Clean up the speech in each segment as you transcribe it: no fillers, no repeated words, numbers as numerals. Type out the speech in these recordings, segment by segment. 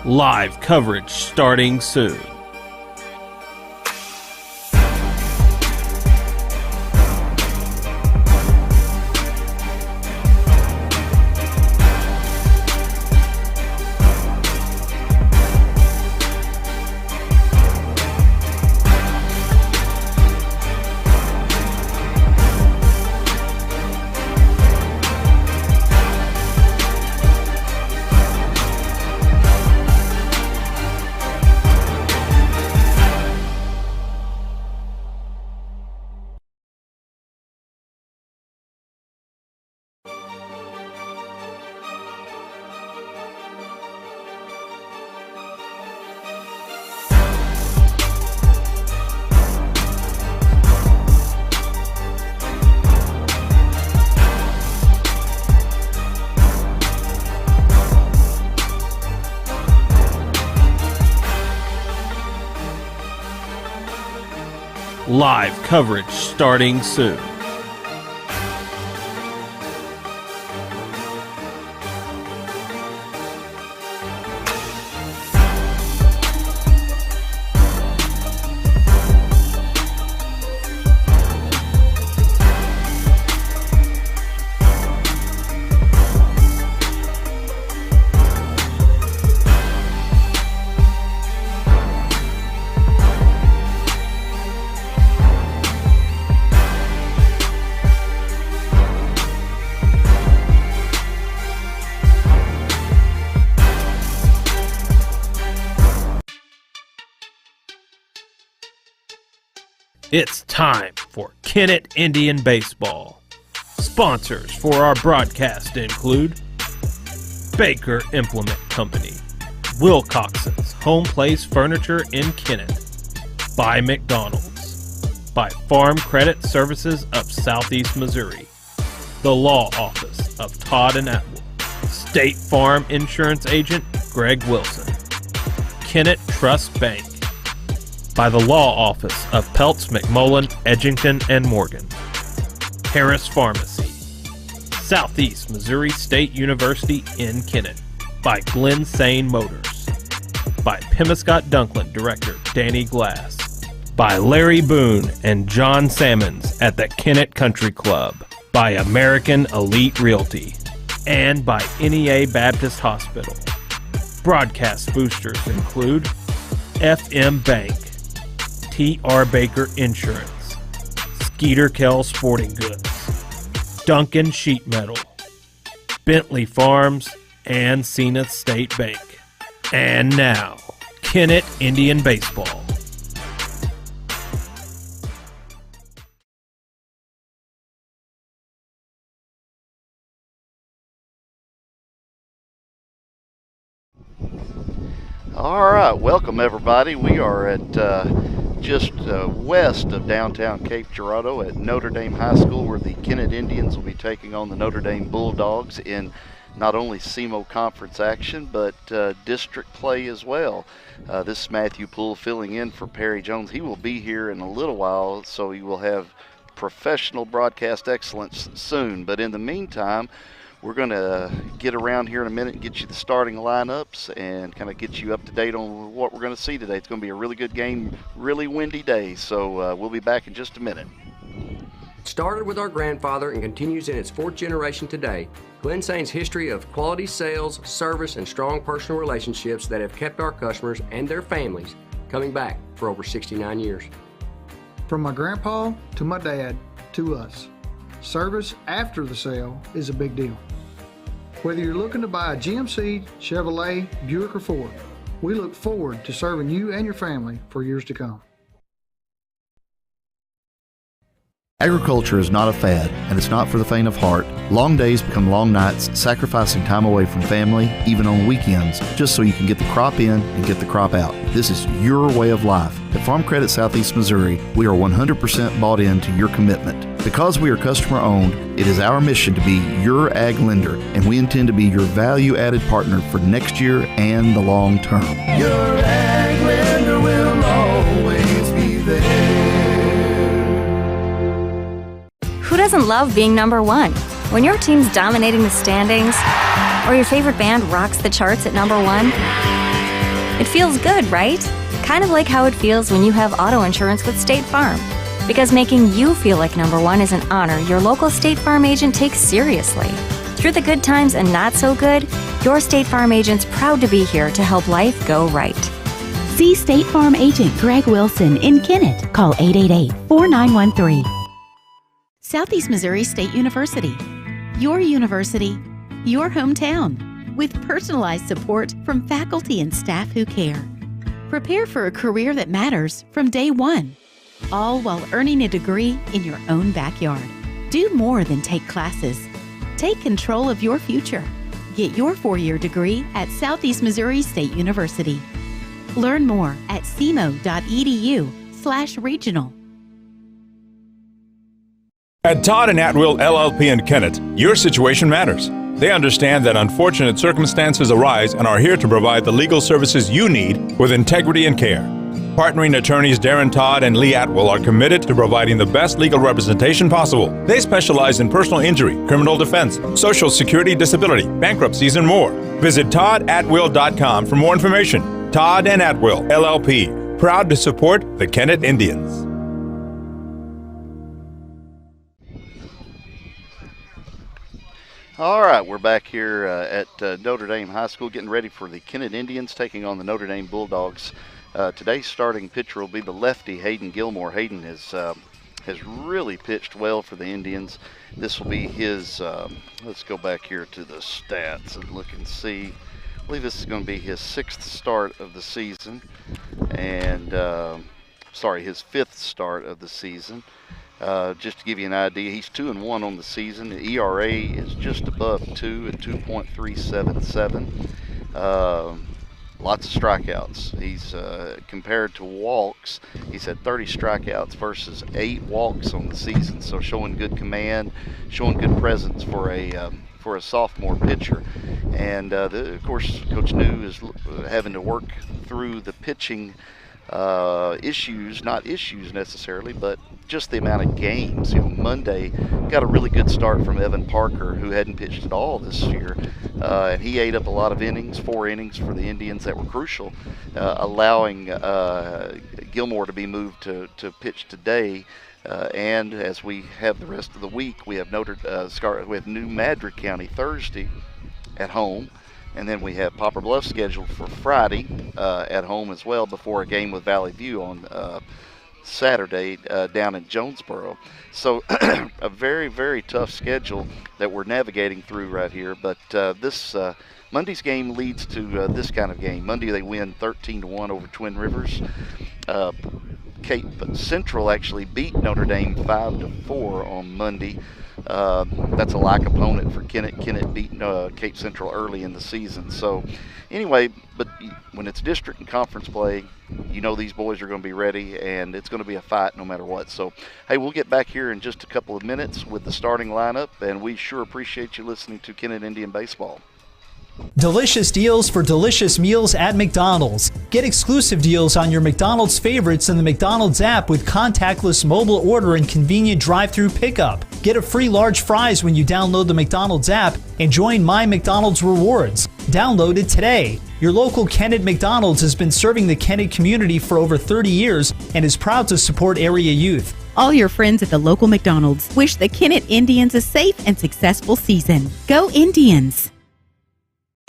Live coverage starting soon. Live coverage starting soon. It's time for Kennett Indian Baseball. Sponsors for our broadcast include Baker Implement Company, Wilcoxon's Home Place Furniture in Kennett, by McDonald's, by Farm Credit Services of Southeast Missouri, the Law Office of Todd and Atwood, State Farm Insurance Agent Greg Wilson, Kennett Trust Bank, by the Law Office of Peltz, McMullen, Edgington, and Morgan, Harris Pharmacy, Southeast Missouri State University in Kennett, by Glen Sane Motors, by Pemiscott Dunkland Director Danny Glass, by Larry Boone and John Sammons at the Kennett Country Club, by American Elite Realty, and by NEA Baptist Hospital. Broadcast boosters include FM Bank, T.R. Baker Insurance, Skeeter Kell Sporting Goods, Duncan Sheet Metal, Bentley Farms, and Zenith State Bank. And now, Kennett Indian Baseball. All right, welcome everybody. We are at just west of downtown Cape Girardeau at Notre Dame High School, where the Kennett Indians will be taking on the Notre Dame Bulldogs in not only SEMO conference action, but district play as well. This is Matthew Poole filling in for Perry Jones. He will be here in a little while, so he will have professional broadcast excellence soon. But in the meantime, we're going to get around here in a minute and get you the starting lineups and kind of get you up to date on what we're going to see today. It's going to be a really good game, really windy day, so we'll be back in just a minute. Started with our grandfather and continues in its fourth generation today, Glen Sane's history of quality sales, service, and strong personal relationships that have kept our customers and their families coming back for over 69 years. From my grandpa to my dad to us, service after the sale is a big deal. Whether you're looking to buy a GMC, Chevrolet, Buick, or Ford, we look forward to serving you and your family for years to come. Agriculture is not a fad, and it's not for the faint of heart. Long days become long nights, sacrificing time away from family, even on weekends, just so you can get the crop in and get the crop out. This is your way of life. At Farm Credit Southeast Missouri, we are 100% bought into your commitment. Because we are customer-owned, it is our mission to be your ag lender, and we intend to be your value-added partner for next year and the long term. Your ag lender will always be there. Who doesn't love being number one? When your team's dominating the standings, or your favorite band rocks the charts at number one, It feels good, right? Kind of like how it feels when you have auto insurance with State Farm. Because making you feel like number one is an honor your local State Farm agent takes seriously. Through the good times and not so good, your State Farm agent's proud to be here to help life go right. See State Farm agent Greg Wilson in Kennett. Call 888-4913. Southeast Missouri State University. Your university, your hometown, with personalized support from faculty and staff who care. Prepare for a career that matters from day one, all while earning a degree in your own backyard. Do more than take classes. Take control of your future. Get your 4-year degree at Southeast Missouri State University. Learn more at cmo.edu/regional. At Todd and Atwill LLP in Kennett, your situation matters. They understand that unfortunate circumstances arise and are here to provide the legal services you need with integrity and care. Partnering attorneys Darren Todd and Lee Atwill are committed to providing the best legal representation possible. They specialize in personal injury, criminal defense, social security disability, bankruptcies, and more. Visit toddatwill.com for more information. Todd and Atwill, LLP, proud to support the Kennett Indians. All right, we're back here at Notre Dame High School getting ready for the Kennett Indians taking on the Notre Dame Bulldogs. Today's starting pitcher will be the lefty, Hayden Gilmore. Hayden has really pitched well for the Indians. This will be his, let's go back here to the stats and look and see. I believe this is going to be his 6th start of the season, and his 5th start of the season. Just to give you an idea, he's 2-1 on the season. The ERA is just above 2 at 2.377. Lots of strikeouts. He's compared to walks, he's had 30 strikeouts versus 8 walks on the season. So showing good command, showing good presence for a sophomore pitcher. And of course, Coach New is having to work through the pitching issues, not issues necessarily, but just the amount of games. Monday got a really good start from Evan Parker, who hadn't pitched at all this year, and he ate up a lot of innings, 4 innings for the Indians that were crucial, allowing Gilmore to be moved to pitch today. And as we have the rest of the week, we have New Madrid County Thursday at home. And then we have Poplar Bluff scheduled for Friday at home as well, before a game with Valley View on Saturday down in Jonesboro. So a very, very tough schedule that we're navigating through right here. But this Monday's game leads to this kind of game. Monday they win 13-1 over Twin Rivers. Cape Central actually beat Notre Dame 5-4 on Monday. That's a like opponent for Kennett. Kennett beat Cape Central early in the season. So anyway, but when it's district and conference play, these boys are going to be ready, and it's going to be a fight no matter what. So, hey, we'll get back here in just a couple of minutes with the starting lineup, and we sure appreciate you listening to Kennett Indian Baseball. Delicious deals for delicious meals at McDonald's. Get exclusive deals on your McDonald's favorites in the McDonald's app with contactless mobile order and convenient drive-through pickup. Get a free large fries when you download the McDonald's app and join My McDonald's Rewards. Download it today. Your local Kennett McDonald's has been serving the Kennett community for over 30 years and is proud to support area youth. All your friends at the local McDonald's wish the Kennett Indians a safe and successful season. Go Indians!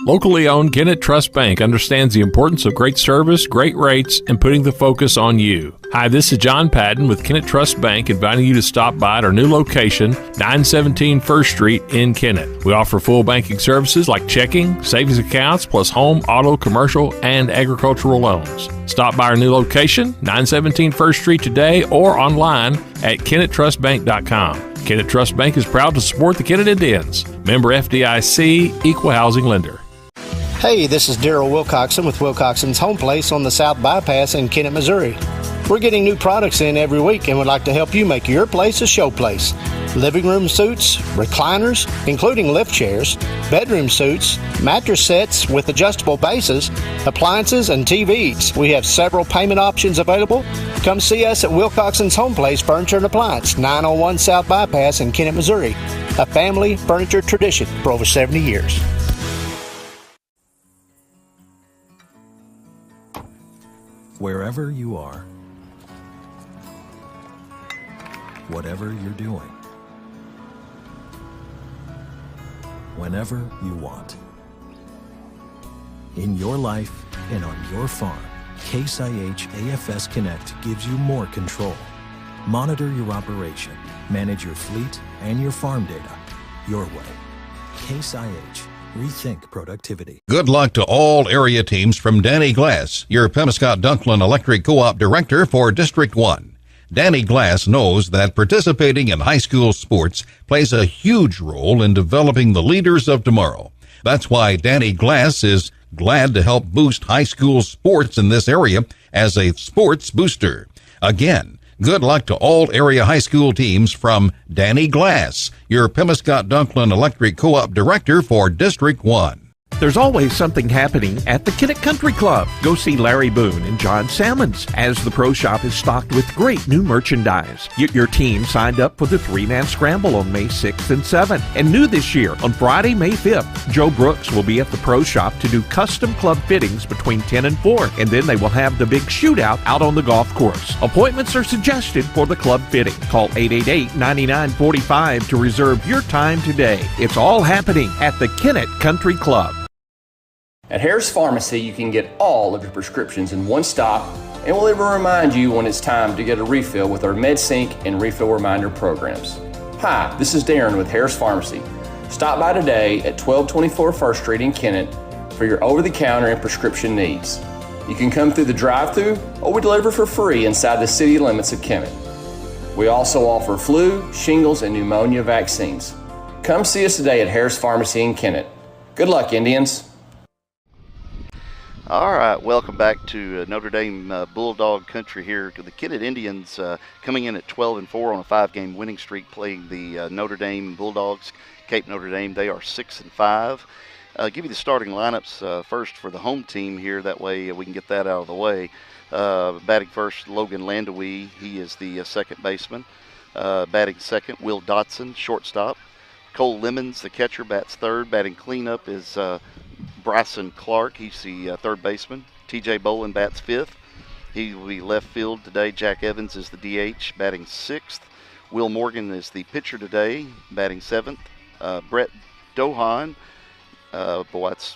Locally owned Kennett Trust Bank understands the importance of great service, great rates, and putting the focus on you. Hi, this is John Patton with Kennett Trust Bank, inviting you to stop by at our new location, 917 First Street in Kennett. We offer full banking services like checking, savings accounts, plus home, auto, commercial, and agricultural loans. Stop by our new location, 917 First Street today, or online at KennettTrustBank.com. Kennett Trust Bank is proud to support the Kennett Indians. Member FDIC, Equal Housing Lender. Hey, this is Daryl Wilcoxon with Wilcoxon's Home Place on the South Bypass in Kennett, Missouri. We're getting new products in every week and would like to help you make your place a show place. Living room suites, recliners, including lift chairs, bedroom suites, mattress sets with adjustable bases, appliances, and TVs. We have several payment options available. Come see us at Wilcoxon's Home Place Furniture and Appliance, 901 South Bypass in Kennett, Missouri. A family furniture tradition for over 70 years. Wherever you are, whatever you're doing, whenever you want. In your life and on your farm, Case IH AFS Connect gives you more control. Monitor your operation, manage your fleet and your farm data your way. Case IH. Rethink productivity. Good luck to all area teams from Danny Glass, your Penobscot-Dunklin Electric Co-op Director for District 1. Danny Glass knows that participating in high school sports plays a huge role in developing the leaders of tomorrow. That's why Danny Glass is glad to help boost high school sports in this area as a sports booster. Again, good luck to all area high school teams from Danny Glass, your Penobscot-Dunklin Electric Co-op Director for District 1. There's always something happening at the Kennett Country Club. Go see Larry Boone and John Salmons as the Pro Shop is stocked with great new merchandise. Get your team signed up for the 3-man scramble on May 6th and 7th. And new this year, on Friday, May 5th, Joe Brooks will be at the Pro Shop to do custom club fittings between 10 and 4. And then they will have the big shootout out on the golf course. Appointments are suggested for the club fitting. Call 888-9945 to reserve your time today. It's all happening at the Kennett Country Club. At Harris Pharmacy, you can get all of your prescriptions in one stop, and we'll even remind you when it's time to get a refill with our MedSync and Refill Reminder programs. Hi, this is Darren with Harris Pharmacy. Stop by today at 1224 First Street in Kennett for your over-the-counter and prescription needs. You can come through the drive-thru, or we deliver for free inside the city limits of Kennett. We also offer flu, shingles, and pneumonia vaccines. Come see us today at Harris Pharmacy in Kennett. Good luck, Indians. All right, welcome back to Notre Dame Bulldog Country here. The Kennett Indians coming in at 12-4 on a 5-game winning streak, playing the Notre Dame Bulldogs, Cape Notre Dame. They are 6-5. Give you the starting lineups first for the home team here. That way we can get that out of the way. Batting first, Logan Landawee. He is the second baseman. Batting second, Will Dotson, shortstop. Cole Lemons, the catcher, bats third. Batting cleanup is Bryson Clark. He's the third baseman. TJ Bolin bats fifth. He will be left field today. Jack Evans is the DH, batting sixth. Will Morgan is the pitcher today, batting seventh. Brett Dohan, boy, that's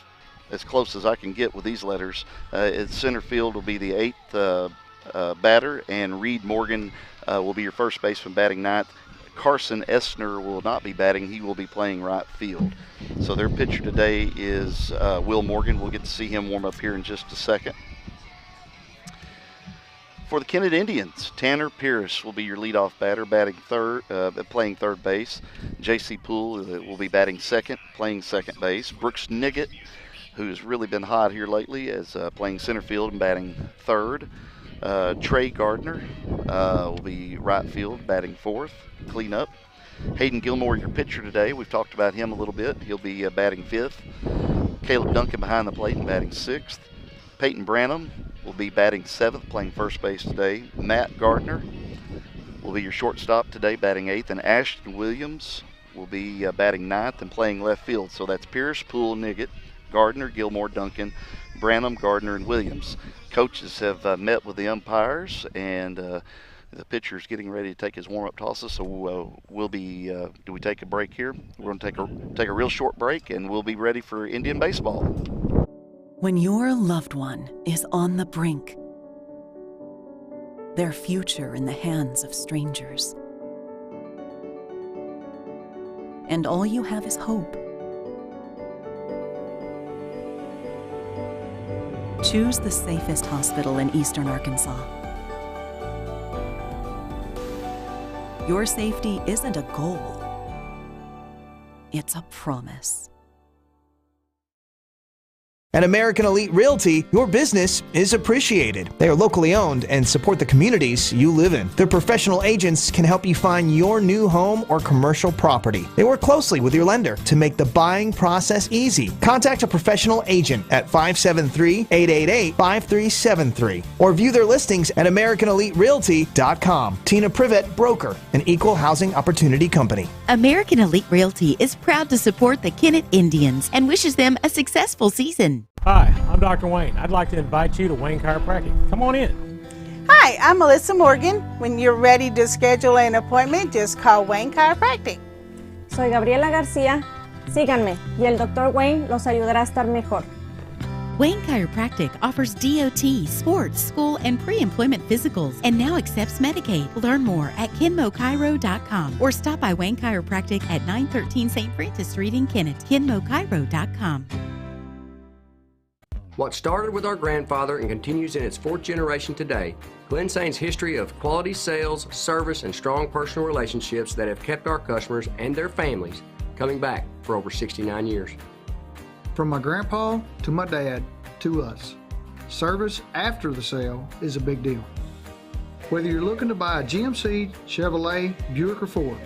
as close as I can get with these letters. At center field will be the eighth batter, and Reed Morgan will be your first baseman, batting ninth. Carson Essner will not be batting. He will be playing right field. So their pitcher today is Will Morgan. We'll get to see him warm up here in just a second. For the Kennett Indians, Tanner Pierce will be your leadoff batter, batting third, playing third base. J.C. Poole will be batting second, playing second base. Brooks Niggett, who's really been hot here lately, is playing center field and batting third. Trey Gardner will be right field, batting fourth, cleanup. Hayden Gilmore, your pitcher today. We've talked about him a little bit. He'll be batting fifth. Caleb Duncan behind the plate and batting sixth. Peyton Branham will be batting seventh, playing first base today. Matt Gardner will be your shortstop today, batting eighth. And Ashton Williams will be batting ninth and playing left field. So that's Pierce, Poole, Niggett, Gardner, Gilmore, Duncan, Branham, Gardner, and Williams. Coaches have met with the umpires, and the pitcher's getting ready to take his warm-up tosses. So we'll be. Do we take a break here? We're going to take a real short break, and we'll be ready for Indian baseball. When your loved one is on the brink, their future in the hands of strangers, and all you have is hope. Choose the safest hospital in Eastern Arkansas. Your safety isn't a goal, it's a promise. At American Elite Realty, your business is appreciated. They are locally owned and support the communities you live in. Their professional agents can help you find your new home or commercial property. They work closely with your lender to make the buying process easy. Contact a professional agent at 573-888-5373 or view their listings at AmericanEliteRealty.com. Tina Privet, broker, an equal housing opportunity company. American Elite Realty is proud to support the Kennett Indians and wishes them a successful season. Hi, I'm Dr. Wayne. I'd like to invite you to Wayne Chiropractic. Come on in. Hi, I'm Melissa Morgan. When you're ready to schedule an appointment, just call Wayne Chiropractic. Soy Gabriela García. Síganme y el Dr. Wayne los ayudará a estar mejor. Wayne Chiropractic offers DOT, sports, school, and pre-employment physicals and now accepts Medicaid. Learn more at kenmochiro.com or stop by Wayne Chiropractic at 913 St. Francis Street in Kennett. kenmochiro.com. What started with our grandfather and continues in its fourth generation today, Glen Sane's history of quality sales, service, and strong personal relationships that have kept our customers and their families coming back for over 69 years. From my grandpa to my dad to us, service after the sale is a big deal. Whether you're looking to buy a GMC, Chevrolet, Buick, or Ford,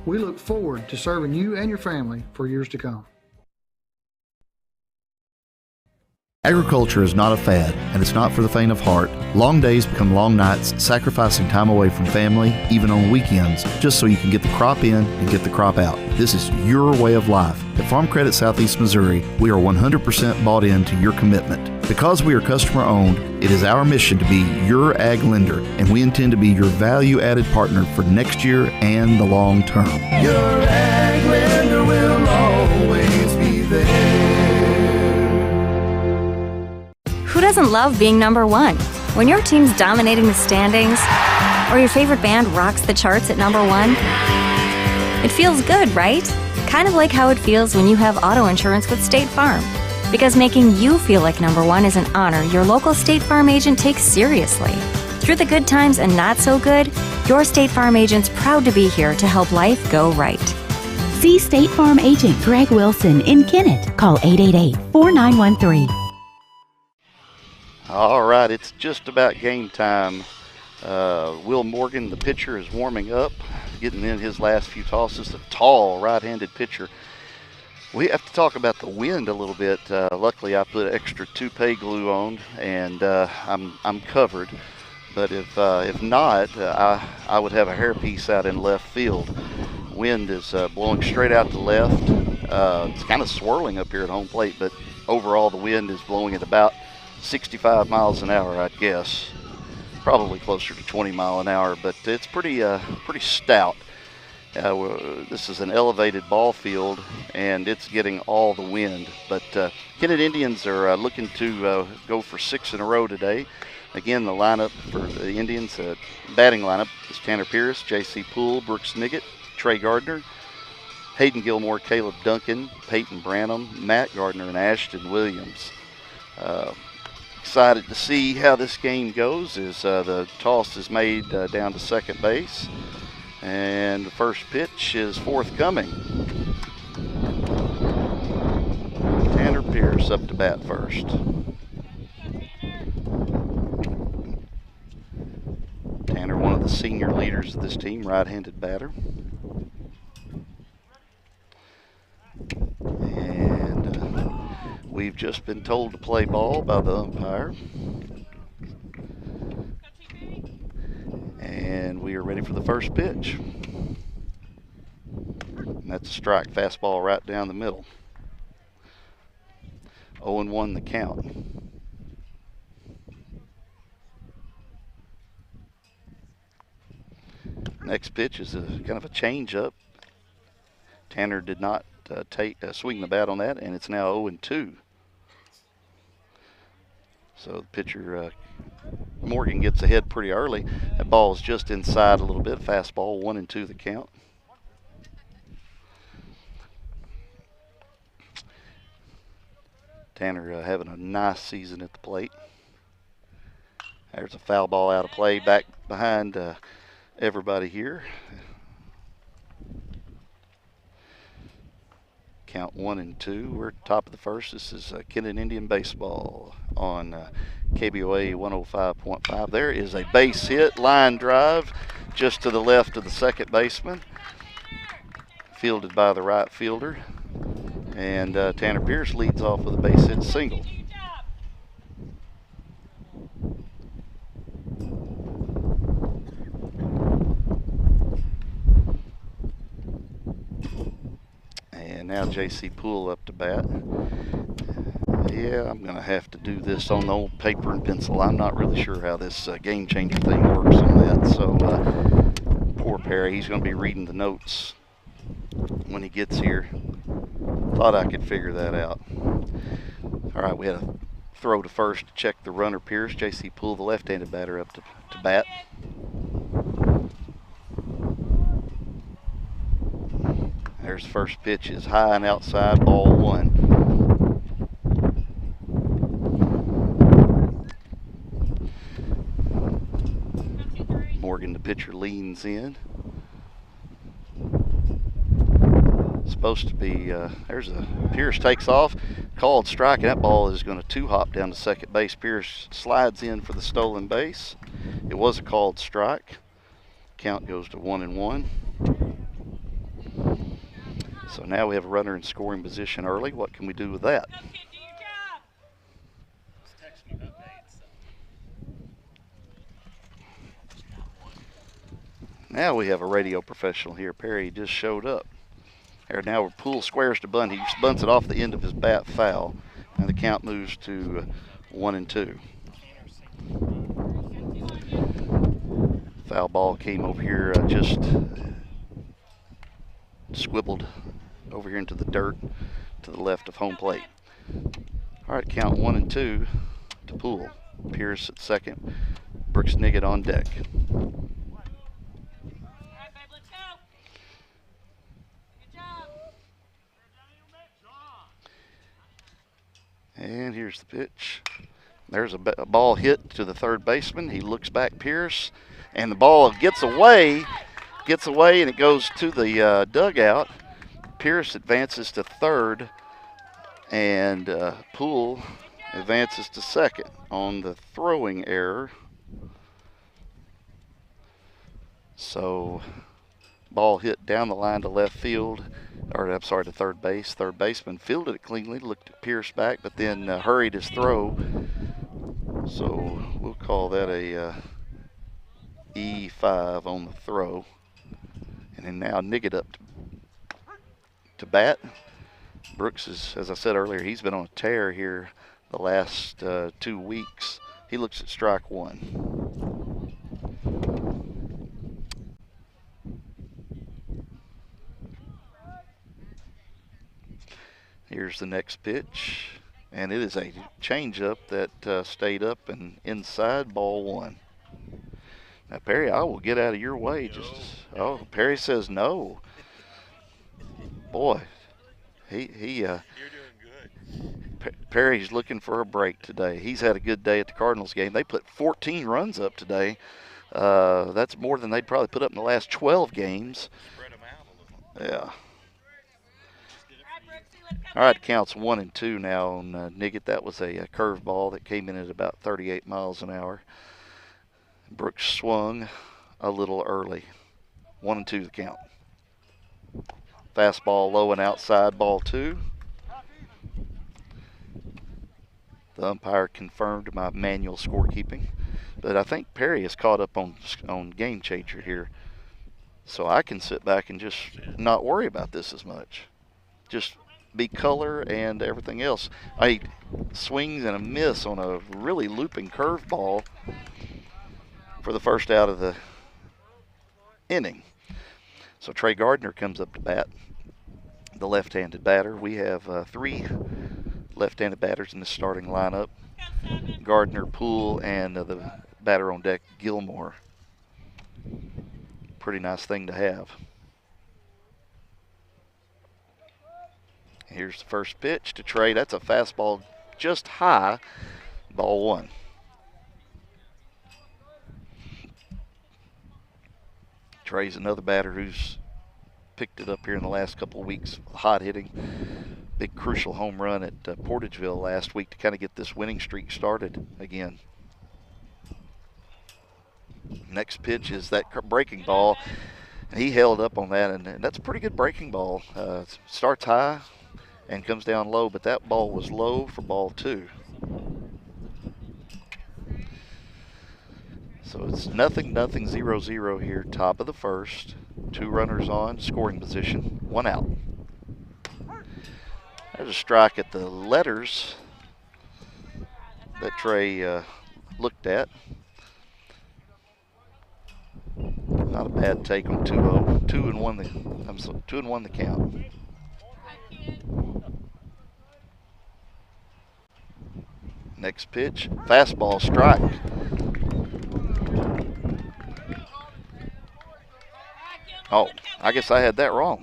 we look forward to serving you and your family for years to come. Agriculture is not a fad, and it's not for the faint of heart. Long days become long nights, sacrificing time away from family, even on weekends, just so you can get the crop in and get the crop out. This is your way of life. At Farm Credit Southeast Missouri, we are 100% bought into your commitment. Because we are customer-owned, it is our mission to be your ag lender, and we intend to be your value-added partner for next year and the long term. Your ag lender will always be there. Who doesn't love being number one? When your team's dominating the standings, or your favorite band rocks the charts at number one, it feels good, right? Kind of like how it feels when you have auto insurance with State Farm. Because making you feel like number one is an honor your local State Farm agent takes seriously. Through the good times and not so good, your State Farm agent's proud to be here to help life go right. See State Farm agent Greg Wilson in Kennett. Call 888-4913. All right, it's just about game time. Will Morgan, the pitcher, is warming up, getting in his last few tosses. A tall right-handed pitcher. We have to talk about the wind a little bit. Luckily, I put extra toupee glue on, and I'm covered. But if not, I would have a hairpiece out in left field. Wind is blowing straight out to left. It's kind of swirling up here at home plate, but overall the wind is blowing at about 65 miles an hour, I'd guess. Probably closer to 20 mile an hour, but it's pretty stout. This is an elevated ball field, and it's getting all the wind. But Kennett Indians are looking to go for 6 in a row today. Again, the lineup for the Indians, batting lineup, is Tanner Pierce, J.C. Poole, Brooks Niggett, Trey Gardner, Hayden Gilmore, Caleb Duncan, Peyton Branham, Matt Gardner, and Ashton Williams. Excited to see how this game goes as the toss is made down to second base. And the first pitch is forthcoming. Tanner Pierce up to bat first. Tanner, one of the senior leaders of this team, right-handed batter. And we've just been told to play ball by the umpire. And we are ready for the first pitch. And that's a strike, fastball right down the middle. 0-1 the count. Next pitch is kind of a change-up. Tanner did not swing the bat on that, and it's now 0-2. So the pitcher, Morgan, gets ahead pretty early. That ball is just inside a little bit. Fastball, 1-2 the count. Tanner having a nice season at the plate. There's a foul ball out of play back behind everybody here. Count 1-2. We're at the top of the first. This is Kennett Indian baseball on KBOA 105.5. There is a base hit, line drive, just to the left of the second baseman, fielded by the right fielder. And Tanner Pierce leads off with a base hit single. And now J.C. Poole up to bat. Yeah, I'm going to have to do this on the old paper and pencil. I'm not really sure how this game changer thing works on that. So poor Perry, he's going to be reading the notes when he gets here. Thought I could figure that out. All right, we had a throw to first to check the runner, Pierce. J.C. Poole, the left-handed batter, up to bat. There's the first pitch, is high and outside, ball 1. Morgan, the pitcher, leans in. Supposed to be, Pierce takes off, called strike, and that ball is going to two-hop down to second base. Pierce slides in for the stolen base. It was a called strike. Count goes to 1-1. So now we have a runner in scoring position early. What can we do with that? Now we have a radio professional here. Perry just showed up. There now Poole squares to bunt. He bunts it off the end of his bat foul, and the count moves to 1-2. Foul ball came over here, just squibbled over here into the dirt to the left of home plate. All right, count 1-2 to Poole. Pierce at second. Brooks Niggett on deck. And here's the pitch. There's a ball hit to the third baseman. He looks back, Pierce, and the ball gets away, and it goes to the dugout. Pierce advances to third, and Poole advances to second on the throwing error. So, ball hit down the line to left field, or I'm sorry, to third base. Third baseman fielded it cleanly, looked at Pierce back, but then hurried his throw. So we'll call that a E5 on the throw. And then now Niggett up to bat. Brooks is, as I said earlier, he's been on a tear here the last 2 weeks. He looks at strike 1. Here's the next pitch, and it is a changeup that stayed up and inside, ball 1. Now, Perry, I will get out of your way. Perry says no. Boy, you're doing good. Perry's looking for a break today. He's had a good day at the Cardinals game. They put 14 runs up today. That's more than they'd probably put up in the last 12 games. Spread them out a little. Yeah. All right, counts 1-2 now on Niggett. That was a curveball that came in at about 38 miles an hour. Brooks swung a little early. 1-2 the count. Fastball low and outside, ball 2. The umpire confirmed my manual scorekeeping, but I think Perry is caught up on game changer here, so I can sit back and just not worry about this as much. Just be color and everything else. I swings and a miss on a really looping curveball for the first out of the inning. So Trey Gardner comes up to bat, the left-handed batter. We have 3 left-handed batters in the starting lineup. Gardner, Poole, and the batter on deck, Gilmore. Pretty nice thing to have. Here's the first pitch to Trey. That's a fastball just high, ball 1. Trey's another batter who's picked it up here in the last couple of weeks, hot hitting. Big crucial home run at Portageville last week to kind of get this winning streak started again. Next pitch is that breaking ball. He held up on that, and that's a pretty good breaking ball. Starts high and comes down low, but that ball was low for ball 2. So it's 0-0, 0-0 here, top of the first. 2 runners on, scoring position, 1 out. There's a strike at the letters that Trey looked at. Not a bad take on 2-0. 2-1 the count. Next pitch, fastball, strike. Oh, I guess I had that wrong.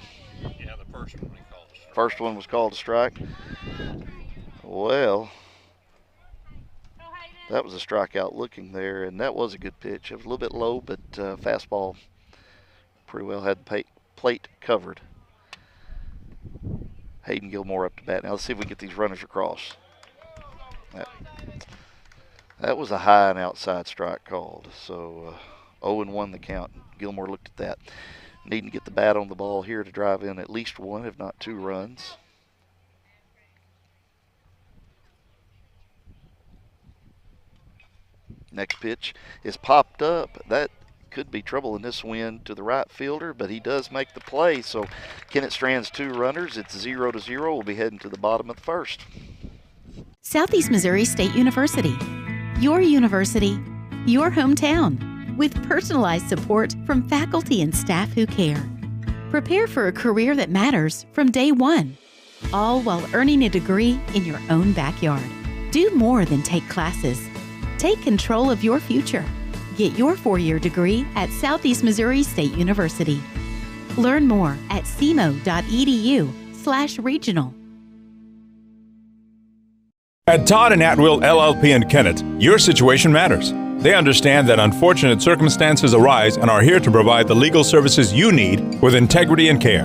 Yeah, the first one he called a strike. First one was called a strike. Well, that was a strikeout looking there, and that was a good pitch. It was a little bit low, but fastball pretty well had the plate covered. Hayden Gilmore up to bat. Now let's see if we get these runners across. That was a high and outside strike called. So 0-1 the count. Gilmore looked at that. Needing to get the bat on the ball here to drive in at least one, if not two runs. Next pitch is popped up. That could be trouble in this wind to the right fielder, but he does make the play. So Kennett strands two runners. It's 0-0. We'll be heading to the bottom of the first. Southeast Missouri State University. Your university, your hometown, with personalized support from faculty and staff who care. Prepare for a career that matters from day one, all while earning a degree in your own backyard. Do more than take classes. Take control of your future. Get your 4-year degree at Southeast Missouri State University. Learn more at cmo.edu/regional. At Todd and Atwill LLP in Kennett, your situation matters. They understand that unfortunate circumstances arise and are here to provide the legal services you need with integrity and care.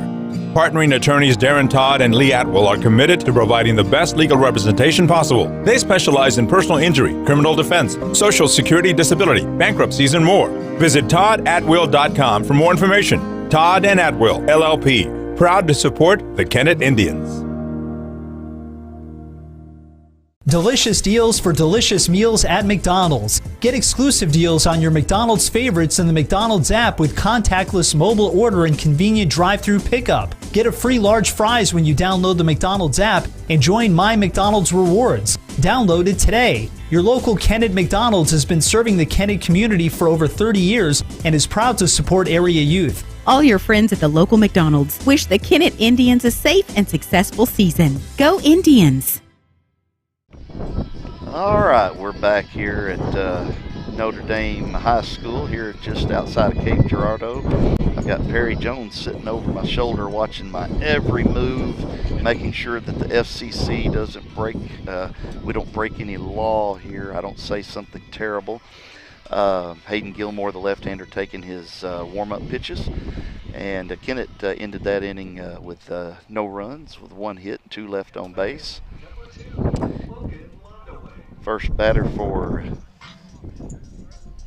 Partnering attorneys Darren Todd and Lee Atwill are committed to providing the best legal representation possible. They specialize in personal injury, criminal defense, social security disability, bankruptcies, and more. Visit toddatwill.com for more information. Todd and Atwill LLP, proud to support the Kennett Indians. Delicious deals for delicious meals at McDonald's. Get exclusive deals on your McDonald's favorites in the McDonald's app with contactless mobile order and convenient drive-through pickup. Get a free large fries when you download the McDonald's app and join My McDonald's Rewards. Download it today. Your local Kennett McDonald's has been serving the Kennett community for over 30 years and is proud to support area youth. All your friends at the local McDonald's wish the Kennett Indians a safe and successful season. Go Indians! All right, we're back here at Notre Dame High School here just outside of Cape Girardeau. I've got Perry Jones sitting over my shoulder watching my every move, making sure that the FCC doesn't break, we don't break any law here. I don't say something terrible. Hayden Gilmore, the left-hander, taking his warm-up pitches. And Kennett ended that inning with no runs, with one hit and two left on base. First batter for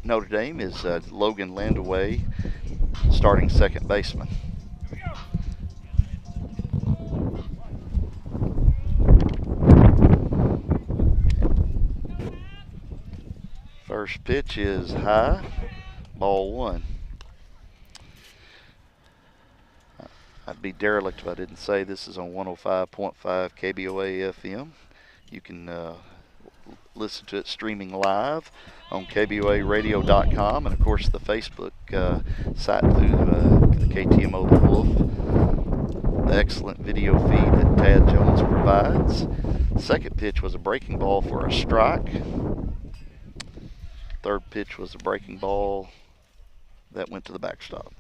Notre Dame is Logan Landaway, starting second baseman. First pitch is high, ball one. I'd be derelict if I didn't say this is on 105.5 KBOA FM. You can listen to it streaming live on KBOAradio.com and, of course, the Facebook site through the KTMO The Wolf. The excellent video feed that Tad Jones provides. Second pitch was a breaking ball for a strike. Third pitch was a breaking ball that went to the backstop.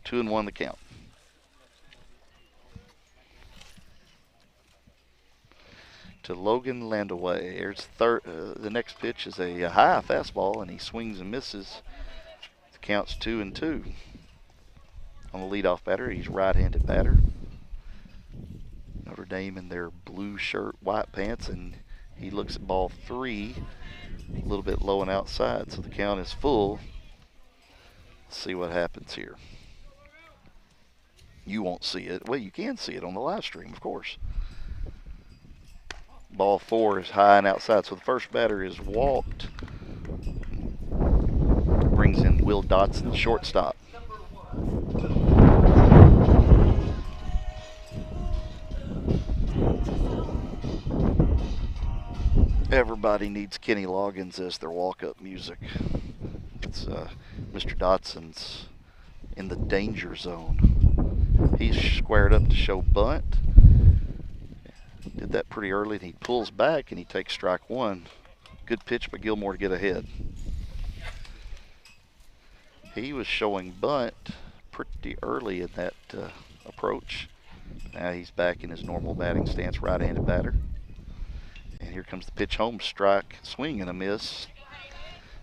2-1 the count. To Logan Landaway. Here's the next pitch is a high fastball, and he swings and misses. The count's 2-2. On the leadoff batter, he's right-handed batter. Notre Dame in their blue shirt, white pants, and he looks at ball three, a little bit low and outside, so the count is full. Let's see what happens here. You won't see it. Well, you can see it on the live stream, of course. Ball four is high and outside, so the first batter is walked. Brings in Will Dotson, the shortstop. Everybody needs Kenny Loggins as their walk-up music. It's Mr. Dotson's in the danger zone. He's squared up to show bunt. Did that pretty early, and he pulls back, and he takes strike one. Good pitch by Gilmore to get ahead. He was showing bunt pretty early in that approach. Now he's back in his normal batting stance, right-handed batter. And here comes the pitch home, strike, swing and a miss.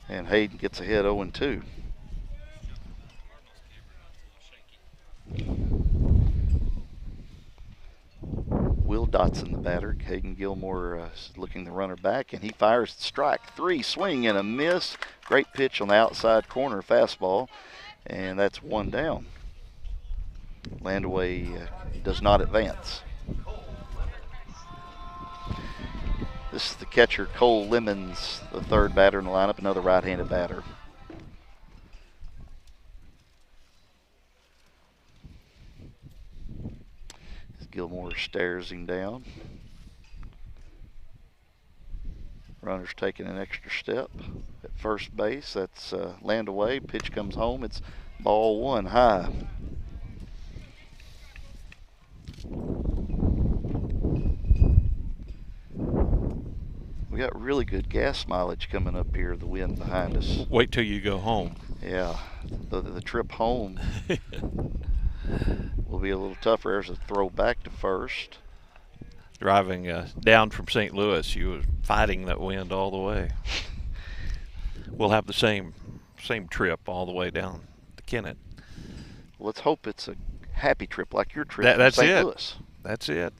And Hayden gets ahead 0-2. Will Dotson, the batter. Hayden Gilmore looking the runner back, and he fires strike three, swing and a miss. Great pitch on the outside corner, fastball, and that's one down. Landaway does not advance. This is the catcher, Cole Lemons, the third batter in the lineup, another right-handed batter. Gilmore stares him down. Runner's taking an extra step at first base. That's Landaway. Pitch comes home. It's ball one, high. We got really good gas mileage coming up here, the wind behind us. Wait till you go home. Yeah, the trip home will be a little tougher. There's a throw back to first. Driving down from St. Louis, you were fighting that wind all the way. We'll have the same trip all the way down to Kennett. Let's hope it's a happy trip like your trip to St. Louis. That's it.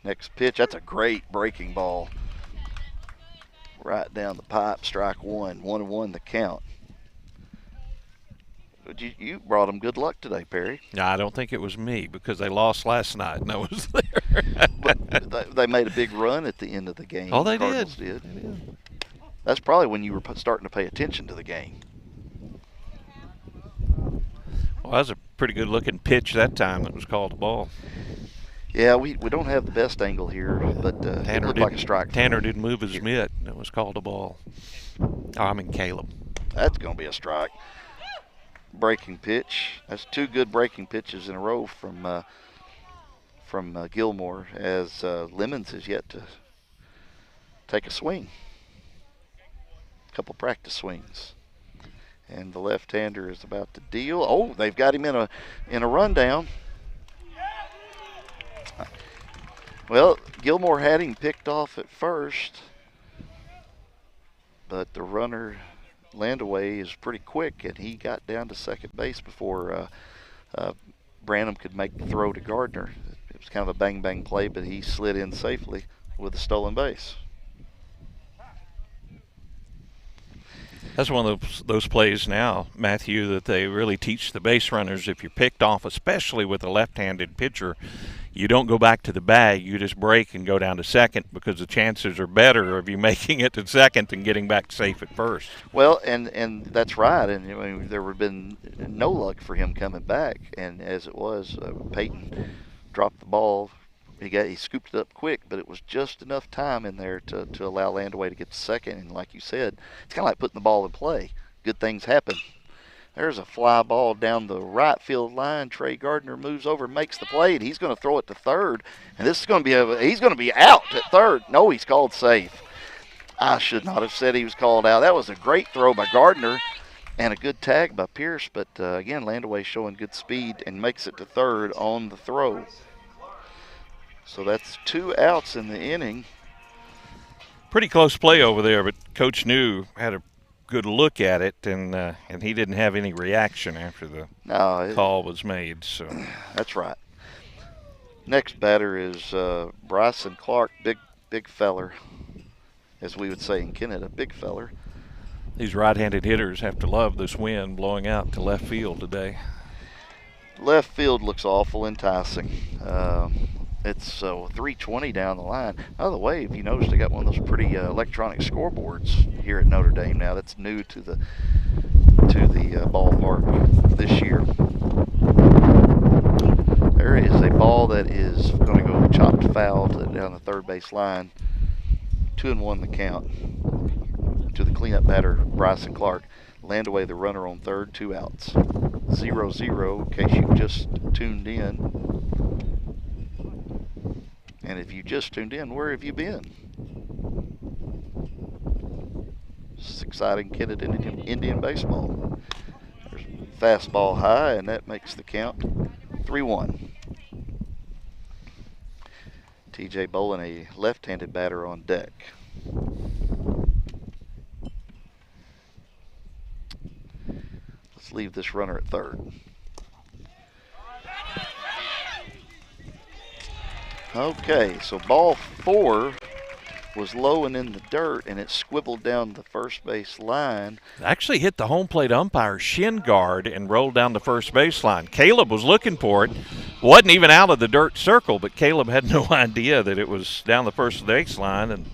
Next pitch, that's a great breaking ball. Right down the pipe, strike one. 1-1 the count. You brought them good luck today, Perry. No, I don't think it was me because they lost last night and I was there. But they made a big run at the end of the game. Oh, they Cardinals did. did. That's probably when you were starting to pay attention to the game. Well, that was a pretty good looking pitch that time that was called a ball. Yeah, we don't have the best angle here, but it looked like a strike. Tanner didn't move his mitt and it was called a ball. Caleb. That's going to be a strike. Breaking pitch. That's two good breaking pitches in a row from Gilmore, as Lemons is yet to take a swing. A couple practice swings, and the left-hander is about to deal. Oh, they've got him in a rundown. Well, Gilmore had him picked off at first, but the runner Landaway is pretty quick, and he got down to second base before Branham could make the throw to Gardner. It was kind of a bang-bang play, but he slid in safely with a stolen base. That's one of those plays now, Matthew, that they really teach the base runners. If you're picked off, especially with a left-handed pitcher, you don't go back to the bag. You just break and go down to second because the chances are better of you making it to second and getting back safe at first. Well, and that's right. And I mean, there would have been no luck for him coming back. And as it was, Peyton dropped the ball. He scooped it up quick, but it was just enough time in there to allow Landaway to get to second. And like you said, it's kind of like putting the ball in play. Good things happen. There's a fly ball down the right field line. Trey Gardner moves over, makes the play, and he's going to throw it to third. And this is going to be he's going to be out at third. No, he's called safe. I should not have said he was called out. That was a great throw by Gardner and a good tag by Pierce. But again, Landaway showing good speed and makes it to third on the throw. So that's 2 outs in the inning. Pretty close play over there, but Coach New had a good look at it, and he didn't have any reaction after the call was made. So that's right. Next batter is Bryson Clark, big feller, as we would say in Kennett, a big feller. These right-handed hitters have to love this wind blowing out to left field today. Left field looks awful enticing. It's 320 down the line. By the way, if you noticed, they got one of those pretty electronic scoreboards here at Notre Dame now. That's new to the ballpark this year. There is a ball that is going to go chopped foul down the third base line. 2-1 the count to the cleanup batter, Bryson Clark. Landaway, the runner on third, 2 outs. 0-0 in case you just tuned in. And if you just tuned in, where have you been? It's exciting Kennett Indian baseball. There's fastball high, and that makes the count 3-1. TJ Bolin, a left-handed batter on deck. Let's leave this runner at third. Okay, so ball 4 was low and in the dirt, and it squibbled down the first base line. Actually hit the home plate umpire's shin guard and rolled down the first base line. Caleb was looking for it. Wasn't even out of the dirt circle, but Caleb had no idea that it was down the first base line, and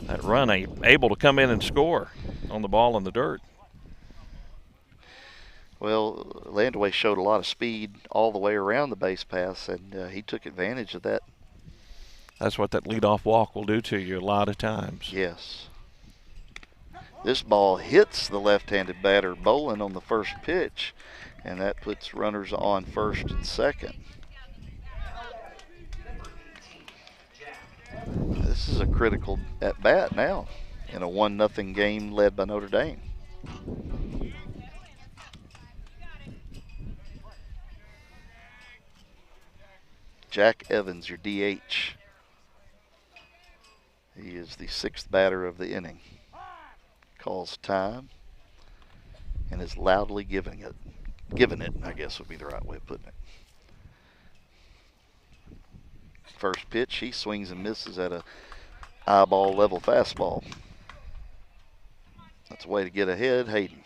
that run able to come in and score on the ball in the dirt. Well, Landaway showed a lot of speed all the way around the base pass, and he took advantage of that. That's what that leadoff walk will do to you a lot of times. Yes. This ball hits the left-handed batter Bolin on the first pitch, and that puts runners on first and second. This is a critical at-bat now in a 1-0 game led by Notre Dame. Jack Evans, your DH. He is the 6th batter of the inning. Calls time and is loudly giving it, I guess would be the right way of putting it. First pitch, he swings and misses at a eyeball level fastball. That's a way to get ahead, Hayden.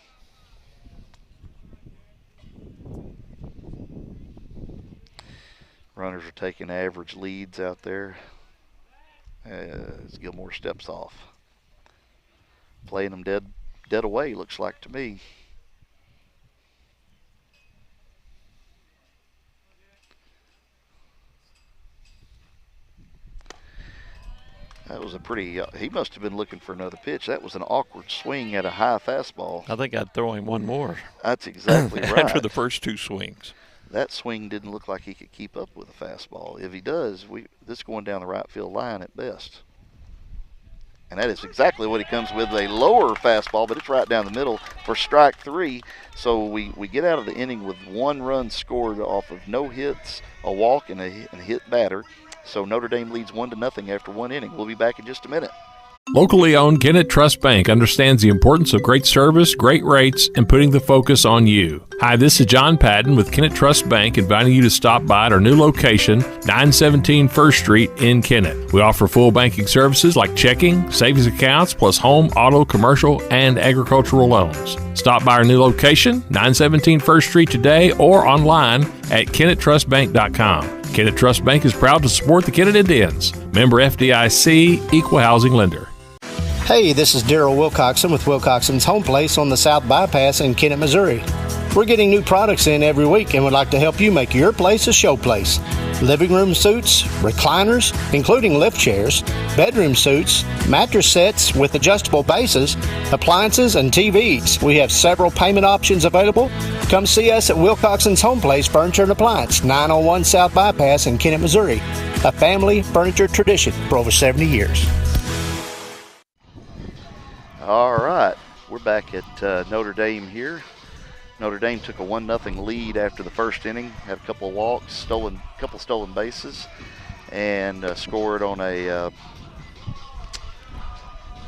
Runners are taking average leads out there as Gilmore steps off. Playing them dead away, looks like to me. That was a pretty, he must have been looking for another pitch. That was an awkward swing at a high fastball. I think I'd throw him one more. That's exactly right. After the first 2 swings. That swing didn't look like he could keep up with a fastball. If he does, this is going down the right field line at best. And that is exactly what he comes with, a lower fastball, but it's right down the middle for strike 3. So we get out of the inning with 1 run scored off of no hits, a walk, and a hit batter. So Notre Dame leads 1-0 after 1 inning. We'll be back in just a minute. Locally owned Kennett Trust Bank understands the importance of great service, great rates, and putting the focus on you. Hi, this is John Patton with Kennett Trust Bank, inviting you to stop by at our new location, 917 First Street in Kennett. We offer full banking services like checking, savings accounts, plus home, auto, commercial, and agricultural loans. Stop by our new location, 917 First Street today, or online at KennettTrustBank.com. Kennett Trust Bank is proud to support the Kennett Indians. Member FDIC, Equal Housing Lender. Hey, this is Daryl Wilcoxon with Wilcoxon's Home Place on the South Bypass in Kennett, Missouri. We're getting new products in every week and would like to help you make your place a show place. Living room suites, recliners, including lift chairs, bedroom suites, mattress sets with adjustable bases, appliances, and TVs. We have several payment options available. Come see us at Wilcoxon's Home Place Furniture and Appliance, 901 South Bypass in Kennett, Missouri. A family furniture tradition for over 70 years. All right, we're back at Notre Dame here. Notre Dame took a 1-0 lead after the first inning, had a couple of walks, couple stolen bases, and scored on I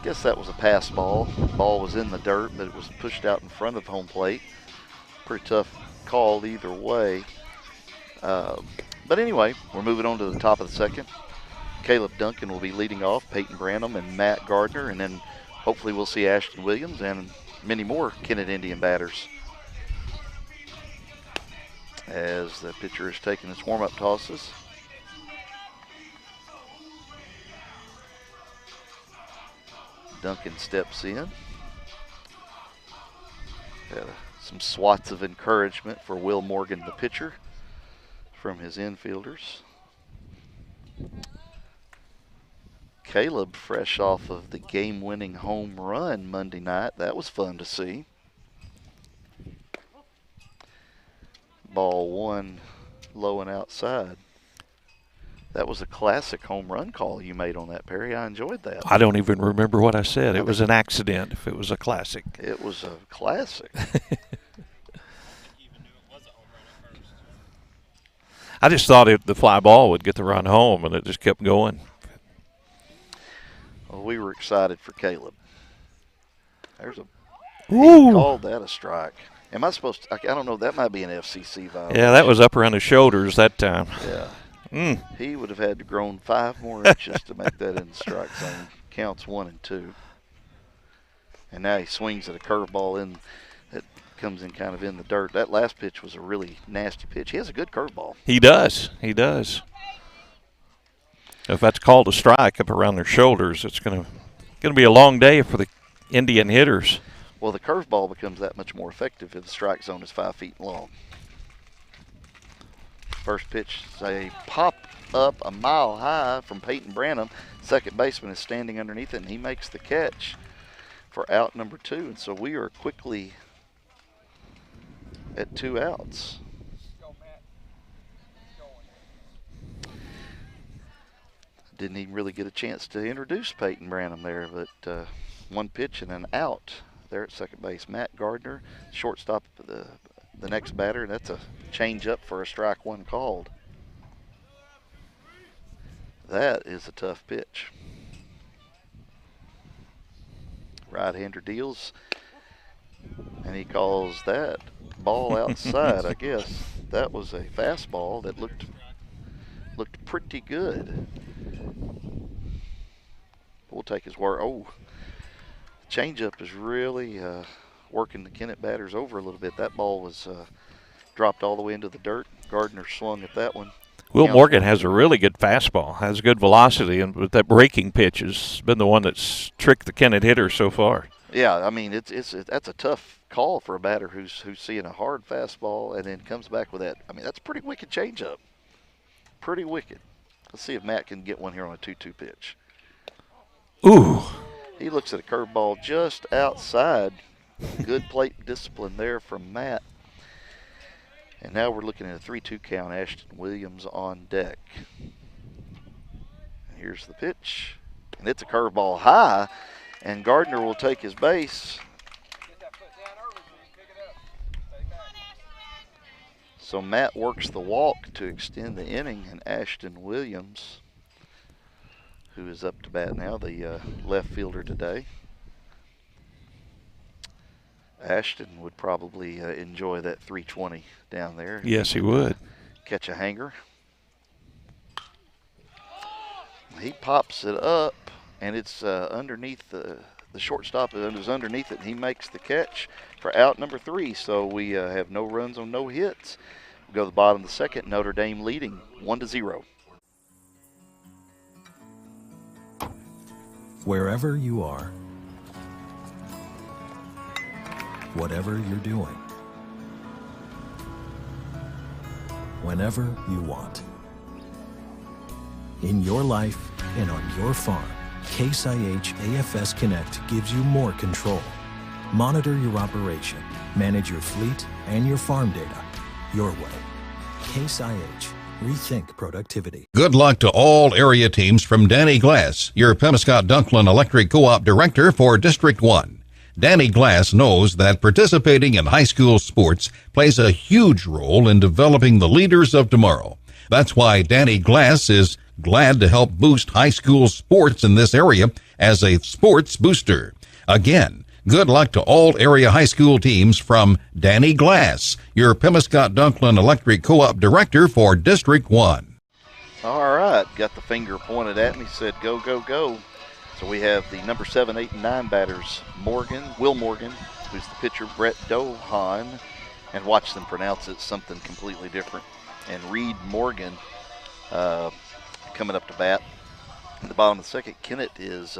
guess that was a pass ball. The ball was in the dirt, but it was pushed out in front of home plate. Pretty tough call either way. But anyway, we're moving on to the top of the second. Caleb Duncan will be leading off, Peyton Branham and Matt Gardner, and then hopefully we'll see Ashton Williams and many more Kennett Indian batters as the pitcher is taking his warm-up tosses. Duncan steps in. Had some swats of encouragement for Will Morgan, the pitcher, from his infielders. Caleb, fresh off of the game-winning home run Monday night. That was fun to see. Ball one, low and outside. That was a classic home run call you made on that, Perry. I enjoyed that. I don't even remember what I said. It was an accident if it was a classic. It was a classic. I just thought the fly ball would get the run home, and it just kept going. Well, we were excited for Caleb. There's a he called that a strike. Am I supposed to? I don't know. That might be an FCC violation. Yeah, that was up around his shoulders that time. Yeah. He would have had to grown 5 more inches to make that in the strike zone. Counts 1 and 2. And now he swings at a curveball in that comes in kind of in the dirt. That last pitch was a really nasty pitch. He has a good curveball. He does. He does. If that's called a strike up around their shoulders, it's going to be a long day for the Indian hitters. Well, the curveball becomes that much more effective if the strike zone is 5 feet long. First pitch is a pop up a mile high from Peyton Branham. Second baseman is standing underneath it, and he makes the catch for out number 2. And so we are quickly at 2 outs. Didn't even really get a chance to introduce Peyton Branham there, but 1 pitch and an out there at second base. Matt Gardner, shortstop, the next batter. That's a change up for a strike 1 called. That is a tough pitch. Right-hander deals, and he calls that ball outside. I guess that was a fastball that looked pretty good. We'll take his word. Oh, changeup is really working the Kennett batters over a little bit. That ball was dropped all the way into the dirt. Gardner swung at that one. Will Morgan has a really good fastball, has good velocity, and with that breaking pitch has been the one that's tricked the Kennett hitters so far. Yeah, I mean that's a tough call for a batter who's seeing a hard fastball and then comes back with that. I mean, that's a pretty wicked changeup. Pretty wicked. Let's see if Matt can get one here on a 2-2 pitch. Ooh. He looks at a curveball just outside. Good plate discipline there from Matt. And now we're looking at a 3-2 count. Ashton Williams on deck. And here's the pitch. And it's a curveball high. And Gardner will take his base. So Matt works the walk to extend the inning. And Ashton Williams, who is up to bat now, the left fielder today. Ashton would probably enjoy that 320 down there. Yes, he would. Catch a hanger. He pops it up, and it's underneath the shortstop is underneath it, and he makes the catch for out number 3. So we have no runs on no hits. We go to the bottom of the second. Notre Dame leading 1-0. Wherever you are, whatever you're doing, whenever you want. In your life and on your farm, Case IH AFS Connect gives you more control. Monitor your operation, manage your fleet and your farm data your way. Case IH. Rethink productivity. Good luck to all area teams from Danny Glass, your Penobscot-Dunklin Electric Co-op Director for District 1. Danny Glass knows that participating in high school sports plays a huge role in developing the leaders of tomorrow. That's why Danny Glass is glad to help boost high school sports in this area as a sports booster. Again, good luck to all area high school teams from Danny Glass, your Penobscot-Dunklin Electric Co-op Director for District 1. All right, got the finger pointed at me, said go, go, go. So we have the number 7, 8, and 9 batters, Will Morgan, who's the pitcher, Brett Dohan, and watch them pronounce it something completely different. And Reed Morgan coming up to bat. At the bottom of the second, Kennett is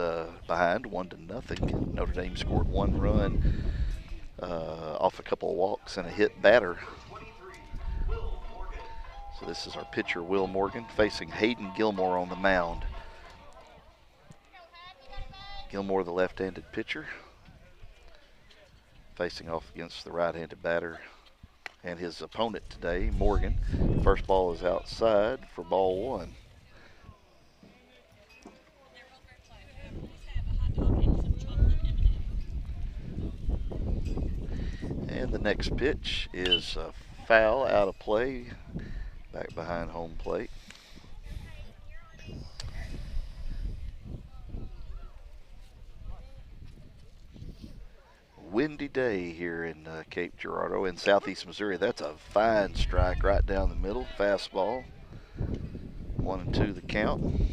behind 1-0. Notre Dame scored 1 run off a couple of walks and a hit batter. So this is our pitcher, Will Morgan, facing Hayden Gilmore on the mound. Gilmore, the left-handed pitcher, facing off against the right-handed batter and his opponent today, Morgan. First ball is outside for ball one. And the next pitch is a foul out of play, back behind home plate. Windy day here in Cape Girardeau in southeast Missouri. That's a fine strike right down the middle. Fastball. 1-2 the count.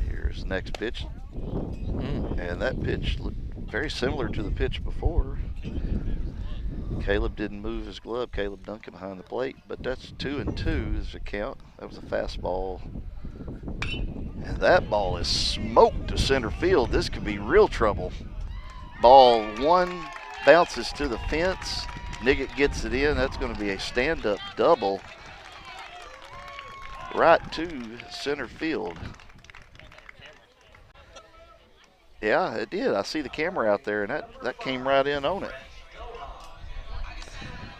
Here's the next pitch. And that pitch looked very similar to the pitch before. Caleb didn't move his glove. Caleb Duncan behind the plate, but that's 2-2 is the count. That was a fastball. And that ball is smoked to center field. This could be real trouble. Ball one bounces to the fence. Niggett gets it in. That's going to be a stand-up double right to center field. Yeah, it did. I see the camera out there, and that came right in on it.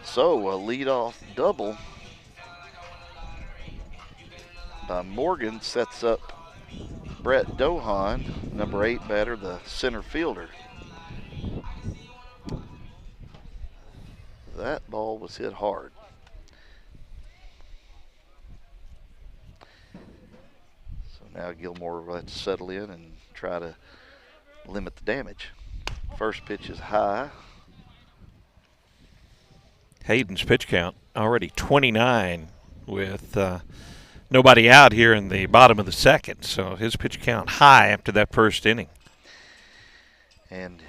So a leadoff double by Morgan sets up Brett Dohan, number 8 batter, the center fielder. That ball was hit hard. So now Gilmore will have to settle in and try to limit the damage. First pitch is high. Hayden's pitch count already 29 with nobody out here in the bottom of the second. So his pitch count high after that first inning. And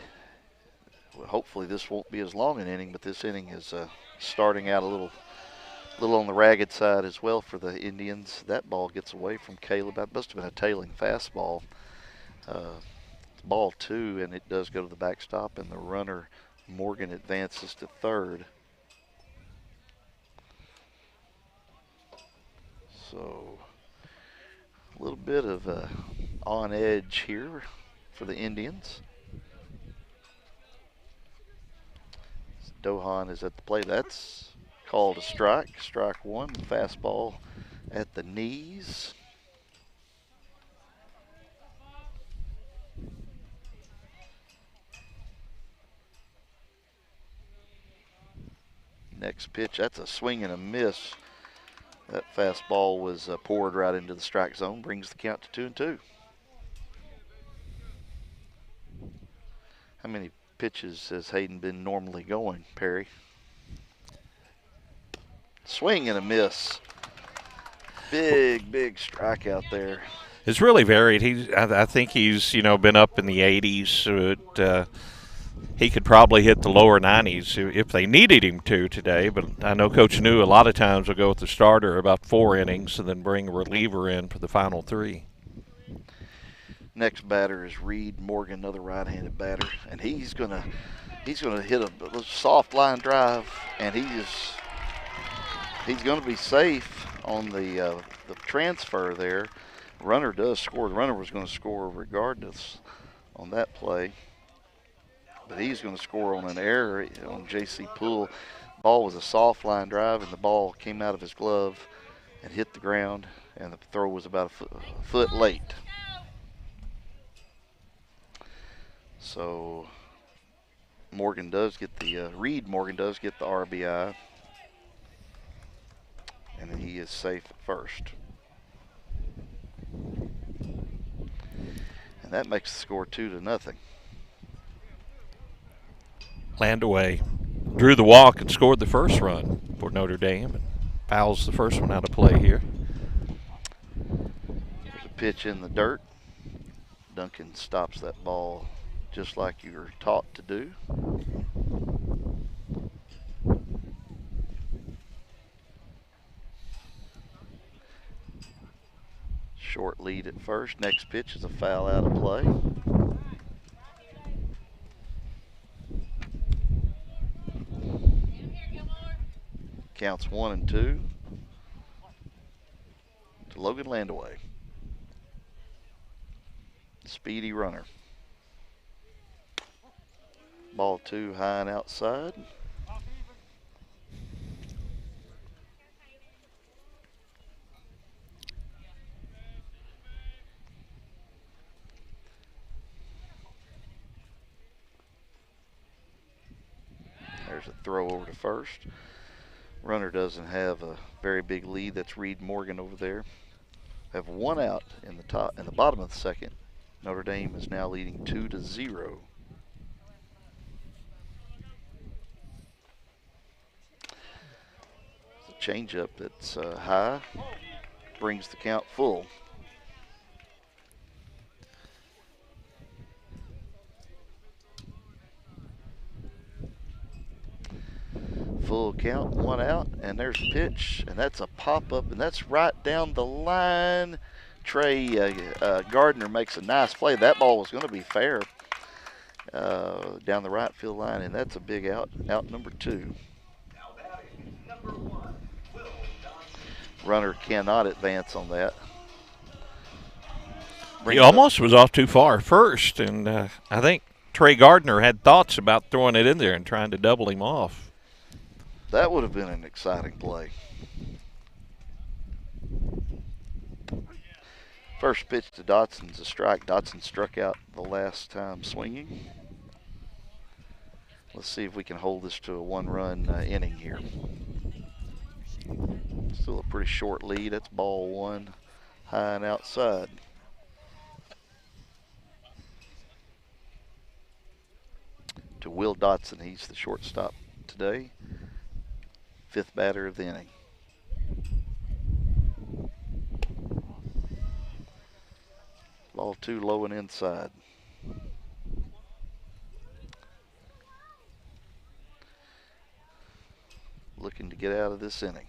hopefully this won't be as long an inning, but this inning is starting out a little on the ragged side as well for the Indians. That ball gets away from Caleb. That must have been a tailing fastball. Ball 2, and it does go to the backstop, and the runner Morgan advances to third. So a little bit of on edge here for the Indians. Dohan is at the plate. That's called a strike. Strike one. Fastball at the knees. Next pitch. That's a swing and a miss. That fastball was poured right into the strike zone. Brings the count to 2-2. How many pitches has Hayden been normally going, Perry? Swing and a miss. Big strike out there. It's really varied. I think he's been up in the 80s. So he could probably hit the lower 90s if they needed him to today. But I know Coach New a lot of times will go with the starter about 4 innings and then bring a reliever in for the final 3. Next batter is Reed Morgan, another right-handed batter, and he's gonna hit a soft line drive, and he's gonna be safe on the transfer there. Runner does score. The runner was going to score regardless on that play, but he's going to score on an error on J.C. Poole. Ball was a soft line drive, and the ball came out of his glove and hit the ground, and the throw was about a foot late. So Morgan does get the Reed Morgan does get the RBI, and he is safe at first. And that makes the score 2-0. Landaway drew the walk and scored the first run for Notre Dame, and fouls the first one out of play here. There's a pitch in the dirt. Duncan stops that ball just like you were taught to do. Short lead at first. Next pitch is a foul out of play. Counts 1-2 to Logan Landaway. Speedy runner. Ball 2 high and outside. There's a throw over to first. Runner doesn't have a very big lead. That's Reed Morgan over there. Have one out in the bottom of the second. Notre Dame is now leading 2-0. It's a changeup that's high, brings the count full. Full count, one out, and there's a pitch, and that's a pop-up, and that's right down the line. Trey Gardner makes a nice play. That ball was going to be fair down the right field line, and that's a big out, out number 2. Runner cannot advance on that. He almost was off too far first, and I think Trey Gardner had thoughts about throwing it in there and trying to double him off. That would have been an exciting play. First pitch to Dotson's a strike. Dotson struck out the last time swinging. Let's see if we can hold this to a one-run inning here. Still a pretty short lead. That's ball 1, high and outside. To Will Dotson, he's the shortstop today. 5th batter of the inning. Ball 2 low and inside. Looking to get out of this inning.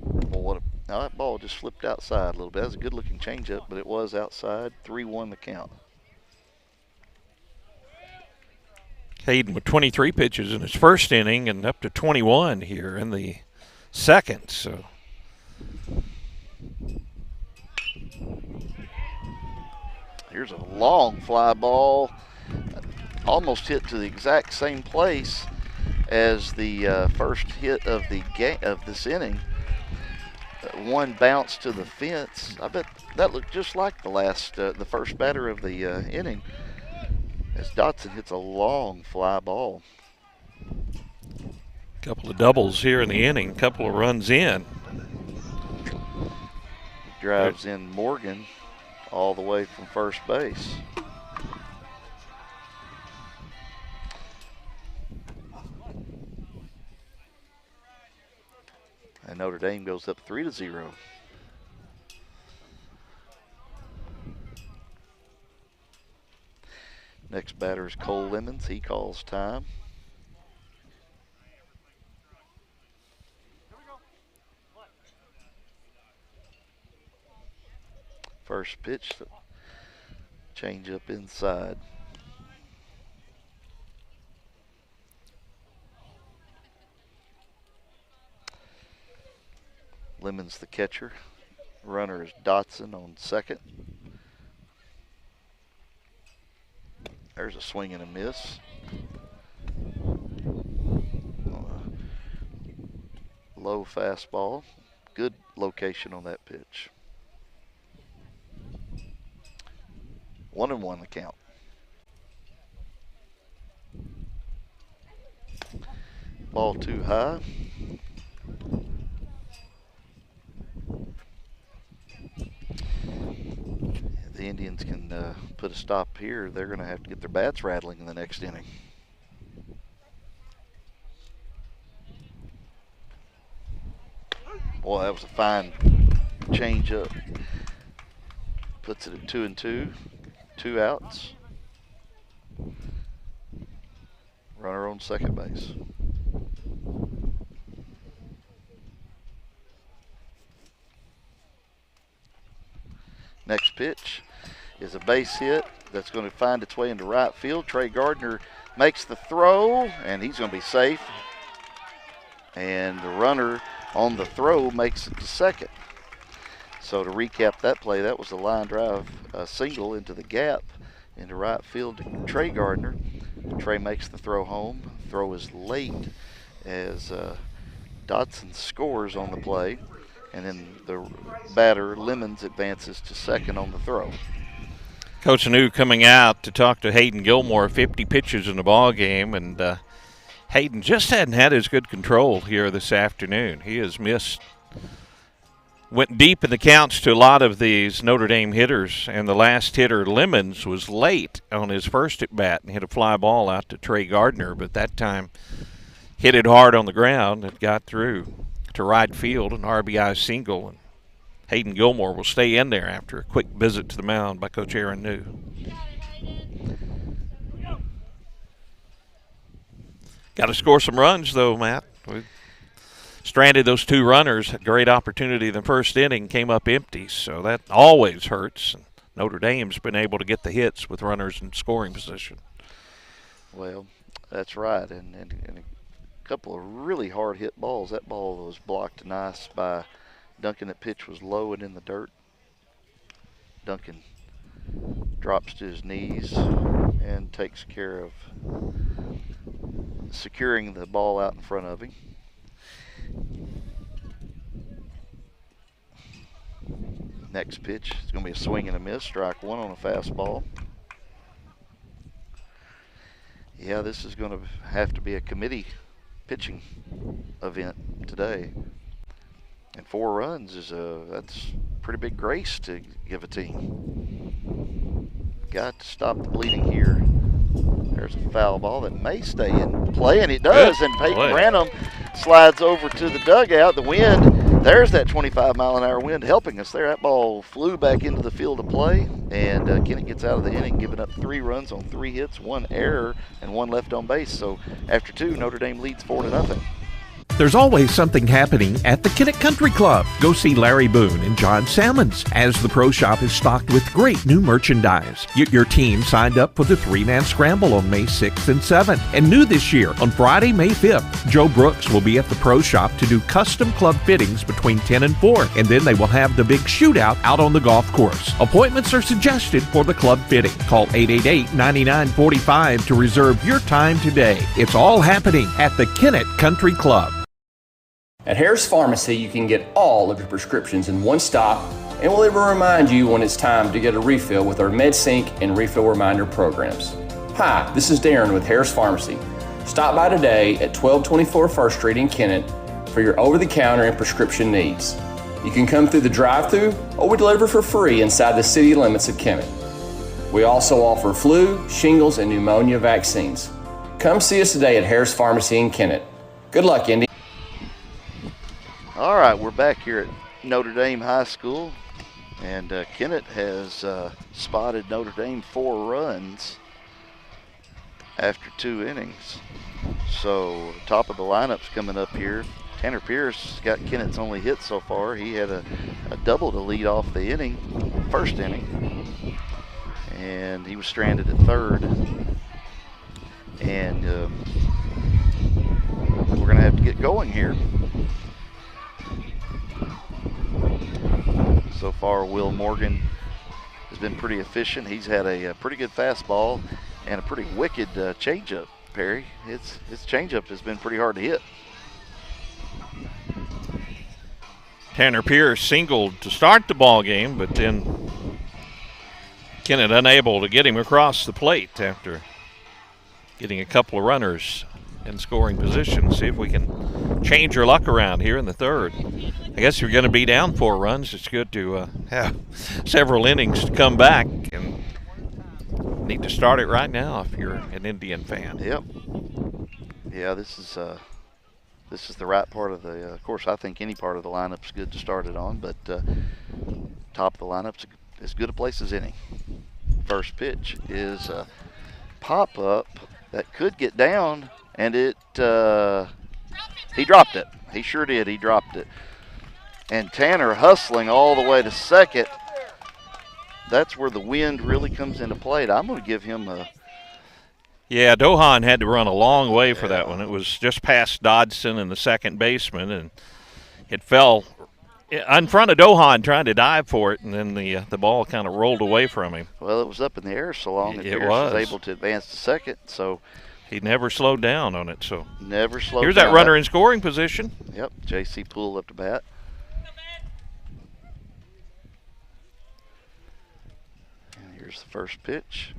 Well, now that ball just flipped outside a little bit. That was a good looking changeup, but it was outside. 3-1 the count. Hayden with 23 pitches in his first inning and up to 21 here in the second. So here's a long fly ball, almost hit to the exact same place as the first hit of this inning. One bounce to the fence. I bet that looked just like the first batter of the inning, as Dotson hits a long fly ball. Couple of doubles here in the inning, couple of runs in. Drives in Morgan all the way from first base. And Notre Dame goes up 3-0. Next batter is Cole Lemons. He calls time. First pitch, change up inside. Lemons the catcher. Runner is Dotson on second. There's a swing and a miss. Low fastball. Good location on that pitch. 1-1 the count. Ball 2 high. If the Indians can put a stop here, they're going to have to get their bats rattling in the next inning. Boy, that was a fine change up. Puts it at 2-2. 2 outs. Runner on second base. Next pitch is a base hit that's going to find its way into right field. Trey Gardner makes the throw, and he's going to be safe. and the runner on the throw makes it to second. So to recap that play, that was a line drive single into the gap into right field to Trey Gardner. Trey makes the throw home. Throw is late as Dodson scores on the play, and then the batter, Lemons, advances to second on the throw. Coach Anu coming out to talk to Hayden Gilmore, 50 pitches in the ball game, and Hayden just hadn't had as good control here this afternoon. He has missed, went deep in the counts to a lot of these Notre Dame hitters, and the last hitter, Lemons, was late on his first at bat and hit a fly ball out to Trey Gardner, but that time hit it hard on the ground and got through to right field, an RBI single. And Hayden Gilmore will stay in there after a quick visit to the mound by Coach Aaron New. Got to score some runs, though, Matt. We stranded those 2 runners. Had great opportunity in the first inning, came up empty, so that always hurts. And Notre Dame's been able to get the hits with runners in scoring position. Well, that's right, and a couple of really hard hit balls. That ball was blocked nice by Duncan. That pitch was low and in the dirt. Duncan drops to his knees and takes care of securing the ball out in front of him. Next pitch is going to be a swing and a miss, strike 1 on a fastball. Yeah, this is going to have to be a committee pitching event today. And 4 runs is that's pretty big grace to give a team. Got to stop the bleeding here. There's a foul ball that may stay in play, and it does. Good and Peyton play. Branham slides over to the dugout. The wind, there's that 25-mile-an-hour wind helping us there. That ball flew back into the field of play, and Kennett gets out of the inning, giving up 3 runs on 3 hits, 1 error, and 1 left on base. So after 2, Notre Dame leads 4-0. There's always something happening at the Kennett Country Club. Go see Larry Boone and John Salmons as the pro shop is stocked with great new merchandise. Your team signed up for the 3-man scramble on May 6th and 7th. And new this year, on Friday, May 5th, Joe Brooks will be at the pro shop to do custom club fittings between 10 and 4. And then they will have the big shootout out on the golf course. Appointments are suggested for the club fitting. Call 888-9945 to reserve your time today. It's all happening at the Kennett Country Club. At Harris Pharmacy, you can get all of your prescriptions in one stop, and we'll even remind you when it's time to get a refill with our MedSync and Refill Reminder programs. Hi, this is Darren with Harris Pharmacy. Stop by today at 1224 1st Street in Kennett for your over-the-counter and prescription needs. You can come through the drive-thru, or we deliver for free inside the city limits of Kennett. We also offer flu, shingles, and pneumonia vaccines. Come see us today at Harris Pharmacy in Kennett. Good luck, Indy. All right, we're back here at Notre Dame High School, and Kennett has spotted Notre Dame 4 runs after 2 innings. So top of the lineup's coming up here. Tanner Pierce got Kennett's only hit so far. He had a double to lead off the inning, first inning, and he was stranded at third. And we're going to have to get going here. So far, Will Morgan has been pretty efficient. He's had a pretty good fastball and a pretty wicked changeup, Perry. His changeup has been pretty hard to hit. Tanner Pierce singled to start the ball game, but then Kennett unable to get him across the plate after getting a couple of runners in scoring position. See if we can change our luck around here in the third. I guess if you're going to be down 4 runs, it's good to have several innings to come back, and need to start it right now if you're an Indian fan. Yep. Yeah, this is the right part of the. Of course, I think any part of the lineup's good to start it on, but top of the lineup's as good a place as any. First pitch is a pop-up that could get down, and he dropped it. He sure did. He dropped it. And Tanner hustling all the way to second. That's where the wind really comes into play. I'm going to give him Yeah, Dohan had to run a long way for that one. It was just past Dodson and the second baseman, and it fell in front of Dohan trying to dive for it, and then the ball kind of rolled away from him. Well, it was up in the air so long that It Pierce was able to advance to second, so he never slowed down on it. So never slowed down. Here's that runner in scoring position. Yep, J.C. Poole up to bat. And here's the first pitch.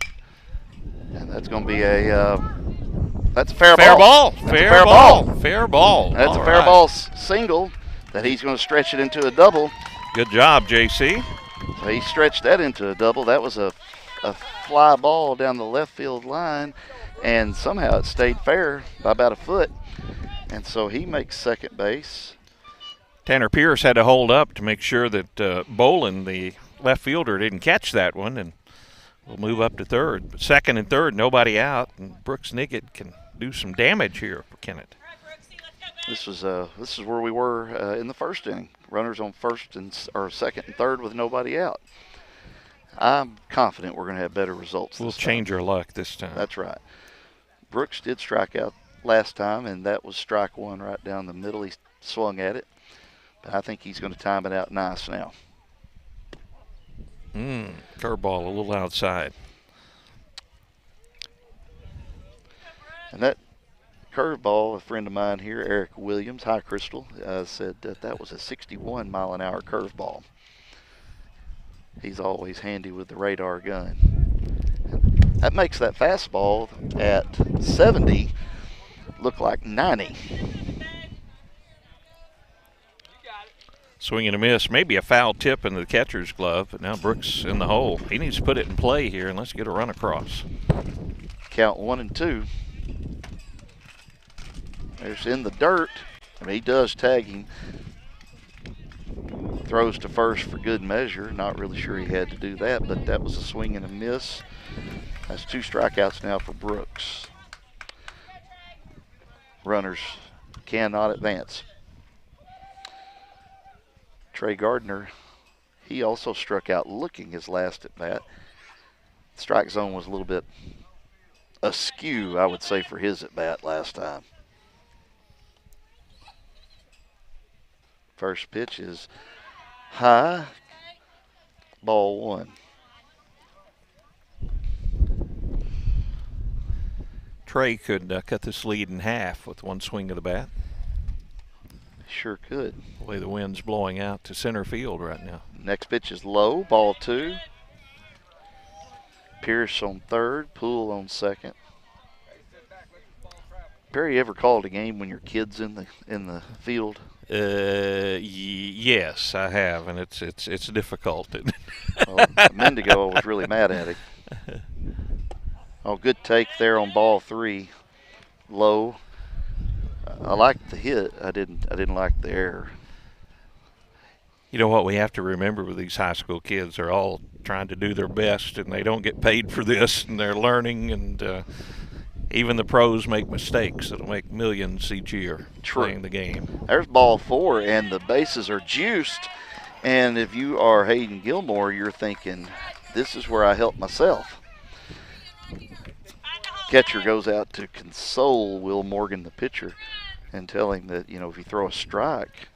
And that's going to be that's a fair ball. Fair ball. Fair ball. That's a fair ball single that he's going to stretch it into a double. Good job, JC. So he stretched that into a double. That was a fly ball down the left field line, and somehow it stayed fair by about a foot. And so he makes second base. Tanner Pierce had to hold up to make sure that Bolin, the left fielder, didn't catch that one, and we'll move up to third. But second and third, nobody out, and Brooks Niggett can do some damage here for Kennett. This is where we were in the first inning. Runners on second and third with nobody out. I'm confident we're going to have better results. We'll change our luck this time. That's right. Brooks did strike out last time, and that was strike one right down the middle. He swung at it, but I think he's going to time it out nice now. Curveball a little outside. And that curveball, a friend of mine here, Eric Williams, High Crystal, said that was a 61-mile-an-hour curveball. He's always handy with the radar gun. That makes that fastball at 70 look like 90. Swing and a miss, maybe a foul tip into the catcher's glove, but now Brooks in the hole. He needs to put it in play here, and let's get a run across. Count 1-2. There's in the dirt. I mean, he does tag him. Throws to first for good measure. Not really sure he had to do that, but that was a swing and a miss. That's 2 strikeouts now for Brooks. Runners cannot advance. Trey Gardner, he also struck out looking his last at bat. Strike zone was a little bit askew, I would say, for his at bat last time. First pitch is high, ball 1. Trey could cut this lead in half with one swing of the bat. Sure could. The way the wind's blowing out to center field right now. Next pitch is low, ball 2. Pierce on third, Poole on second. Perry, ever called a game when your kid's in the field? Yes, I have, and it's difficult. Well, a minute ago, I was really mad at him. Oh, good take there on ball 3, low. I liked the hit. I didn't like the error. You know what we have to remember with these high school kids? They're all trying to do their best, and they don't get paid for this, and they're learning, and even the pros make mistakes. That'll make millions each year playing the game. There's ball 4, and the bases are juiced. And if you are Hayden Gilmore, you're thinking, this is where I help myself. Catcher goes out to console Will Morgan, the pitcher, and tell him that, if you throw a strike,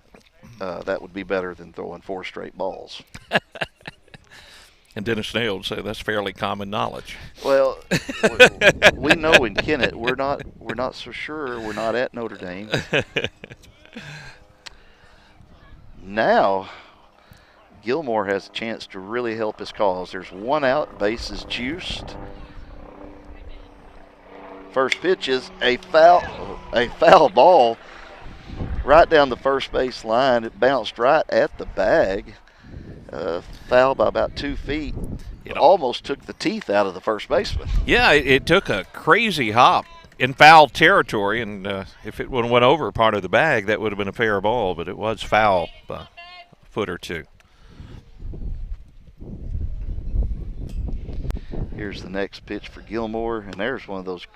that would be better than throwing 4 straight balls. And Dennis Nail would say that's fairly common knowledge. Well, we know in Kennett we're not so sure. We're not at Notre Dame. Now, Gilmore has a chance to really help his cause. There's 1 out, bases juiced. First pitch is a foul ball right down the first base line. It bounced right at the bag. Foul by about 2 feet. It almost took the teeth out of the first baseman. Yeah, it took a crazy hop in foul territory, and if it would have went over part of the bag, that would have been a fair ball, but it was foul by a foot or 2. Here's the next pitch for Gilmore, and there's one of those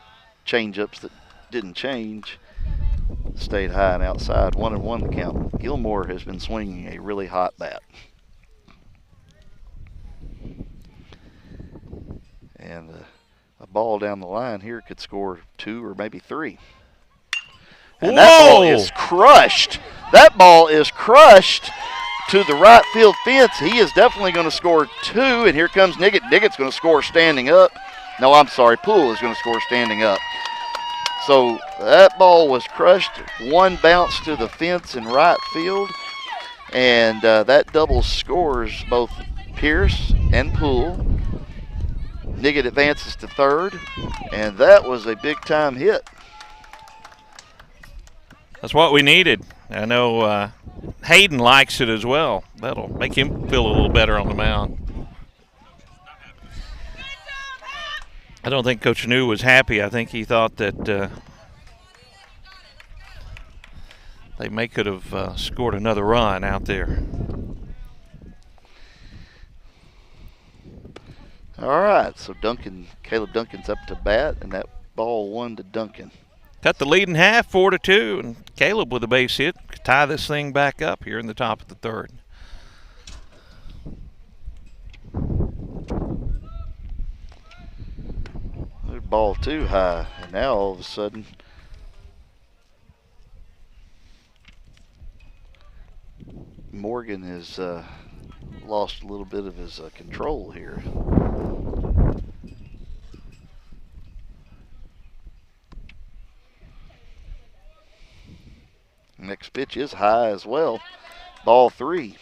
change-ups that didn't change. Stayed high and outside. 1-1 the count. Gilmore has been swinging a really hot bat. And a ball down the line here could score 2 or maybe 3. Whoa! And that ball is crushed. That ball is crushed to the right field fence. He is definitely going to score 2, and here comes Niggett. Niggett's going to score standing up. No, I'm sorry, Poole is going to score standing up. So that ball was crushed. 1 bounce to the fence in right field, and that double scores both Pierce and Poole. Niggett advances to third, and that was a big-time hit. That's what we needed. I know Hayden likes it as well. That'll make him feel a little better on the mound. I don't think Coach New was happy. I think he thought that they could have scored another run out there. All right, so Caleb Duncan's up to bat, and that ball 1 to Duncan. Cut the lead in half, 4-2, and Caleb with a base hit could tie this thing back up here in the top of the third. Ball 2 high, and now all of a sudden Morgan has lost a little bit of his control here. Next pitch is high as well. Ball 3.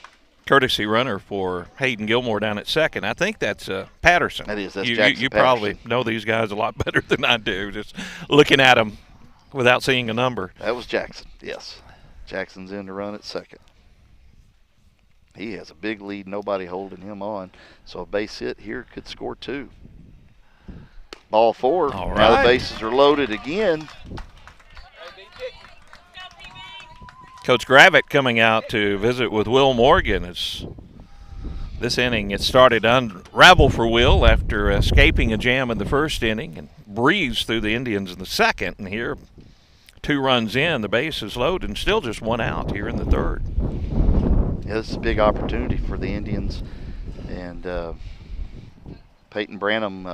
Courtesy runner for Hayden Gilmore down at second. I think that's Patterson. That is. That's you Jackson you Patterson. Probably know these guys a lot better than I do, just looking at them without seeing a number. That was Jackson, yes. Jackson's in to run at second. He has a big lead, nobody holding him on. So a base hit here could score 2. Ball 4. All right. Now the bases are loaded again. Coach Gravitt coming out to visit with Will Morgan. As this inning, it started to unravel for Will after escaping a jam in the first inning and breezed through the Indians in the second. And here, 2 runs in, the base is loaded, and still just 1 out here in the third. Yeah, this is a big opportunity for the Indians. And Peyton Branham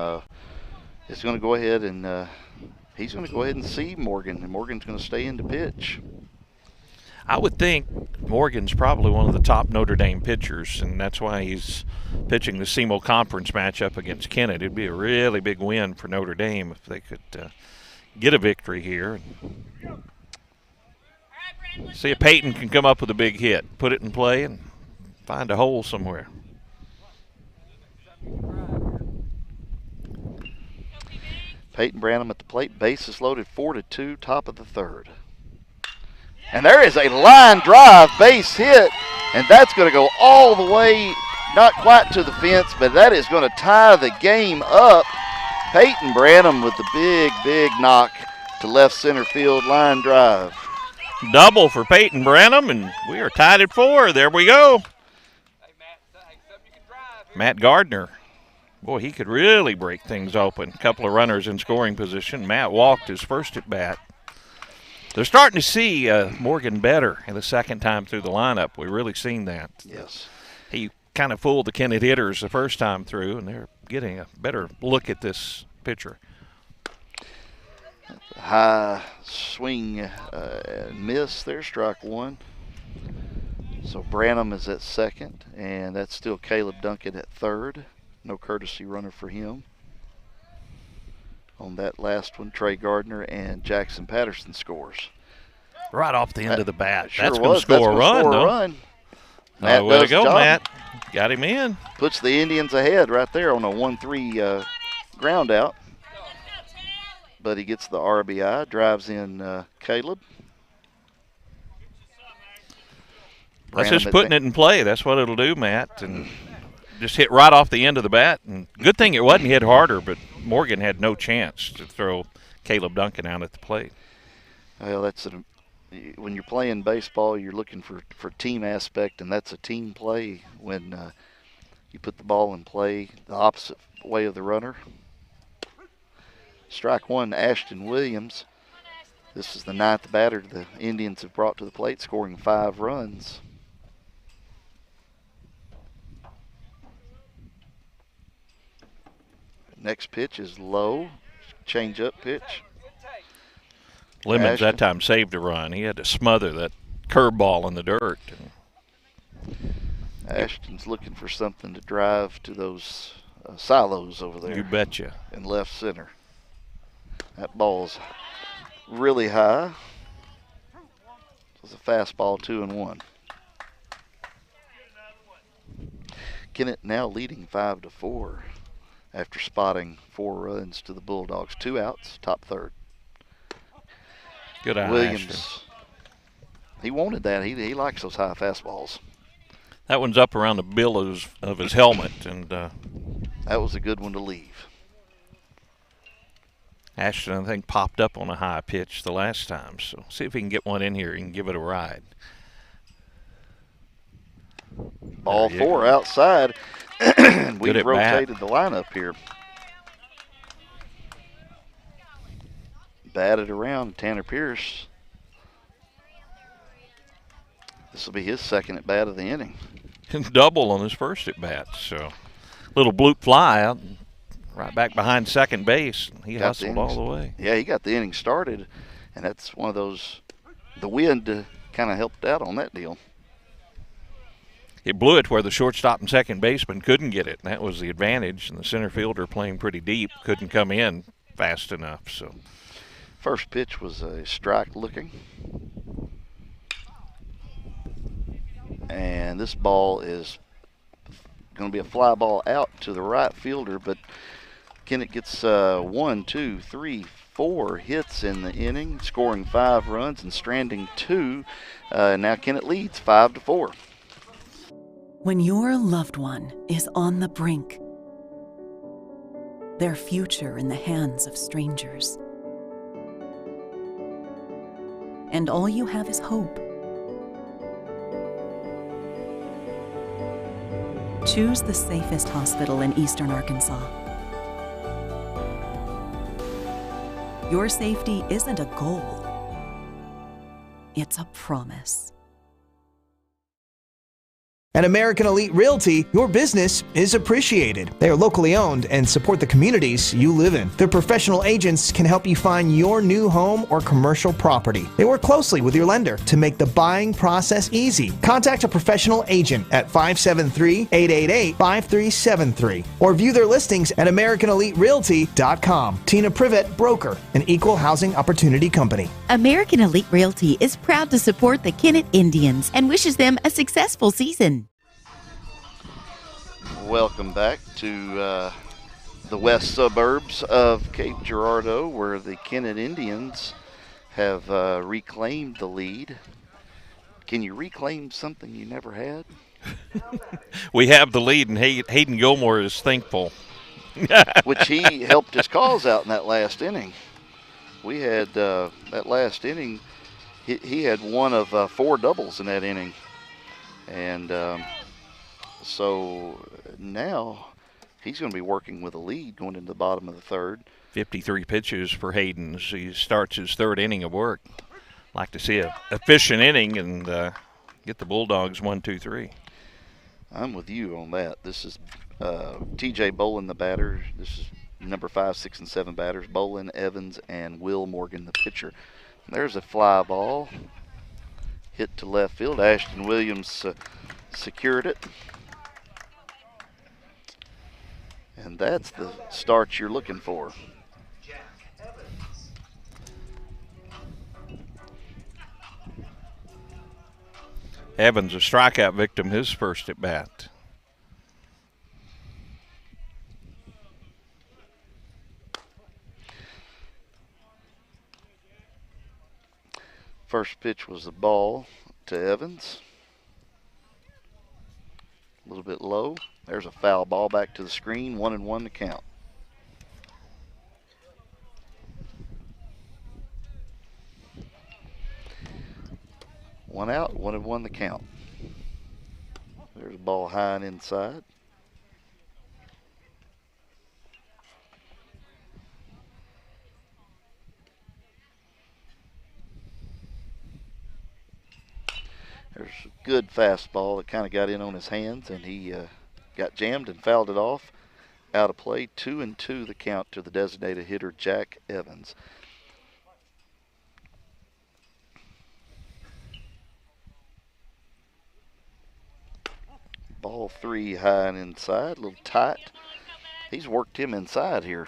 is going to go ahead and he's going to go ahead and see Morgan, and Morgan's going to stay in to pitch. I would think Morgan's probably one of the top Notre Dame pitchers, and that's why he's pitching the SEMO Conference matchup against Kennett. It'd be a really big win for Notre Dame if they could get a victory here. See if Peyton can come up with a big hit, put it in play, and find a hole somewhere. Peyton Branham at the plate, bases loaded, 4-2, top of the third. And there is a line drive base hit, and that's going to go all the way, not quite to the fence, but that is going to tie the game up. Peyton Branham with the big knock to left center field line drive. Double for Peyton Branham, and we are tied at 4. There we go. Matt Gardner. Boy, he could really break things open. A couple of runners in scoring position. Matt walked his first at bat. They're starting to see Morgan better in the second time through the lineup. We've really seen that. Yes. He kind of fooled the Kennett hitters the first time through, and they're getting a better look at this pitcher. High swing and miss there, strike 1. So Branham is at second, and that's still Caleb Duncan at third. No courtesy runner for him. On that last one, Trey Gardner and Jackson Patterson scores. Right off the end of the bat. Sure That's going to score a run, though. Matt way to does go, job. Matt. Got him in. Puts the Indians ahead right there on a 1-3 ground out. But he gets the RBI, drives in Caleb. That's just putting it in play. That's what it'll do, Matt. And just hit right off the end of the bat. And good thing it wasn't hit harder, but Morgan had no chance to throw Caleb Duncan out at the plate. Well, when you're playing baseball, you're looking for team aspect, and that's a team play when you put the ball in play the opposite way of the runner. Strike 1, Ashton Williams. This is the 9th batter the Indians have brought to the plate, scoring 5 runs. Next pitch is low, change-up pitch. Lemons Ashton. that time saved a run. He had to smother that curveball in the dirt. Ashton's looking for something to drive to those silos over there. You betcha. In left center. That ball's really high. It's a fastball, 2-1. Kennett now leading 5-4 after spotting 4 runs to the Bulldogs. 2 outs, top third. Good eye, Williams. Ashton. He wanted that. He likes those high fastballs. That one's up around the billows of his helmet, and that was a good one to leave. Ashton, I think, popped up on a high pitch the last time, so see if he can get one in here. He can give it a ride. Ball 4 outside. We've rotated the lineup here. Batted around Tanner Pierce. This will be his second at bat of the inning. Double on his first at bat, so little bloop fly out right back behind second base. He hustled all the way. Yeah, he got the inning started, and that's one of those. The wind kind of helped out on that deal. It blew it where the shortstop and second baseman couldn't get it, and that was the advantage. And the center fielder, playing pretty deep, couldn't come in fast enough. So, first pitch was a strike looking. And this ball is going to be a fly ball out to the right fielder, but Kennett gets 1, 2, 3, 4 hits in the inning, scoring 5 runs and stranding 2. Now Kennett leads 5-4. When your loved one is on the brink, their future in the hands of strangers, and all you have is hope, choose the safest hospital in eastern Arkansas. Your safety isn't a goal, it's a promise. At American Elite Realty, your business is appreciated. They are locally owned and support the communities you live in. Their professional agents can help you find your new home or commercial property. They work closely with your lender to make the buying process easy. Contact a professional agent at 573-888-5373 or view their listings at AmericanEliteRealty.com. Tina Privet, broker, an equal housing opportunity company. American Elite Realty is proud to support the Kennett Indians and wishes them a successful season. Welcome back to the west suburbs of Cape Girardeau, where the Kennett Indians have reclaimed the lead. Can you reclaim something you never had? We have the lead, and Hayden Gilmore is thankful. Which he helped his cause out in that last inning. We had that last inning, he had one of 4 doubles in that inning. And so now he's going to be working with a lead going into the bottom of the third. 53 pitches for Hayden as he starts his third inning of work. Like to see a efficient inning and get the Bulldogs 1, 2, 3. I'm with you on that. This is T.J. Bolin, the batter. This is number 5, 6, and 7 batters. Bolin, Evans, and Will Morgan, the pitcher. And there's a fly ball hit to left field. Ashton Williams secured it. And that's the start you're looking for. Evans, a strikeout victim, his first at bat. First pitch was the ball to Evans. A little bit low. There's a foul ball back to the screen. 1-1 to count. One out, 1-1 to count. There's a ball high and inside. There's a good fastball that kind of got in on his hands, and he got jammed and fouled it off. out of play. 2-2 the count to the designated hitter, Jack Evans. Ball 3 high and inside, a little tight. He's worked him inside here.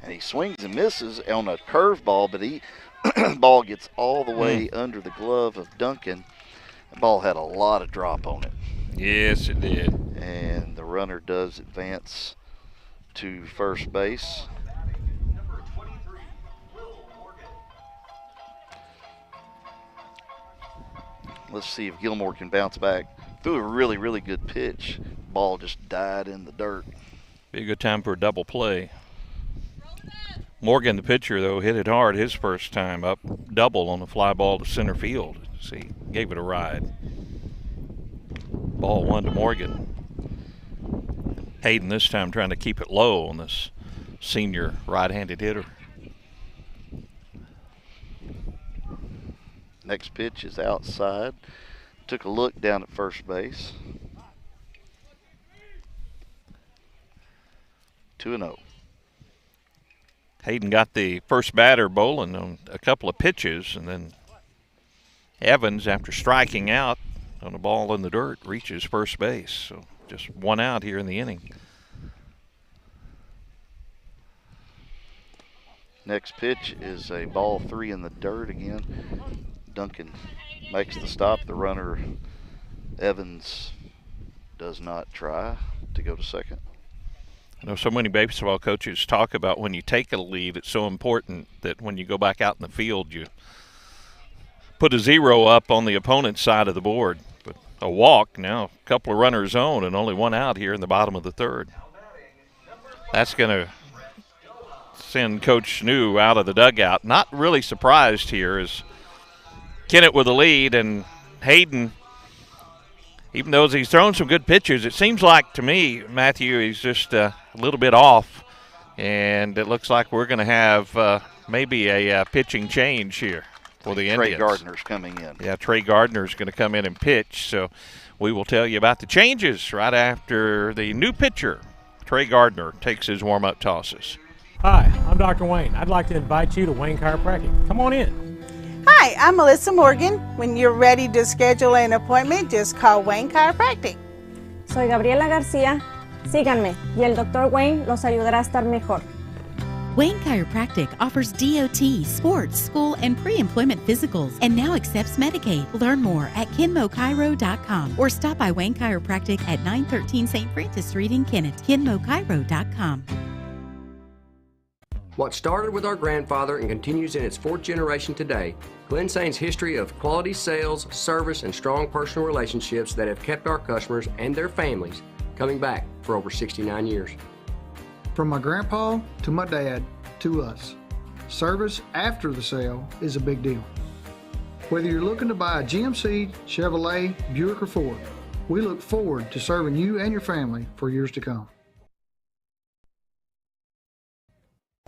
And he swings and misses on a curveball, but he ball gets all the way under the glove of Duncan. The ball had a lot of drop on it. Yes, it did. And the runner does advance to first base. Let's see if Gilmore can bounce back. Threw a really, really good pitch. Ball just died in the dirt. Be a good time for a double play. Morgan, the pitcher, though, hit it hard his first time up. Double on the fly ball to center field. See, gave it a ride. Ball 1 to Morgan. Hayden this time trying to keep it low on this senior right-handed hitter. Next pitch is outside. Took a look down at first base. 2-0. Hayden got the first batter bowling on a couple of pitches, and then Evans, after striking out on a ball in the dirt, reaches first base. So just one out here in the inning. Next pitch is a ball 3 in the dirt again. Duncan makes the stop. The runner, Evans, does not try to go to second. I know so many baseball coaches talk about when you take a lead, it's so important that when you go back out in the field, you put a 0 up on the opponent's side of the board. But a walk now, a couple of runners on, and only one out here in the bottom of the third. That's going to send Coach Snoo out of the dugout. Not really surprised here as Kennett with the lead, and Hayden, even though he's thrown some good pitches, it seems like to me, Matthew, he's just a little bit off, and it looks like we're going to have maybe a pitching change here for the Indians. Trey Gardner's coming in. Yeah, Trey Gardner's going to come in and pitch, so we will tell you about the changes right after the new pitcher, Trey Gardner, takes his warm-up tosses. Hi, I'm Dr. Wayne. I'd like to invite you to Wayne Chiropractic. Come on in. Hi, I'm Melissa Morgan. When you're ready to schedule an appointment, just call Wayne Chiropractic. Soy Gabriela García. Síganme y el Dr. Wayne los ayudará a estar mejor. Wayne Chiropractic offers DOT, sports, school, and pre-employment physicals and now accepts Medicaid. Learn more at KenmoChiro.com or stop by Wayne Chiropractic at 913 St. Francis Street in Kennett. KenmoChiro.com. What started with our grandfather and continues in its 4th generation today, Glen Sane's history of quality sales, service, and strong personal relationships that have kept our customers and their families coming back for over 69 years. From my grandpa to my dad to us, service after the sale is a big deal. Whether you're looking to buy a GMC, Chevrolet, Buick, or Ford, we look forward to serving you and your family for years to come.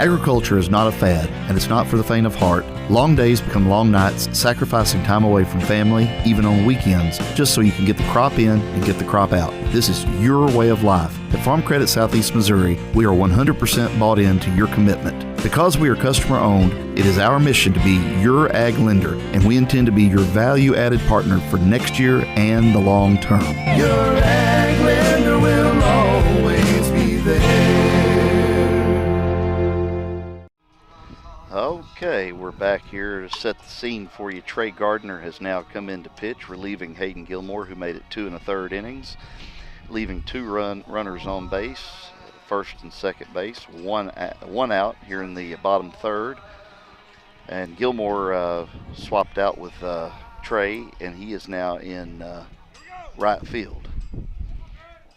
Agriculture is not a fad, and it's not for the faint of heart. Long days become long nights, sacrificing time away from family, even on weekends, just so you can get the crop in and get the crop out. This is your way of life. At Farm Credit Southeast Missouri, we are 100% bought into your commitment. Because we are customer-owned, it is our mission to be your ag lender, and we intend to be your value-added partner for next year and the long term. Your ag lender will always be there. Okay, we're back here to set the scene for you. Trey Gardner has now come in to pitch, relieving Hayden Gilmore, who made it 2 1/3 innings, leaving 2 runners on base, first and second base, one out here in the bottom third. And Gilmore swapped out with Trey, and he is now in right field.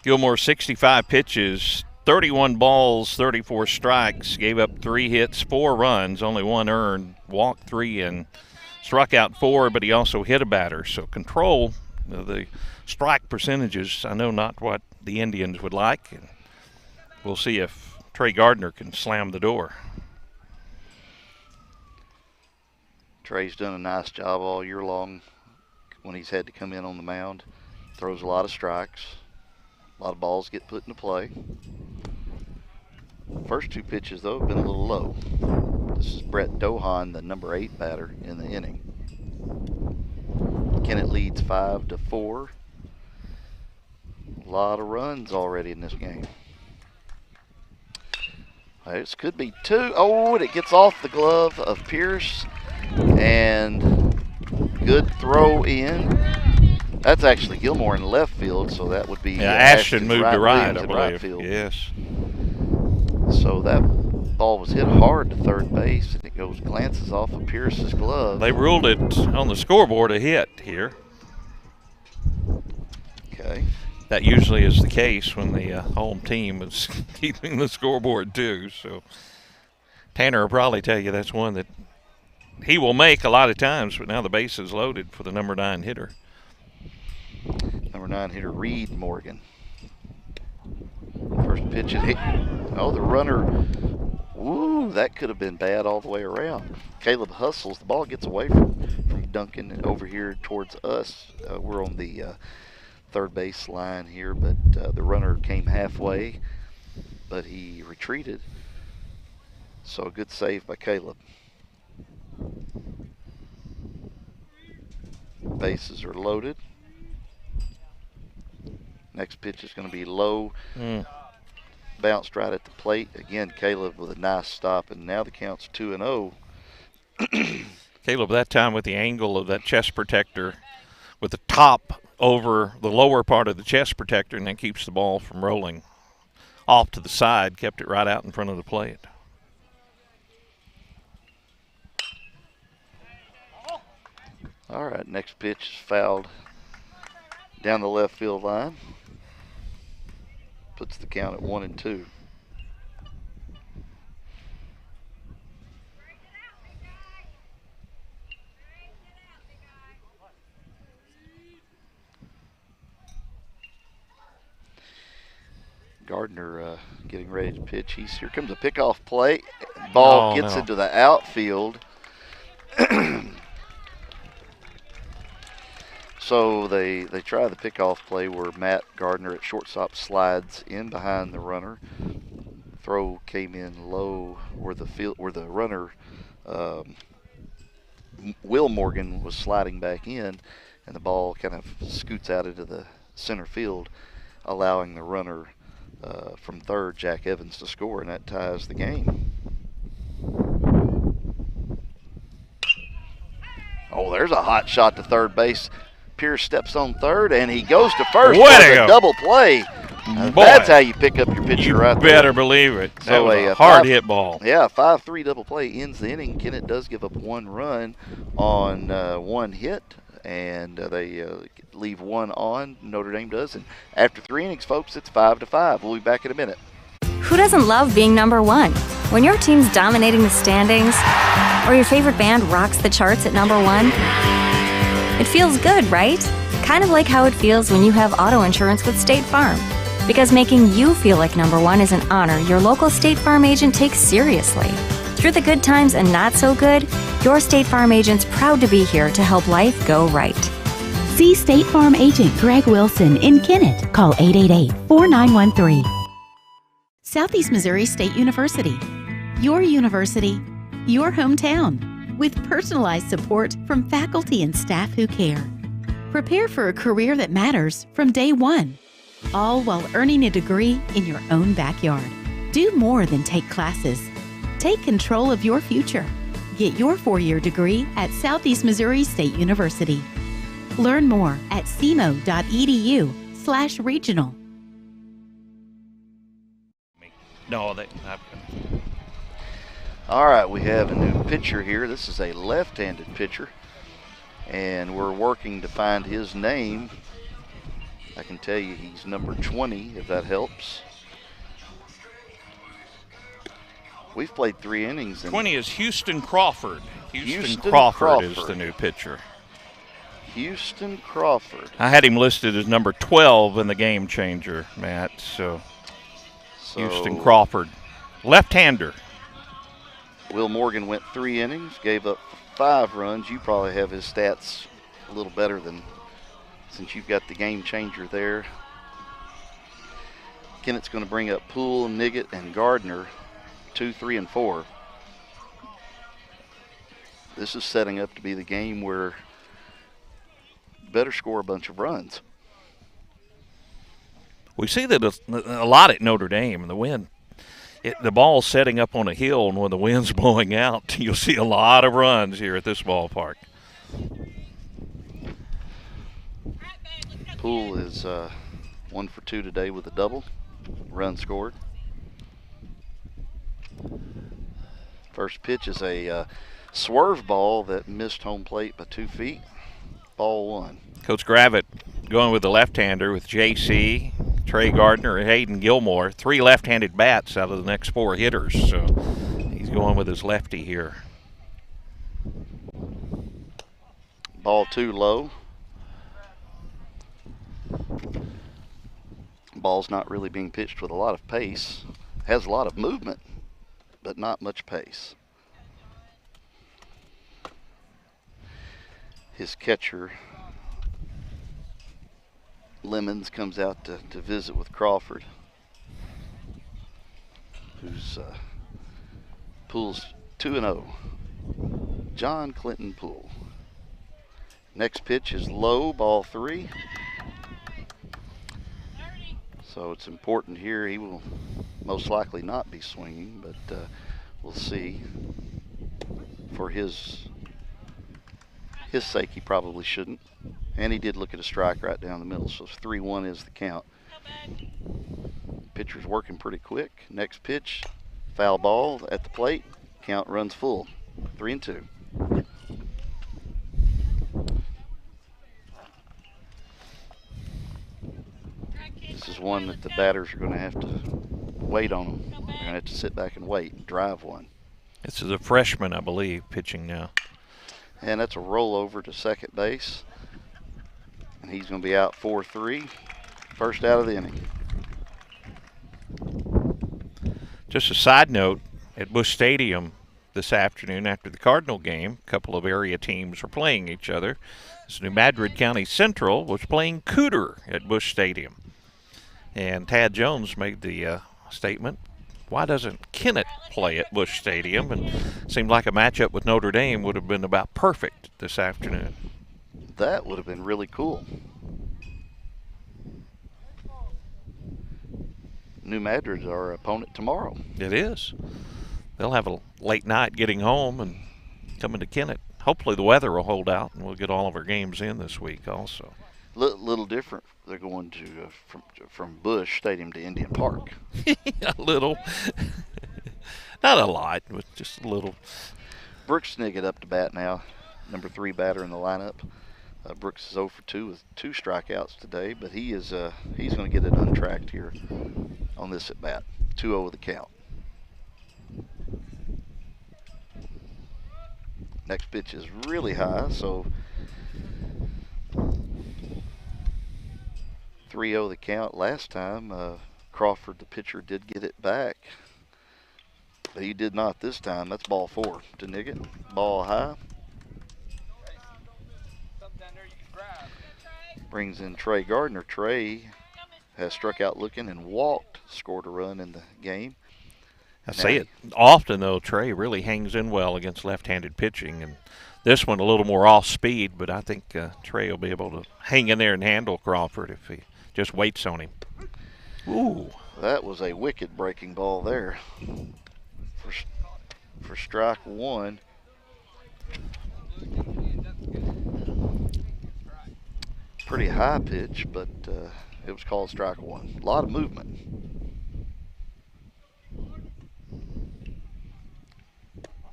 Gilmore, 65 pitches, 31 balls, 34 strikes, gave up 3 hits, 4 runs, only 1 earned, walked 3 and struck out 4, but he also hit a batter. So control the strike percentages, I know not what the Indians would like. And we'll see if Trey Gardner can slam the door. Trey's done a nice job all year long when he's had to come in on the mound. Throws a lot of strikes. A lot of balls get put into play. First 2 pitches, though, have been a little low. This is Brett Dohan, the number 8 batter in the inning. Kennett leads 5-4. A lot of runs already in this game. This could be 2. Oh, and it gets off the glove of Pierce. And good throw in. That's actually Gilmore in left field, so that would be Ashton moved to right, I in believe. right field. Yes. So that ball was hit hard to third base, and it glances off of Pierce's glove. They ruled it on the scoreboard a hit here. Okay. That usually is the case when the home team is keeping the scoreboard too. So Tanner will probably tell you that's one that he will make a lot of times, but now the base is loaded for the number 9 hitter. Number 9 hitter Reed Morgan. First pitch it hit. Oh, the runner. Ooh, that could have been bad all the way around. Caleb hustles. The ball gets away from Duncan and over here towards us. We're on the third base line here, but the runner came halfway, but he retreated. So a good save by Caleb. Bases are loaded. Next pitch is going to be low. Bounced right at the plate. Again, Caleb with a nice stop, and now the count's 2-0. Caleb, that time with the angle of that chest protector, with the top over the lower part of the chest protector, and that keeps the ball from rolling off to the side, kept it right out in front of the plate. All right, next pitch is fouled down the left field line. Puts the count at 1-2. Gardner getting ready to pitch. Here comes a pickoff play. Ball gets into the outfield. So they try the pickoff play where Matt Gardner at shortstop slides in behind the runner. Throw came in low where the runner Will Morgan was sliding back in, and the ball kind of scoots out into the center field, allowing the runner from third, Jack Evans, to score, and that ties the game. Oh, there's a hot shot to third base. Pierce steps on third, and he goes to first for a double play. That's how you pick up your pitcher right there. You better believe it. That So was a hard hit ball. Yeah, 5-3 double play ends the inning. Kennett does give up 1 run on 1 hit, and they leave 1 on. Notre Dame does. And after 3 innings, folks, it's 5-5. We'll be back in a minute. Who doesn't love being number 1? When your team's dominating the standings, or your favorite band rocks the charts at number 1, it feels good, right? Kind of like how it feels when you have auto insurance with State Farm. Because making you feel like number 1 is an honor your local State Farm agent takes seriously. Through the good times and not so good, your State Farm agent's proud to be here to help life go right. See State Farm agent Greg Wilson in Kennett. Call 888-4913. Southeast Missouri State University. Your university, your hometown. With personalized support from faculty and staff who care. Prepare for a career that matters from day 1, all while earning a degree in your own backyard. Do more than take classes. Take control of your future. Get your 4-year degree at Southeast Missouri State University. Learn more at cmo.edu/regional. No, All right, we have a new pitcher here. This is a left-handed pitcher, and we're working to find his name. I can tell you he's number 20, if that helps. We've played 3 innings. 20 is Houston Crawford. Houston Crawford is the new pitcher. Houston Crawford. I had him listed as number 12 in the game changer, Matt. So Houston Crawford, left-hander. Will Morgan went 3 innings, gave up 5 runs. You probably have his stats a little better than, since you've got the game changer there. Kennett's going to bring up Poole, Niggett, and Gardner, 2, 3, and 4. This is setting up to be the game where you better score a bunch of runs. We see that a lot at Notre Dame, the wind. The ball's setting up on a hill, and when the wind's blowing out, you'll see a lot of runs here at this ballpark. Poole is 1 for 2 today with a double. Run scored. First pitch is a swerve ball that missed home plate by 2 feet. Ball 1. Coach Gravitt going with the left-hander with J.C., Trey Gardner, and Hayden Gilmore. 3 left-handed bats out of the next 4 hitters, so he's going with his lefty here. Ball 2 low. Ball's not really being pitched with a lot of pace. Has a lot of movement, but not much pace. His catcher, Lemons, comes out to visit with Crawford, who's Poole's 2-0. John Clinton Poole. Next pitch is low, ball 3. So it's important here. He will most likely not be swinging, but we'll see. For his sake, he probably shouldn't. And he did look at a strike right down the middle, so 3-1 is the count. Pitcher's working pretty quick. Next pitch, foul ball at the plate. Count runs full, 3-2. This is one that the batters are going to have to wait on them. They're going to have to sit back and wait and drive one. This is a freshman, I believe, pitching now. And that's a rollover to second base. And he's going to be out 4-3. First out of the inning. Just a side note, at Busch Stadium this afternoon after the Cardinal game, a couple of area teams are playing each other. This New Madrid County Central was playing Cooter at Busch Stadium. And Tad Jones made the statement, why doesn't Kennett play at Busch Stadium? And it seemed like a matchup with Notre Dame would have been about perfect this afternoon. That would have been really cool. New Madrid's our opponent tomorrow. It is. They'll have a late night getting home and coming to Kennett. Hopefully the weather will hold out and we'll get all of our games in this week also. Little different. They're going to from Busch Stadium to Indian Park. A little. Not a lot, but just a little. Brooks Niggett up to bat now, number 3 batter in the lineup. Brooks is 0 for 2 with 2 strikeouts today, but he's going to get it untracked here on this at bat. 2-0 the count. Next pitch is really high, so 3-0 the count. Last time, Crawford, the pitcher, did get it back, but he did not this time. That's ball 4 to Niggett. Ball high. Brings in Trey Gardner. Trey has struck out looking and walked, scored a run in the game. I say it often, though, Trey really hangs in well against left-handed pitching. And this one a little more off speed, but I think Trey will be able to hang in there and handle Crawford if he just waits on him. Ooh. That was a wicked breaking ball there for strike 1. Pretty high pitch, but it was called strike 1. A lot of movement.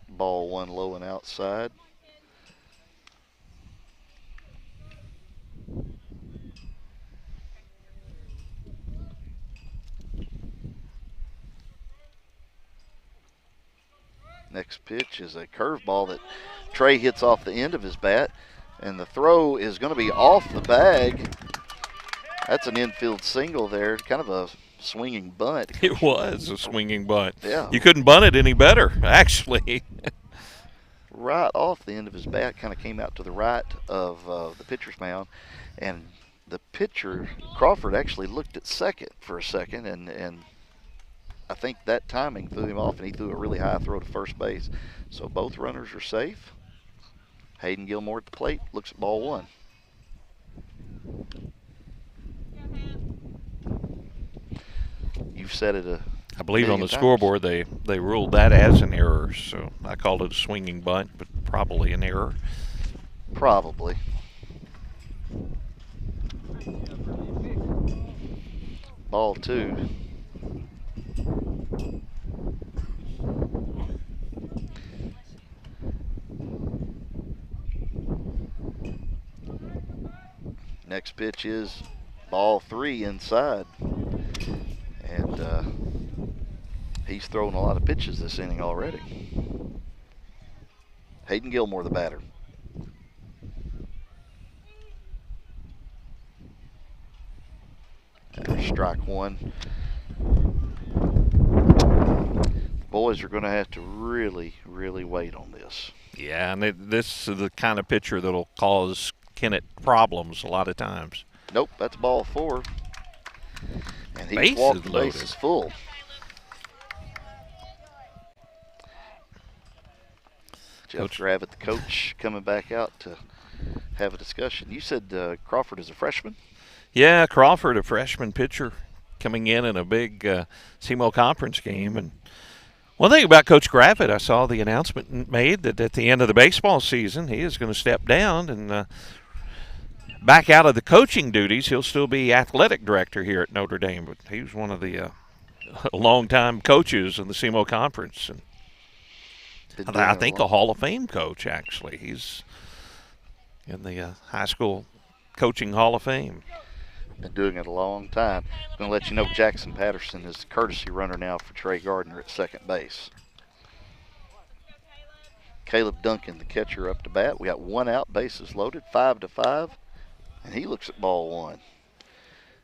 Ball 1 low and outside. Next pitch is a curveball that Trey hits off the end of his bat, and the throw is going to be off the bag. That's an infield single there, kind of a swinging bunt. It was a swinging bunt. Yeah. You couldn't bunt it any better, actually. Right off the end of his bat, kind of came out to the right of the pitcher's mound, and the pitcher, Crawford, actually looked at second for a second, and I think that timing threw him off, and he threw a really high throw to first base. So both runners are safe. Hayden Gilmore at the plate, looks at ball one. You've said it I believe on the scoreboard they ruled that as an error, so I called it a swinging bunt, but probably an error. Probably. Ball two. Next pitch is ball three inside. And he's thrown a lot of pitches this inning already. Hayden Gilmore, the batter. Strike one. Boys are going to have to really, really wait on this. Yeah, and this is the kind of pitcher that'll cause Kennett problems a lot of times. Nope, that's ball four. And he's walked the loaded. bases full. Jeff Gravitt, the coach, coming back out to have a discussion. You said Crawford is a freshman? Yeah, Crawford, a freshman pitcher, coming in a big SEMO conference game. And one thing about Coach Gravitt, I saw the announcement made that at the end of the baseball season, he is going to step down and back out of the coaching duties. He'll still be athletic director here at Notre Dame, but he was one of the longtime coaches in the SEMO conference. And I think a Hall of Fame coach, actually. He's in the high school coaching Hall of Fame. Been doing it a long time. I'm going to let you know Jackson Patterson is the courtesy runner now for Trey Gardner at second base. Caleb Duncan, the catcher, up to bat. We got one out, bases loaded, 5-5, and he looks at ball one.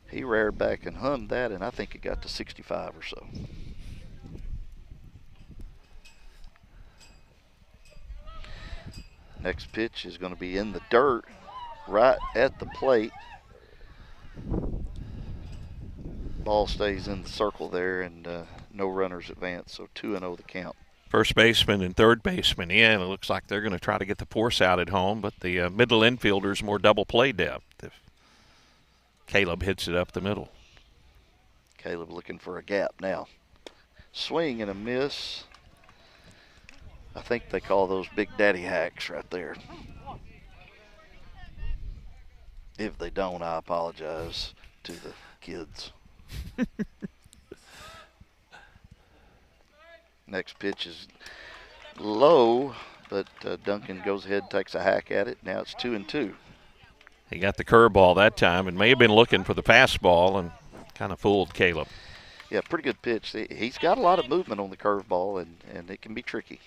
He reared back and hummed that, and I think it got to 65 or so. Next pitch is going to be in the dirt right at the plate. Ball stays in the circle there, and no runners advance, so 2-0 the count. First baseman and third baseman in. It looks like they're going to try to get the force out at home, but the middle infielders more double play depth if Caleb hits it up the middle. Caleb looking for a gap now. Swing and a miss. I think they call those Big Daddy hacks right there. If they don't, I apologize to the kids. Next pitch is low, but Duncan goes ahead and takes a hack at it. Now it's 2-2. He got the curveball that time and may have been looking for the fastball and kind of fooled Caleb. Yeah, pretty good pitch. He's got a lot of movement on the curveball, and it can be tricky.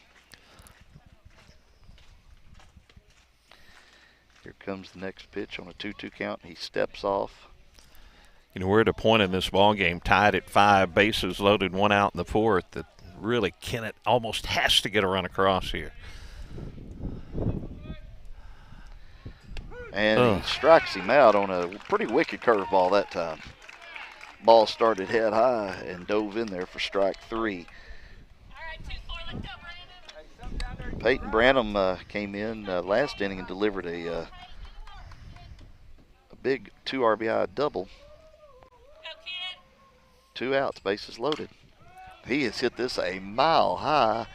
Here comes the next pitch on a 2-2 count. He steps off. You know, we're at a point in this ball game tied at 5, bases loaded, 1 out in the 4th, that really Kennett almost has to get a run across here. And he strikes him out on a pretty wicked curveball that time. Ball started head high and dove in there for strike 3. Peyton Branham came in last inning and delivered a big 2 RBI double. 2 outs, bases loaded. He has hit this a mile high,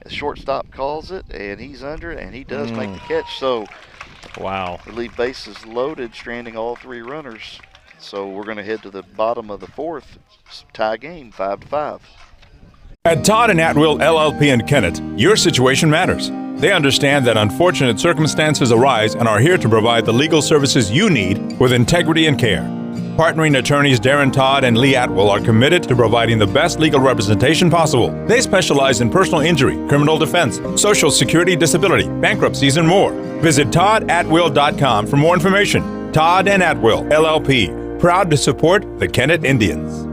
as shortstop calls it, and he's under it, and he does make the catch. So, wow. We leave bases loaded, stranding all 3 runners. So we're going to head to the bottom of the 4th, tie game, 5-5. At Todd and Atwill LLP in Kennett, your situation matters. They understand that unfortunate circumstances arise and are here to provide the legal services you need with integrity and care. Partnering attorneys Darren Todd and Lee Atwill are committed to providing the best legal representation possible. They specialize in personal injury, criminal defense, social security disability, bankruptcies, and more. Visit toddatwill.com for more information. Todd and Atwill LLP, proud to support the Kennett Indians.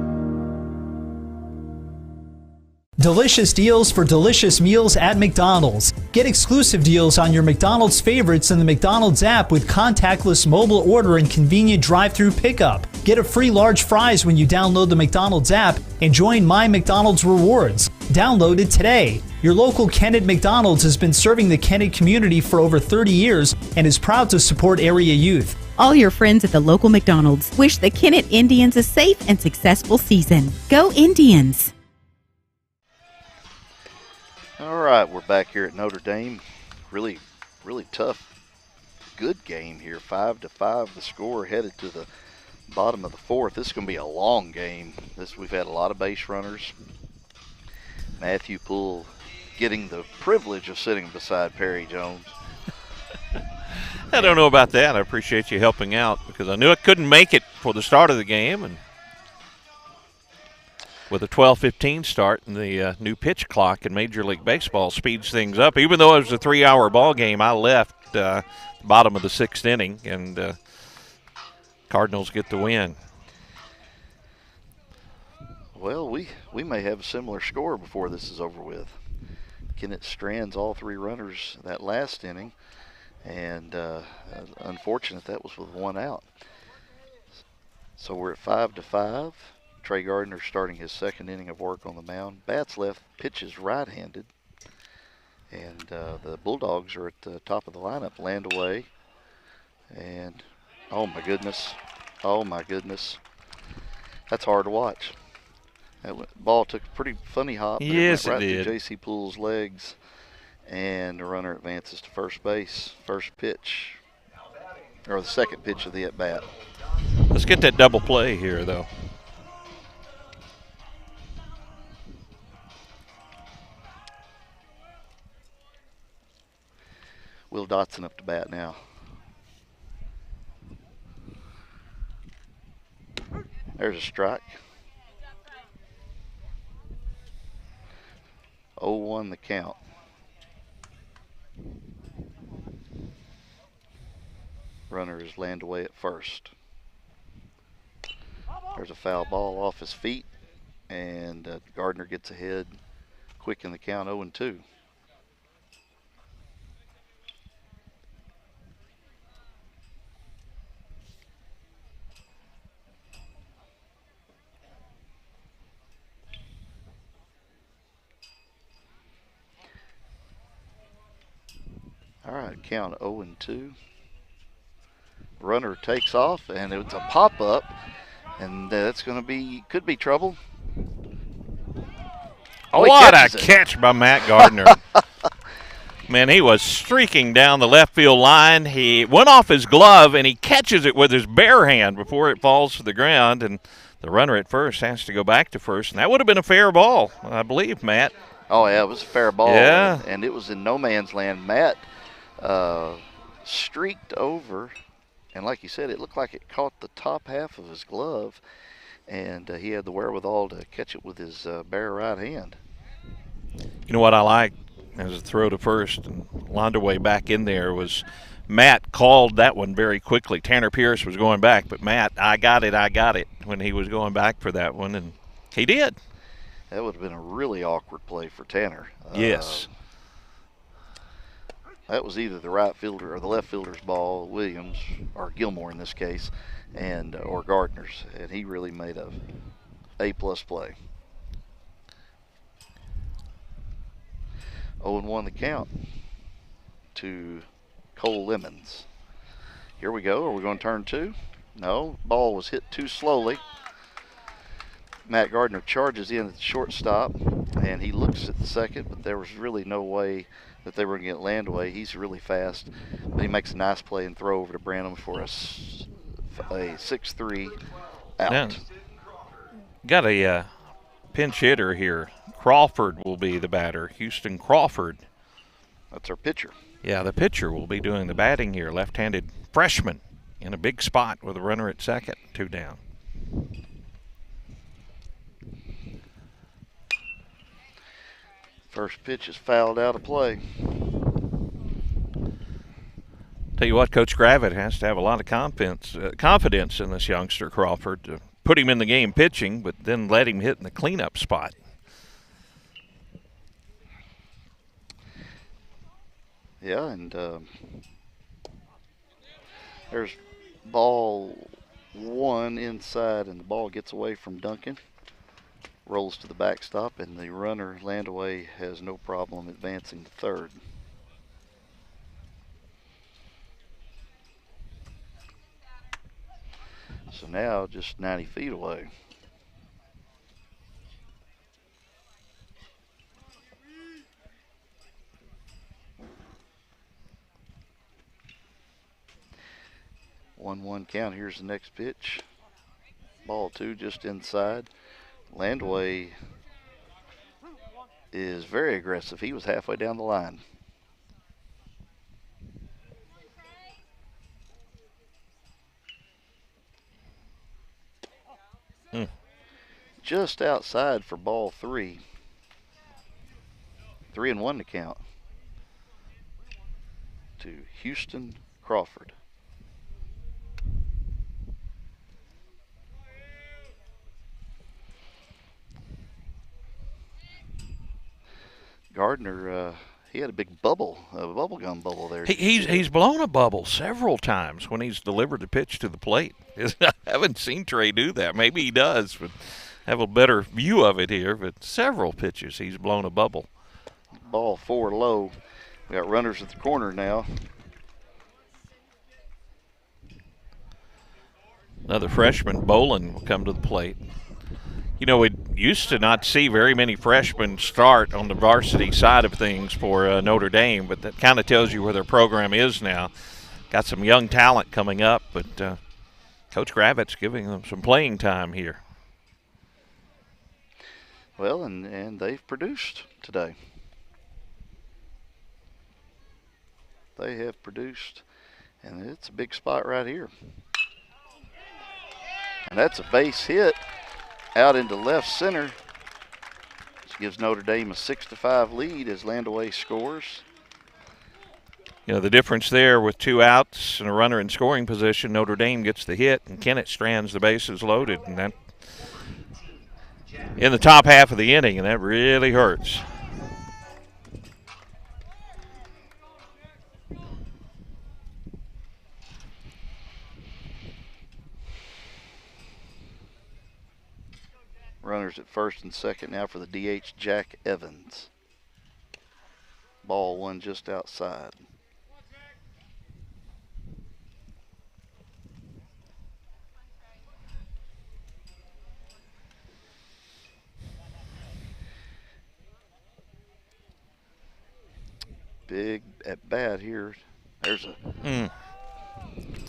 Delicious deals for delicious meals at McDonald's. Get exclusive deals on your McDonald's favorites in the McDonald's app with contactless mobile order and convenient drive-through pickup. Get a free large fries when you download the McDonald's app and join My McDonald's Rewards. Download it today. Your local Kennett McDonald's has been serving the Kennett community for over 30 years and is proud to support area youth. All your friends at the local McDonald's wish the Kennett Indians a safe and successful season. Go Indians! All right, we're back here at Notre Dame. Really tough, good game here. 5-5 the score, headed to the bottom of the fourth. This is going to be a long game. We've had a lot of base runners. Matthew Poole getting the privilege of sitting beside Perry Jones. I don't know about that. I appreciate you helping out because I knew I couldn't make it for the start of the game, and with a 12:15 start and the new pitch clock in Major League Baseball speeds things up. Even though it was a 3-hour ball game, I left the bottom of the 6th inning, and Cardinals get the win. Well, we may have a similar score before this is over with. Kennett strands all 3 runners that last inning, and unfortunate that was with 1 out. So we're at 5-5. Trey Gardner starting his 2nd inning of work on the mound. Bats left, pitches right-handed. And the Bulldogs are at the top of the lineup. Landaway. And, oh my goodness. That's hard to watch. That ball took a pretty funny hop. Yes, it went right it did. through J.C. Poole's legs. And the runner advances to first base. First pitch, or the 2nd pitch of the at-bat. Let's get that double play here, though. Will Dotson up to bat now. There's a strike. 0-1 the count. Runner is Landaway at first. There's a foul ball off his feet, and Gardner gets ahead quick in the count, 0-2. All right, count 0-2. Runner takes off, and it's a pop-up, and that's going to be, could be trouble. Oh, what a catch by Matt Gardner. Man, he was streaking down the left field line. He went off his glove, and he catches it with his bare hand before it falls to the ground, and the runner at first has to go back to first, and that would have been a fair ball, I believe, Matt. Oh, yeah, it was a fair ball, yeah. And it was in no man's land. Matt streaked over, and like you said, it looked like it caught the top half of his glove, and he had the wherewithal to catch it with his bare right hand. You know what I like as a throw to first and Landaway back in there was Matt called that one very quickly. Tanner Pierce was going back, but Matt, I got it when he was going back for that one, and he did. That would have been a really awkward play for Tanner. Yes. That was either the right fielder or the left fielder's ball, Williams, or Gilmore in this case, and or Gardner's, and he really made a A-plus play. 0-1 the count to Cole Lemons. Here we go. Are we going to turn 2? No. Ball was hit too slowly. Matt Gardner charges in at the shortstop, and he looks at the second, but there was really no way that they were going to get Landaway. He's really fast, but he makes a nice play and throw over to Branham for a 6-3 out. Now, got a pinch hitter here. Crawford will be the batter. Houston Crawford. That's our pitcher. Yeah, the pitcher will be doing the batting here. Left-handed freshman in a big spot with a runner at second, 2 down. First pitch is fouled out of play. Tell you what, Coach Gravitt has to have a lot of confidence in this youngster Crawford to put him in the game pitching, but then let him hit in the cleanup spot. Yeah, and there's ball 1 inside, and the ball gets away from Duncan, rolls to the backstop, and the runner, Landaway, has no problem advancing to third. So now just 90 feet away. One count. Here's the next pitch. Ball 2 just inside. Landaway is very aggressive. He was halfway down the line. Just outside for ball 3. 3-1 to count to Houston Crawford. Gardner, he had a big bubble, a bubblegum bubble there. He's blown a bubble several times when he's delivered the pitch to the plate. I haven't seen Trey do that. Maybe he does, but have a better view of it here. But several pitches he's blown a bubble. Ball 4 low. We got runners at the corner now. Another freshman, Bolin, will come to the plate. You know, we used to not see very many freshmen start on the varsity side of things for Notre Dame, but that kind of tells you where their program is now. Got some young talent coming up, but Coach Gravitz giving them some playing time here. Well, and they've produced today. They have produced, and it's a big spot right here. And that's a base hit out into left center. This gives Notre Dame a 6-5 lead as Landaway scores. You know, the difference there with 2 outs and a runner in scoring position, Notre Dame gets the hit and Kennett strands the bases loaded, and that in the top half of the inning, and that really hurts. Runners at first and second now for the DH, Jack Evans. Ball 1 just outside. Big at bat here. There's a.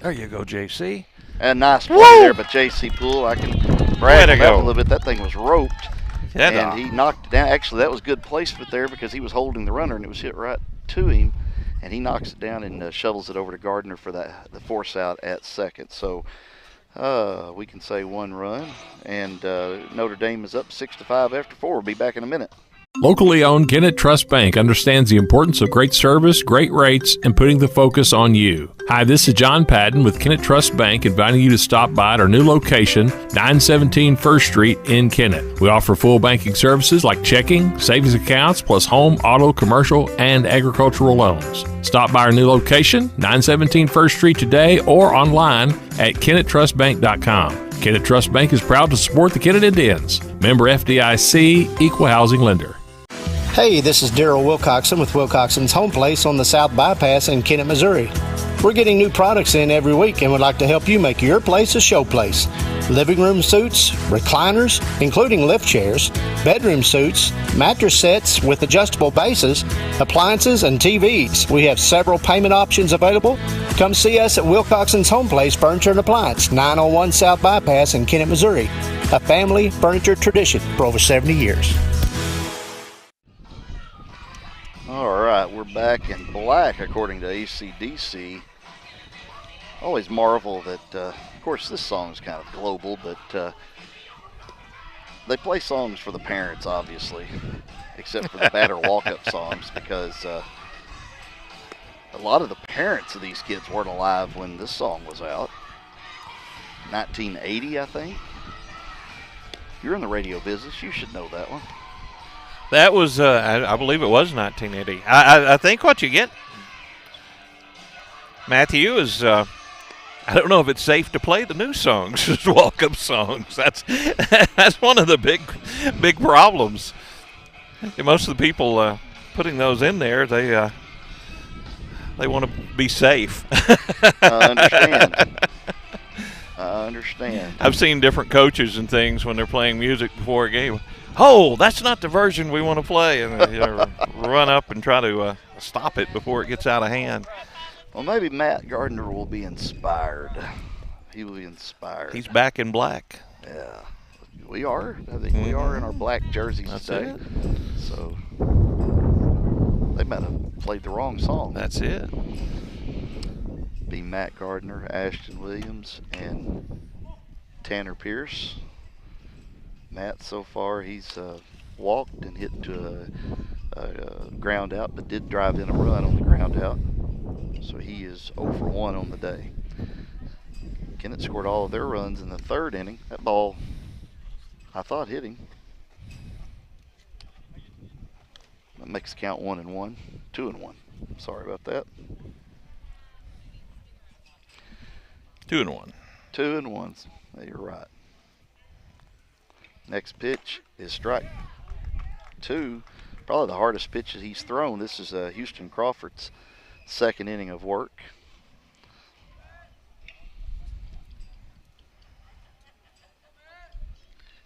There you go, JC. A nice play there, but JC Poole, I can brag on that a little bit. That thing was roped, and he knocked it down. Actually, that was good placement there because he was holding the runner, and it was hit right to him, and he knocks it down and shovels it over to Gardner for the force out at second. So we can say 1 run, and Notre Dame is up 6-5 after 4. We'll be back in a minute. Locally owned Kennett Trust Bank understands the importance of great service, great rates, and putting the focus on you. Hi, this is John Patton with Kennett Trust Bank, inviting you to stop by at our new location, 917 First Street in Kennett. We offer full banking services like checking, savings accounts, plus home, auto, commercial, and agricultural loans. Stop by our new location, 917 First Street today, or online at KennettTrustBank.com. Kennett Trust Bank is proud to support the Kennett Indians. Member FDIC, Equal Housing Lender. Hey, this is Daryl Wilcoxon with Wilcoxon's Home Place on the South Bypass in Kennett, Missouri. We're getting new products in every week and would like to help you make your place a show place. Living room suites, recliners, including lift chairs, bedroom suites, mattress sets with adjustable bases, appliances, and TVs. We have several payment options available. Come see us at Wilcoxon's Home Place Furniture and Appliance, 901 South Bypass in Kennett, Missouri. A family furniture tradition for over 70 years. All right, we're back in black according to AC/DC. Always marvel that, of course, this song is kind of global, but they play songs for the parents, obviously, except for the batter walk-up songs, because a lot of the parents of these kids weren't alive when this song was out. 1980, I think. You're in the radio business. You should know that one. That was, I believe it was 1980. I think what you get Matthew is, I don't know if it's safe to play the new songs as walk-up songs. That's one of the big problems. And most of the people putting those in there, they want to be safe. I understand. I've seen different coaches and things when they're playing music before a game. Oh, that's not the version we want to play, and they run up and try to stop it before it gets out of hand. Well, maybe Matt Gardner will be inspired. He will be inspired. He's back in black. Yeah, we are. I think we are in our black jerseys today. So they might have played the wrong song. That's it. Be Matt Gardner, Ashton Williams, and Tanner Pierce. Matt, so far, he's walked and hit to a ground out, but did drive in a run on the ground out. So he is 0 for 1 on the day. Kennett scored all of their runs in the third inning. That ball, I thought, hit him. That makes the count 1-1, 2-1. Sorry about that. 2-1. 2-1. You're right. Next pitch is strike 2. Probably the hardest pitch that he's thrown. This is Houston Crawford's second inning of work.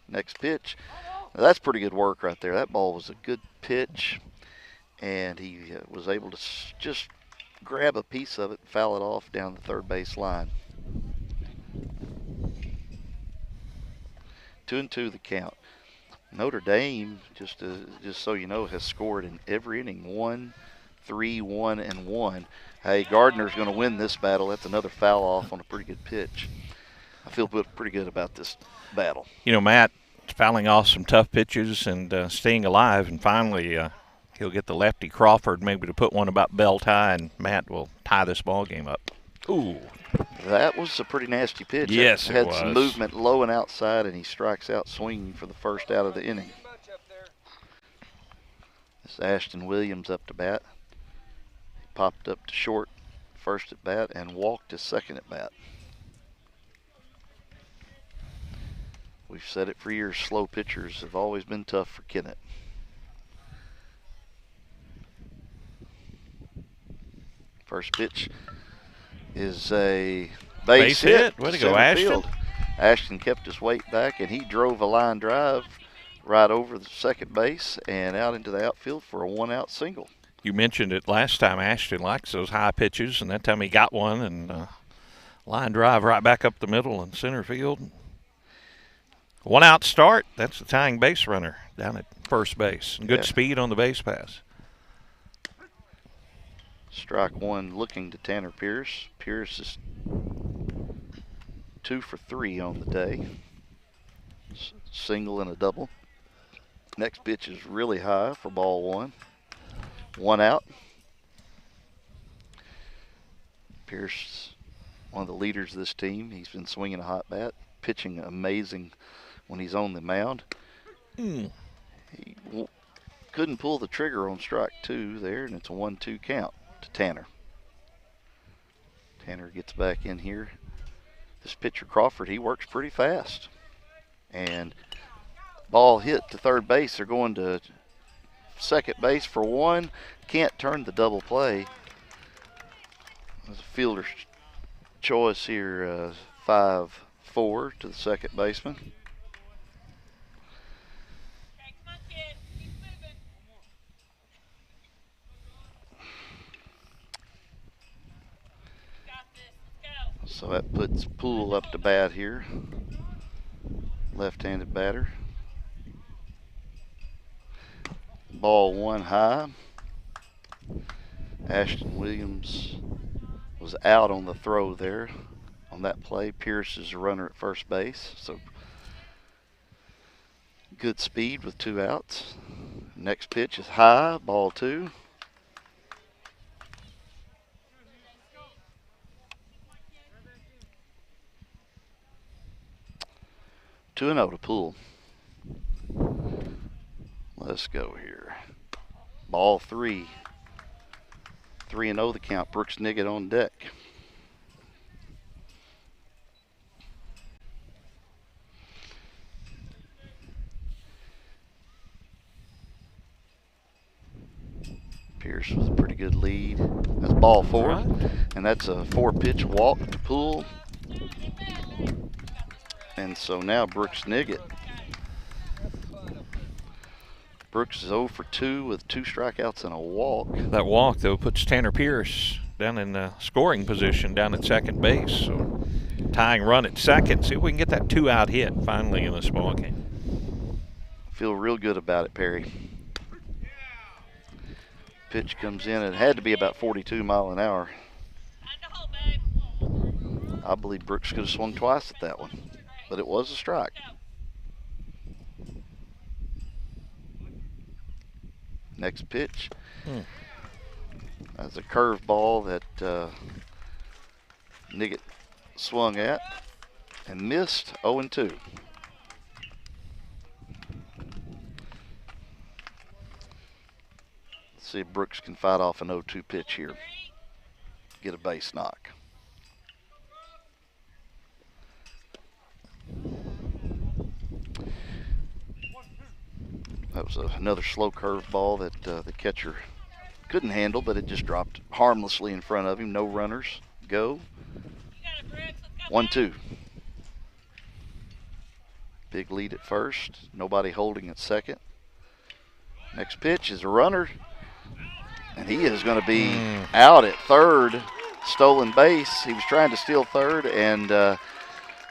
Next pitch. Now that's pretty good work right there. That ball was a good pitch, and he was able to just grab a piece of it and foul it off down the third base line. 2-2 the count. Notre Dame, just so you know, has scored in every inning. 1, 3, 1, and 1. Hey, Gardner's going to win this battle. That's another foul off on a pretty good pitch. I feel pretty good about this battle. You know, Matt fouling off some tough pitches and staying alive, and finally he'll get the lefty Crawford maybe to put one about bell tie, and Matt will tie this ball game up. Ooh. That was a pretty nasty pitch. Yes, it was. Had some movement low and outside, and he strikes out swinging for the first out of the inning. This is Ashton Williams up to bat. He popped up to short first at bat and walked to second at bat. We've said it for years, slow pitchers have always been tough for Kennett. First pitch is a base hit. Way to go, Ashton. Field. Ashton kept his weight back, and he drove a line drive right over the second base and out into the outfield for a one-out single. You mentioned it last time. Ashton likes those high pitches, and that time he got one, and line drive right back up the middle in center field. One-out start. That's the tying base runner down at first base. And good speed on the base pass. Strike one looking to Tanner Pierce. Pierce is 2 for 3 on the day. Single and a double. Next pitch is really high for ball 1. 1 out. Pierce, one of the leaders of this team. He's been swinging a hot bat, pitching amazing when he's on the mound. He couldn't pull the trigger on strike 2 there, and it's a 1-2 count to Tanner. Tanner gets back in here. This pitcher Crawford, he works pretty fast. And ball hit to third base. They're going to second base for 1. Can't turn the double play. There's a fielder's choice here, 5-4 to the second baseman. So that puts Poole up to bat here. Left-handed batter. Ball 1 high. Ashton Williams was out on the throw there on that play. Pierce is a runner at first base. So good speed with 2 outs. Next pitch is high, ball 2. Two and 0 to Poole. Let's go here. Ball 3. 3-0 the count. Brooks Niggett on deck. Pierce with a pretty good lead. That's ball 4, and that's a 4-pitch walk to Poole. And so now Brooks Niggett. Brooks is 0 for 2 with 2 strikeouts and a walk. That walk, though, puts Tanner Pierce down in the scoring position down at second base. So tying run at second. See if we can get that 2-out hit finally in this ball game. Feel real good about it, Perry. Pitch comes in. It had to be about 42 mile an hour. I believe Brooks could have swung twice at that one, but it was a strike. Next pitch. That's a curveball that Niggett swung at and missed. 0-2. Let's see if Brooks can fight off an 0-2 pitch here. Get a base knock. That was another slow curveball that the catcher couldn't handle, but it just dropped harmlessly in front of him. No runners. Go. 1-2. Big lead at first. Nobody holding at second. Next pitch is a runner, and he is going to be out at third. Stolen base. He was trying to steal third, and that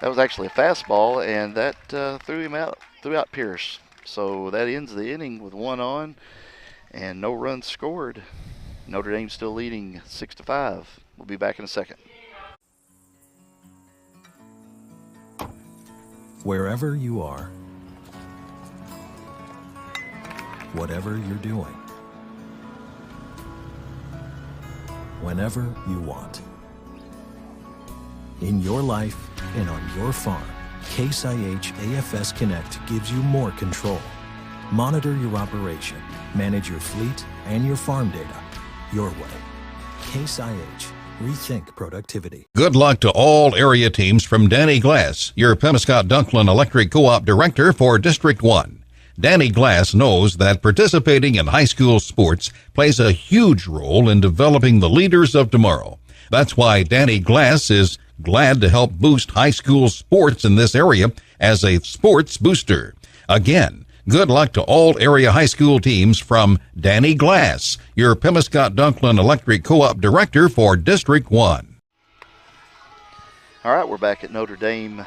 was actually a fastball, and that threw out Pierce. So that ends the inning with 1 on and no runs scored. Notre Dame still leading 6-5. We'll be back in a second. Wherever you are, whatever you're doing, whenever you want. In your life and on your farm, Case IH AFS Connect gives you more control. Monitor your operation, manage your fleet and your farm data your way. Case IH. Rethink productivity. Good luck to all area teams from Danny Glass, your Penobscot-Dunklin Electric Co-op Director for District 1. Danny Glass knows that participating in high school sports plays a huge role in developing the leaders of tomorrow. That's why Danny Glass is glad to help boost high school sports in this area as a sports booster. Again, good luck to all area high school teams from Danny Glass, your Penobscot-Dunklin Electric Co-op Director for District 1. All right, we're back at Notre Dame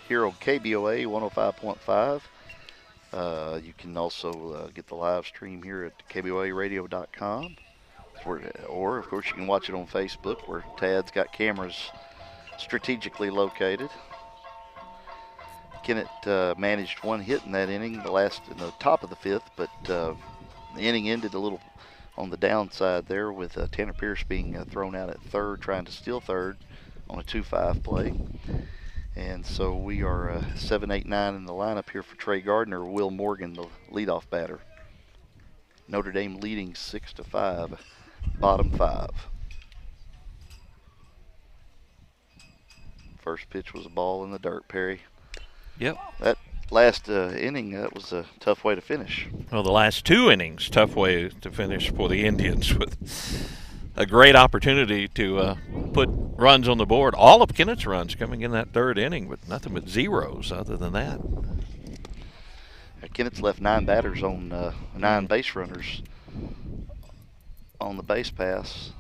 here on KBOA 105.5. You can also get the live stream here at KBOAradio.com. Or, of course, you can watch it on Facebook where Tad's got cameras strategically located. Kennett managed 1 hit in that inning, in the top of the 5th, but the inning ended a little on the downside there with Tanner Pierce being thrown out at third, trying to steal third on a 2-5 play. And so we are 7, 8, 9 in the lineup here for Trey Gardner. Will Morgan, the leadoff batter. Notre Dame leading 6-5, bottom 5. First pitch was a ball in the dirt, Perry. Yep. That last inning, that was a tough way to finish. Well, the last 2 innings, tough way to finish for the Indians with a great opportunity to put runs on the board. All of Kennett's runs coming in that 3rd inning, but nothing but zeros other than that. Kennett's left 9 batters on 9 base runners on the base pass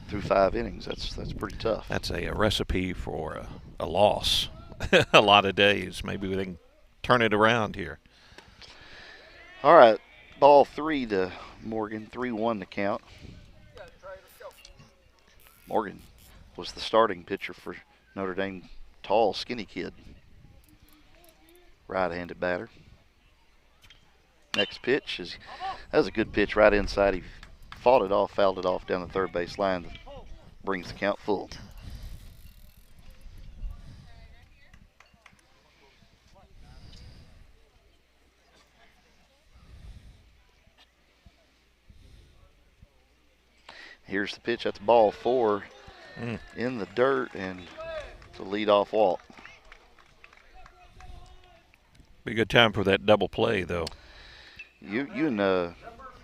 through 5 innings. That's pretty tough. That's a recipe for a loss. A lot of days. Maybe they can turn it around here. All right, ball 3 to Morgan, 3-1 to count. Morgan was the starting pitcher for Notre Dame, tall, skinny kid. Right-handed batter. Next pitch that was a good pitch right inside. He fought it off, fouled it off down the third base line. Brings the count full. Here's the pitch. That's ball 4 in the dirt, and it's a leadoff walk. Be a good time for that double play, though. You and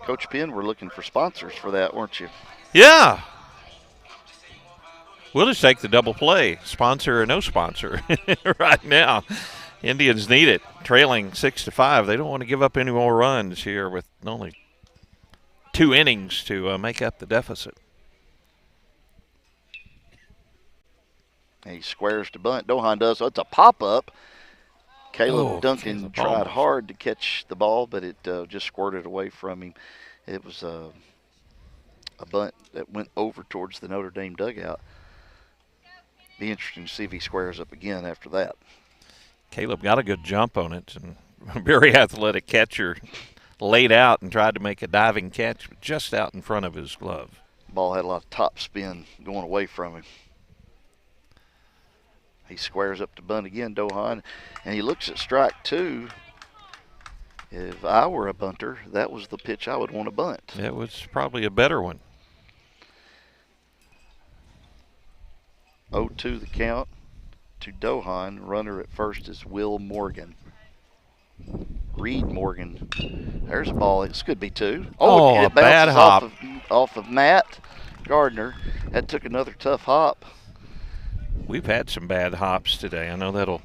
Coach Penn, we're looking for sponsors for that, weren't you? Yeah. We'll just take the double play, sponsor or no sponsor, right now. Indians need it, trailing 6-5. They don't want to give up any more runs here with only 2 innings to make up the deficit. He squares to bunt. Dohan does. So it's a pop-up. Caleb Duncan tried hard to catch the ball, but it just squirted away from him. It was a bunt that went over towards the Notre Dame dugout. Be interesting to see if he squares up again after that. Caleb got a good jump on it, and a very athletic catcher laid out and tried to make a diving catch just out in front of his glove. Ball had a lot of top spin going away from him. He squares up to bunt again, Dohan, and he looks at strike 2. If I were a bunter, that was the pitch I would want to bunt. It was probably a better one. 0-2 the count to Dohan. Runner at first is Will Morgan. Reed Morgan. There's a ball. This could be 2. Oh, it a bad hop. Off of Matt Gardner. That took another tough hop. We've had some bad hops today. I know that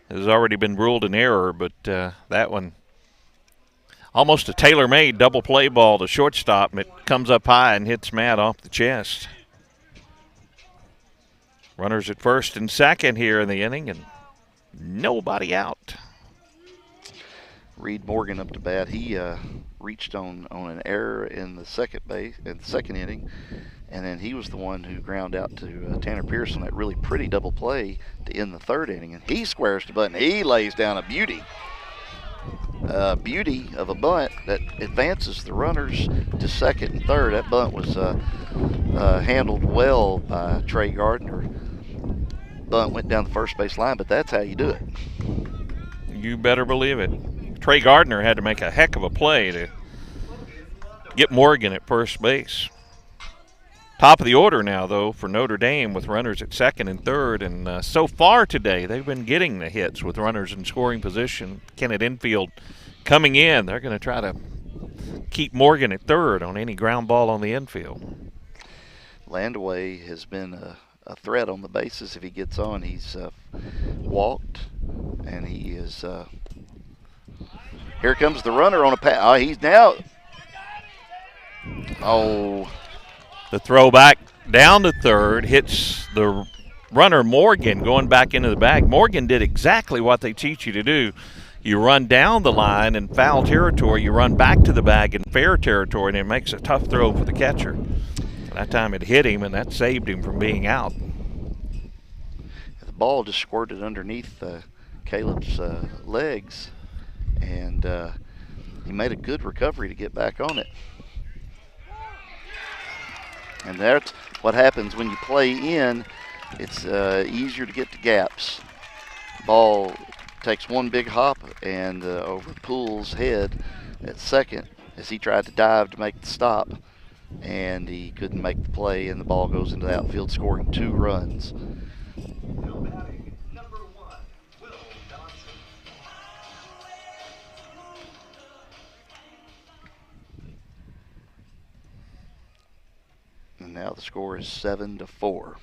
has already been ruled an error, but that one, almost a tailor-made double play ball to shortstop, and it comes up high and hits Matt off the chest. Runners at first and second here in the inning, and nobody out. Reed Morgan up to bat. He reached on an error in the second inning, and then he was the one who ground out to Tanner Pearson, that really pretty double play to end the 3rd inning. And he squares to bunt, and he lays down a beauty. Beauty of a bunt that advances the runners to second and third. That bunt was handled well by Trey Gardner. Bunt went down the first base line, but that's how you do it. You better believe it. Trey Gardner had to make a heck of a play to get Morgan at first base. Top of the order now, though, for Notre Dame with runners at second and third. And so far today, they've been getting the hits with runners in scoring position. Kennett Infield coming in. They're going to try to keep Morgan at third on any ground ball on the infield. Landaway has been a threat on the bases. If he gets on, he's walked, and he is here comes the runner on a pass. He's now. The throw back down to third hits the runner Morgan going back into the bag. Morgan did exactly what they teach you to do. You run down the line in foul territory, you run back to the bag in fair territory, and it makes a tough throw for the catcher. That time it hit him, and that saved him from being out. The ball just squirted underneath Caleb's legs, and he made a good recovery to get back on it. And that's what happens when you play in. It's easier to get to gaps. Ball takes one big hop and over Poole's head at second as he tried to dive to make the stop, and he couldn't make the play, and the ball goes into the outfield, scoring 2 runs. And now the score is 7-4.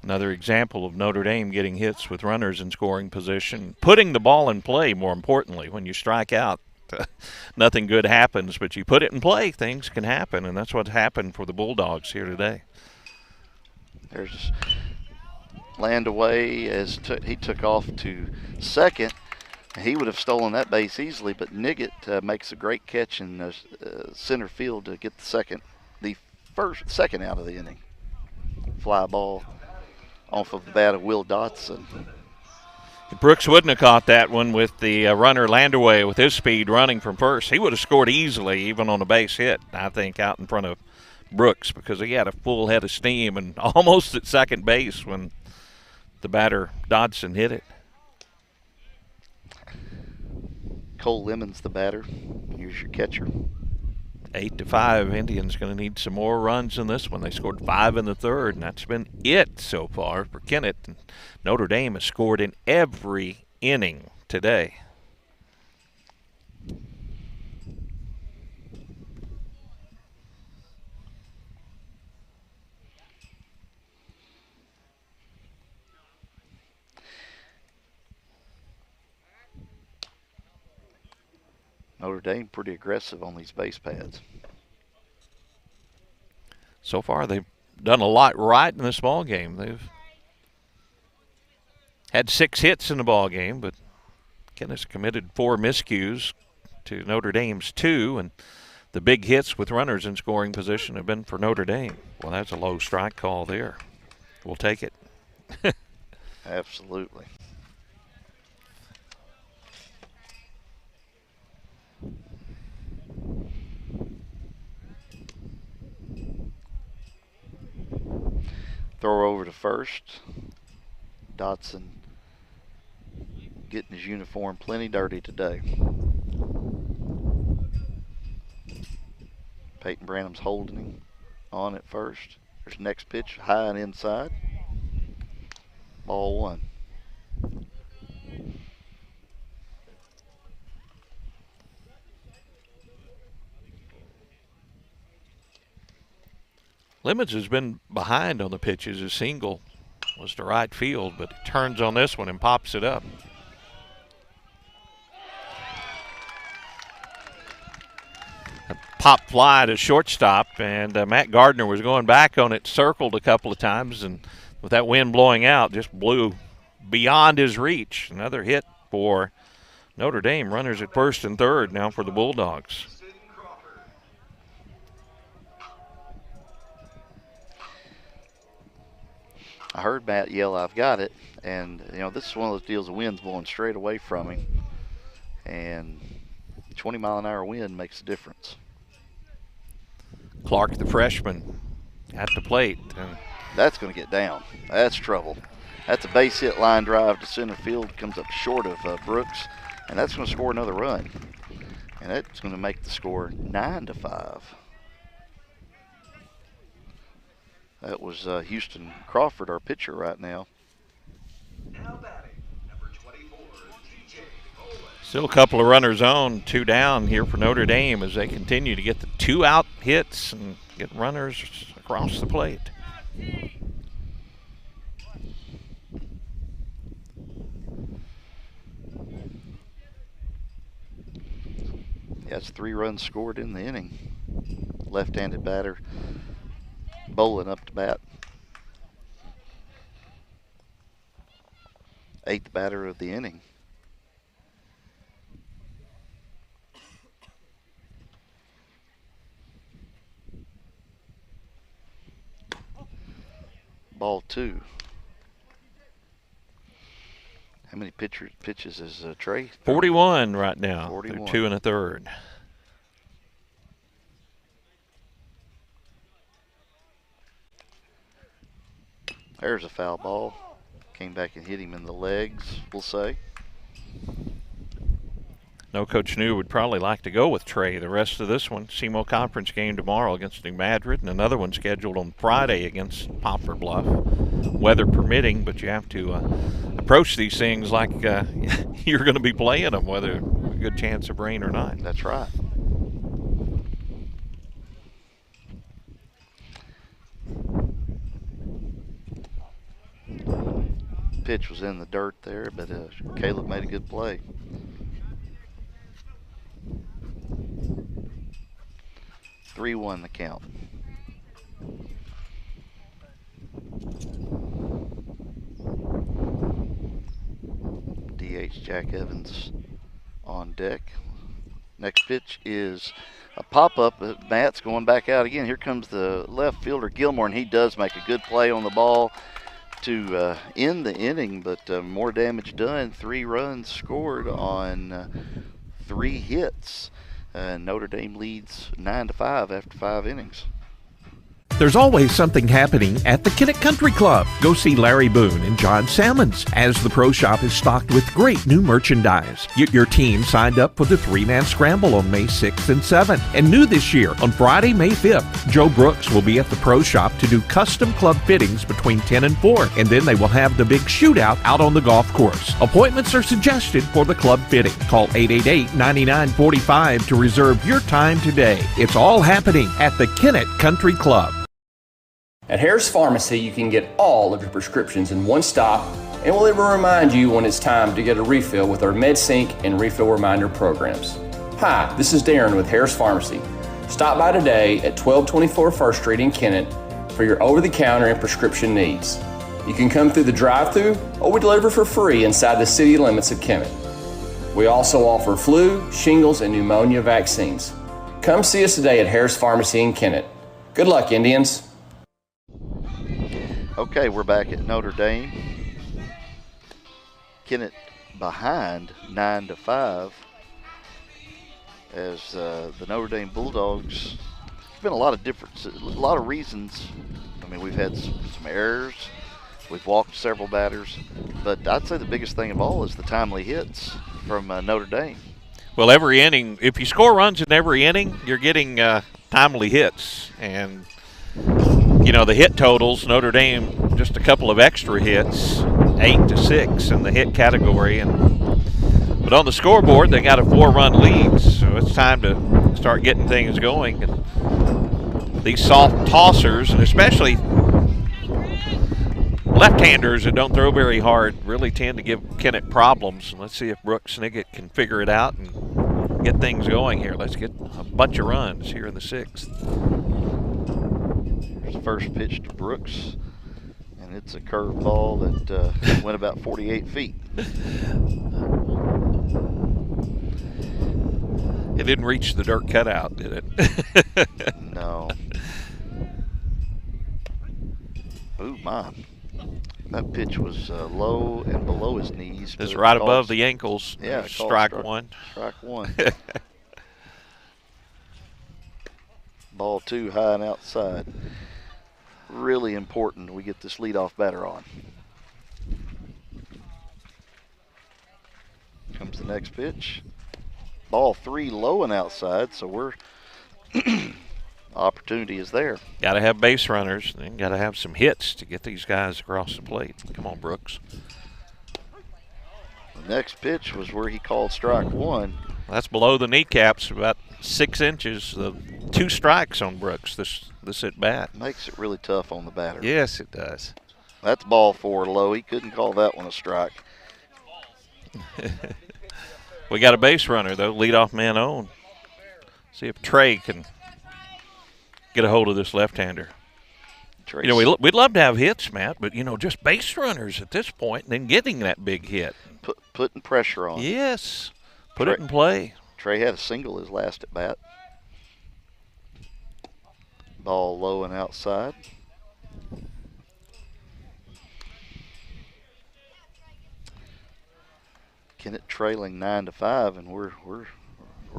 Another example of Notre Dame getting hits with runners in scoring position, putting the ball in play, more importantly. When you strike out, nothing good happens, but you put it in play, things can happen, and that's what's happened for the Bulldogs here today. There's Landaway as he took off to second. He would have stolen that base easily, but Niggett makes a great catch in center field to get the second out of the inning. Fly ball off of the bat of Will Dotson. Brooks wouldn't have caught that one with the runner Landaway with his speed running from first. He would have scored easily, even on a base hit, I think, out in front of Brooks, because he had a full head of steam and almost at second base when the batter Dodson hit it. Cole Lemons the batter. Here's your catcher. 8-5. Indians going to need some more runs in this one. They scored 5 in the third, and that's been it so far for Kennett. And Notre Dame has scored in every inning today. Notre Dame pretty aggressive on these base pads. So far, they've done a lot right in this ball game. They've had 6 hits in the ball game, but Kennett's committed 4 miscues to Notre Dame's 2, and the big hits with runners in scoring position have been for Notre Dame. Well, that's a low strike call there. We'll take it. Absolutely. Throw over to first. Dotson getting his uniform plenty dirty today. Peyton Branham's holding him on at first. There's next pitch, high and inside. Ball 1. Lemons has been behind on the pitches. His single was to right field, but he turns on this one and pops it up. A pop fly to shortstop, and Matt Gardner was going back on it, circled a couple of times, and with that wind blowing out, just blew beyond his reach. Another hit for Notre Dame. Runners at first and third now for the Bulldogs. I heard Matt yell, "I've got it," and this is one of those deals. The wind's blowing straight away from him, and 20-mile-an-hour wind makes a difference. Clark, the freshman, at the plate. And that's going to get down. That's trouble. That's a base hit line drive to center field. Comes up short of Brooks, and that's going to score another run. And that's going to make the score 9-5. That was Houston Crawford, our pitcher right now. Still a couple of runners on, 2 down here for Notre Dame as they continue to get the 2-out hits and get runners across the plate. Yeah, it's 3 runs scored in the inning. Left-handed batter bowling up to bat. 8th batter of the inning. Ball 2. How many pitches is Trey? 41 right now. 41. Through 2 1/3. There's a foul ball. Came back and hit him in the legs, we'll say. No, Coach New would probably like to go with Trey the rest of this one. SEMO Conference game tomorrow against New Madrid, and another one scheduled on Friday against Poplar Bluff. Weather permitting, but you have to approach these things like you're going to be playing them, whether a good chance of rain or not. That's right. Pitch was in the dirt there, but Caleb made a good play. (3-1) the count. DH Jack Evans on deck. Next pitch is a pop-up. Matt's going back out again. Here comes the left fielder Gilmore, and he does make a good play on the ball to end the inning, but more damage done. 3 runs scored on 3 hits. Notre Dame leads 9-5 after 5 innings. There's always something happening at the Kennett Country Club. Go see Larry Boone and John Salmons as the pro shop is stocked with great new merchandise. Your team signed up for the 3-man scramble on May 6th and 7th. And new this year, on Friday, May 5th, Joe Brooks will be at the pro shop to do custom club fittings between 10 and 4. And then they will have the big shootout out on the golf course. Appointments are suggested for the club fitting. Call 888-9945 to reserve your time today. It's all happening at the Kennett Country Club. At Harris Pharmacy, you can get all of your prescriptions in one stop, and we'll even remind you when it's time to get a refill with our MedSync and Refill Reminder programs. Hi, this is Darren with Harris Pharmacy. Stop by today at 1224 First Street in Kennett for your over-the-counter and prescription needs. You can come through the drive-thru or we deliver for free inside the city limits of Kennett. We also offer flu, shingles, and pneumonia vaccines. Come see us today at Harris Pharmacy in Kennett. Good luck, Indians. Okay, we're back at Notre Dame. Kennett behind 9-5 as the Notre Dame Bulldogs. There's been a lot of reasons. I mean, we've had some errors. We've walked several batters, but I'd say the biggest thing of all is the timely hits from Notre Dame. Well, every inning, if you score runs in every inning, you're getting timely hits. And, you know, the hit totals, Notre Dame, just a couple of extra hits, 8-6 in the hit category. But on the scoreboard, they got a 4-run lead, so it's time to start getting things going. And these soft tossers, and especially left-handers that don't throw very hard, really tend to give Kennett problems. And let's see if Brooks Sniggett can figure it out and get things going here. Let's get a bunch of runs here in the 6th. Here's the first pitch to Brooks, and it's a curve ball that went about 48 feet. It didn't reach the dirt cutout, did it? No. Ooh, my. That pitch was low and below his knees. It's right above the ankles. Yeah, strike one. Strike one. Ball 2 high and outside. Really important we get this leadoff batter on. Comes the next pitch. Ball 3 low and outside, so we're opportunity is there. Got to have base runners and got to have some hits to get these guys across the plate. Come on, Brooks. The next pitch was where he called strike 1. That's below the kneecaps, about 6 inches. 2 strikes on Brooks this at bat. Makes it really tough on the batter. Yes, it does. That's ball 4 low. He couldn't call that one a strike. We got a base runner, though, leadoff man on. See if Trey can get a hold of this left-hander. You know, we'd love to have hits, Matt, but, you know, just base runners at this point and then getting that big hit. Putting pressure on. Yes. Put it in play. Trey had a single his last at bat. Ball low and outside. Kennett trailing 9-5, and we're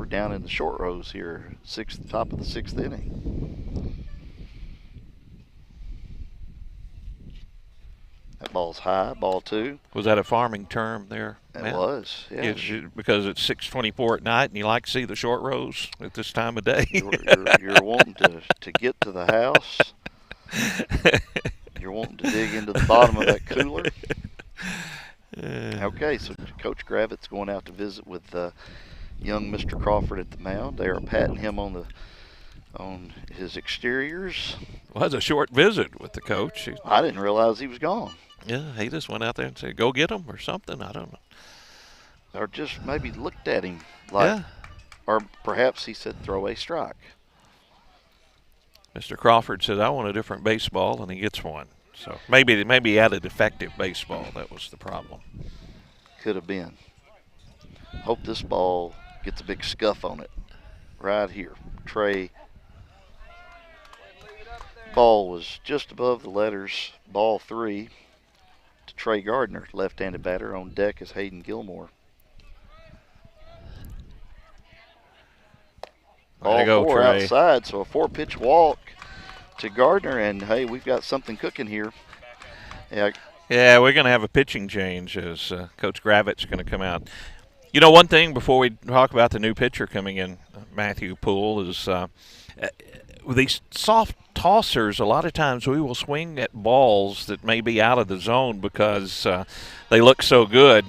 down in the short rows here, top of the 6th inning. That ball's high, ball 2. Was that a farming term there, Matt? It was, yeah. Because it's 6:24 at night, and you like to see the short rows at this time of day. You're wanting to get to the house. You're wanting to dig into the bottom of that cooler. Okay, so Coach Gravitt's going out to visit with young Mr. Crawford at the mound. They are patting him on his exteriors. Well, that's a short visit with the coach. I didn't realize he was gone. Yeah, he just went out there and said, go get him or something. I don't know. Or just maybe looked at him like, or perhaps he said throw a strike. Mr. Crawford said, I want a different baseball, and he gets one. So maybe he had a defective baseball. That was the problem. Could have been. Hope this ball gets a big scuff on it. Right here. Trey. Ball was just above the letters. Ball 3 to Trey Gardner, left-handed batter. On deck is Hayden Gilmore. Ball 4 outside, so a 4-pitch walk to Gardner, and hey, we've got something cooking here. Yeah, we're going to have a pitching change as Coach Gravitt's going to come out. You know, one thing before we talk about the new pitcher coming in, Matthew Poole, is with these soft tossers, a lot of times we will swing at balls that may be out of the zone because they look so good.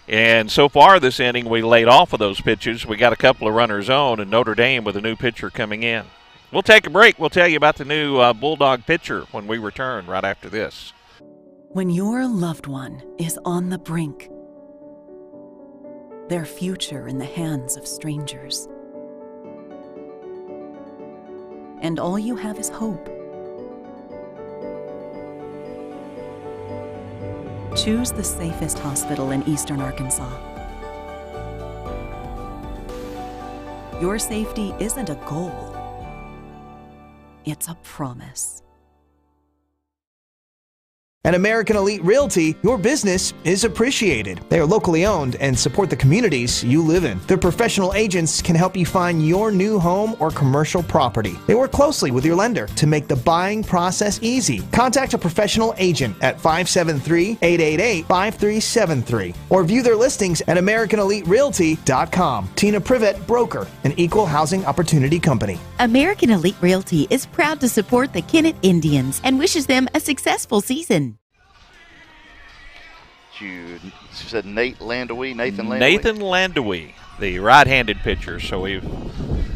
And so far this inning, we laid off of those pitches. We got a couple of runners on, and Notre Dame with a new pitcher coming in. We'll take a break. We'll tell you about the new Bulldog pitcher when we return right after this. When your loved one is on the brink, their future in the hands of strangers, and all you have is hope. Choose the safest hospital in eastern Arkansas. Your safety isn't a goal, it's a promise. At American Elite Realty, your business is appreciated. They are locally owned and support the communities you live in. Their professional agents can help you find your new home or commercial property. They work closely with your lender to make the buying process easy. Contact a professional agent at 573-888-5373 or view their listings at AmericanEliteRealty.com. Tina Privet, broker, an equal housing opportunity company. American Elite Realty is proud to support the Kennett Indians and wishes them a successful season. You said Nathan Landaway? Nathan Landaway, the right-handed pitcher. So we're going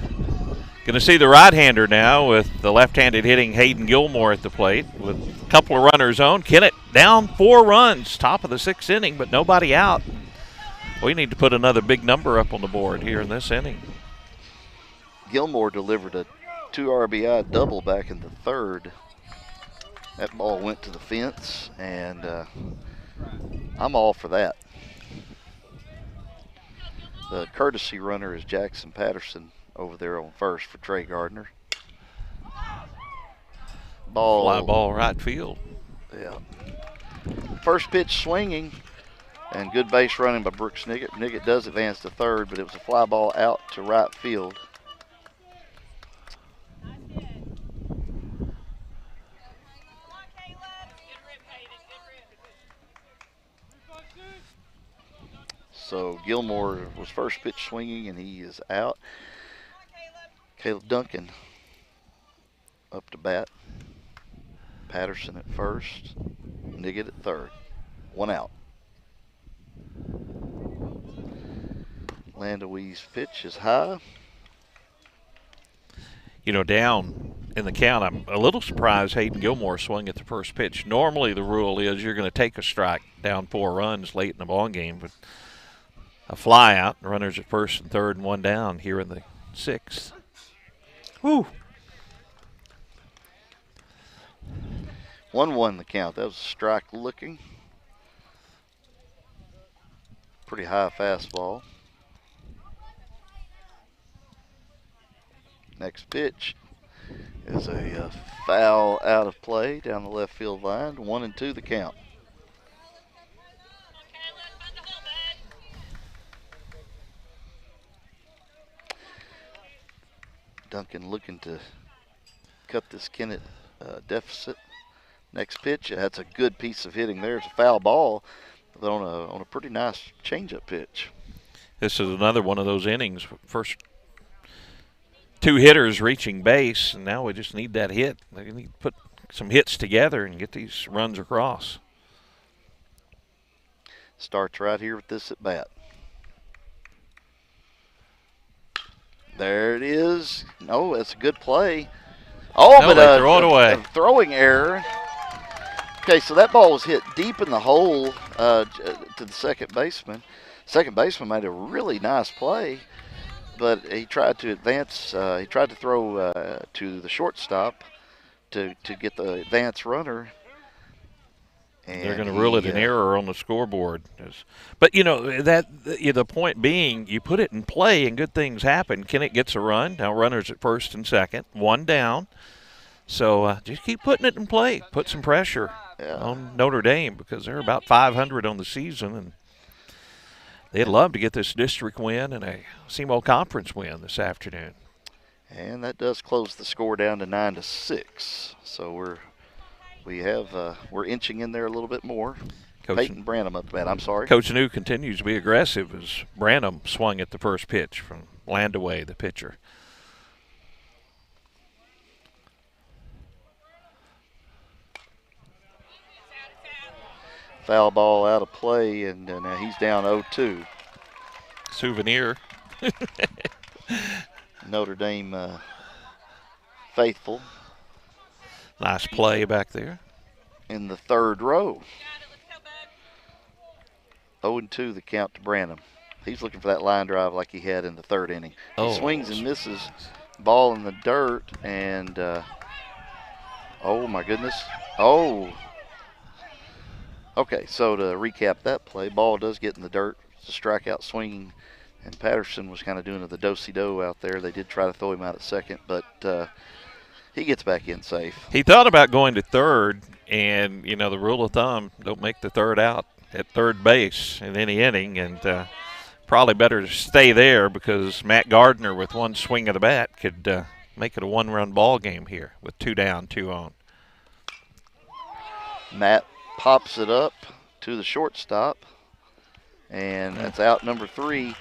to see the right-hander now with the left-handed hitting Hayden Gilmore at the plate with a couple of runners on. Kennett down 4 runs, top of the 6th inning, but nobody out. We need to put another big number up on the board here in this inning. Gilmore delivered a 2 RBI double back in the 3rd. That ball went to the fence, and I'm all for that. The courtesy runner is Jackson Patterson over there on first for Trey Gardner. Fly ball right field. Yeah. First pitch swinging, and good base running by Brooks Niggett. Niggett does advance to third, but it was a fly ball out to right field. So Gilmore was first pitch swinging, and he is out. Caleb Duncan up to bat. Patterson at first. Niggett at third. 1 out. Landaway's pitch is high. You know, down in the count, I'm a little surprised Hayden Gilmore swung at the first pitch. Normally the rule is you're going to take a strike down 4 runs late in the ball game, but a fly out, runners at first and third and 1 down here in the 6th. Woo. 1-1 the count. That was a strike looking. Pretty high fastball. Next pitch is a foul out of play down the left field line. 1-2 the count. Duncan looking to cut this Kennett deficit. Next pitch, that's a good piece of hitting there. It's a foul ball, but on a pretty nice changeup pitch. This is another one of those innings. First 2 hitters reaching base, and now we just need that hit. They need to put some hits together and get these runs across. Starts right here with this at bat. There it is. No, that's a good play. Oh, no, but they throw it away. A throwing error. Okay, so that ball was hit deep in the hole to the second baseman. Second baseman made a really nice play, but he tried to advance. He tried to throw to the shortstop to get the advance runner. And they're going to rule it an error on the scoreboard. But, you know, the point being, you put it in play and good things happen. Kennett gets a run. Now runners at first and second, 1 down. So just keep putting it in play. Put some pressure on Notre Dame because they're about 500 on the season, and they'd love to get this district win and a SEMO conference win this afternoon. And that does close the score down to 9-6. So we're inching in there a little bit more. Peyton Branham up to bat. I'm sorry. Coach New continues to be aggressive as Branham swung at the first pitch from Landaway, the pitcher. Foul ball out of play, and now he's down 0-2. Souvenir. Notre Dame faithful. Nice play back there. In the 3rd row. 0-2 the count to Branham. He's looking for that line drive like he had in the 3rd inning. He swings and misses Ball in the dirt, and oh my goodness. Oh. Okay, so to recap that play, ball does get in the dirt. It's a strikeout swinging, and Patterson was kind of doing the do-si-do out there. They did try to throw him out at second, but he gets back in safe. He thought about going to third, and, you know, the rule of thumb, don't make the third out at third base in any inning, and probably better to stay there because Matt Gardner with one swing of the bat could make it a one-run ball game here with 2 down, 2 on. Matt pops it up to the shortstop, and that's out number 3.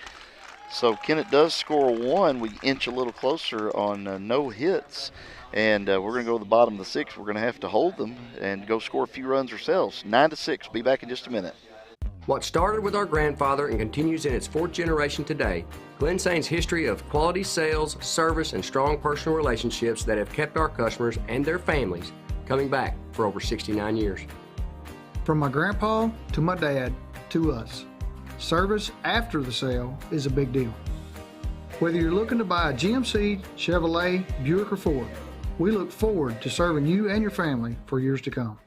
So Kennett does score 1. We inch a little closer on no hits, and we're going to go to the bottom of the 6th. We're going to have to hold them and go score a few runs ourselves. 9-6. Be back in just a minute. What started with our grandfather and continues in its 4th generation today, Glen Sane's history of quality sales, service, and strong personal relationships that have kept our customers and their families coming back for over 69 years. From my grandpa to my dad to us, service after the sale is a big deal. Whether you're looking to buy a GMC, Chevrolet, Buick, or Ford, we look forward to serving you and your family for years to come.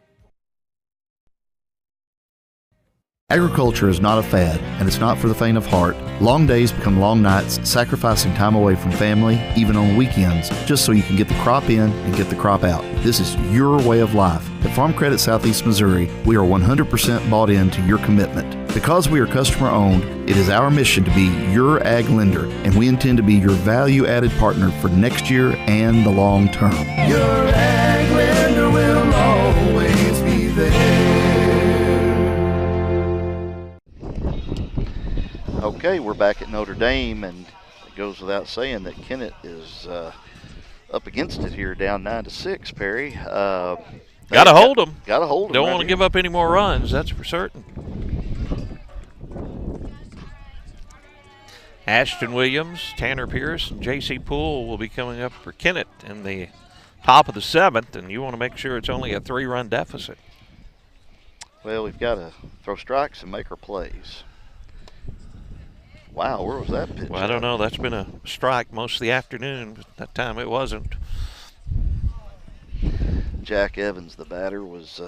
Agriculture is not a fad, and it's not for the faint of heart. Long days become long nights, sacrificing time away from family, even on weekends, just so you can get the crop in and get the crop out. This is your way of life. At Farm Credit Southeast Missouri, we are 100% bought into your commitment. Because we are customer-owned, it is our mission to be your ag lender, and we intend to be your value-added partner for next year and the long term. Your ag lender will always be there. Okay, we're back at Notre Dame, and it goes without saying that Kennett is up against it here, down 9-6. Perry, got to hold them. Got to hold them. Don't want to give up any more runs. That's for certain. Ashton Williams, Tanner Pierce, and J.C. Poole will be coming up for Kennett in the top of the 7th, and you want to make sure it's only a 3-run deficit. Well, we've got to throw strikes and make our plays. Wow, where was that pitch? Well, I don't know. That's been a strike most of the afternoon, but that time it wasn't. Jack Evans, the batter, was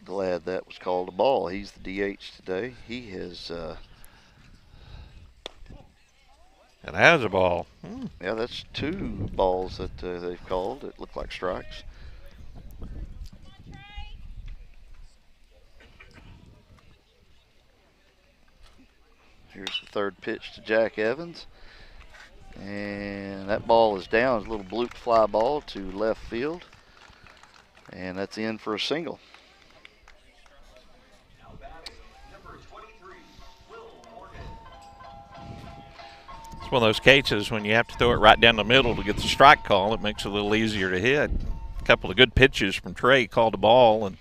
glad that was called a ball. He's the DH today. He has... and has a ball. Yeah, that's 2 balls that they've called. It looked like strikes. Here's the 3rd pitch to Jack Evans. And that ball is down. It's a little bloop fly ball to left field. And that's in for a single. It's one of those cases when you have to throw it right down the middle to get the strike call. It makes it a little easier to hit. A couple of good pitches from Trey, called the ball, and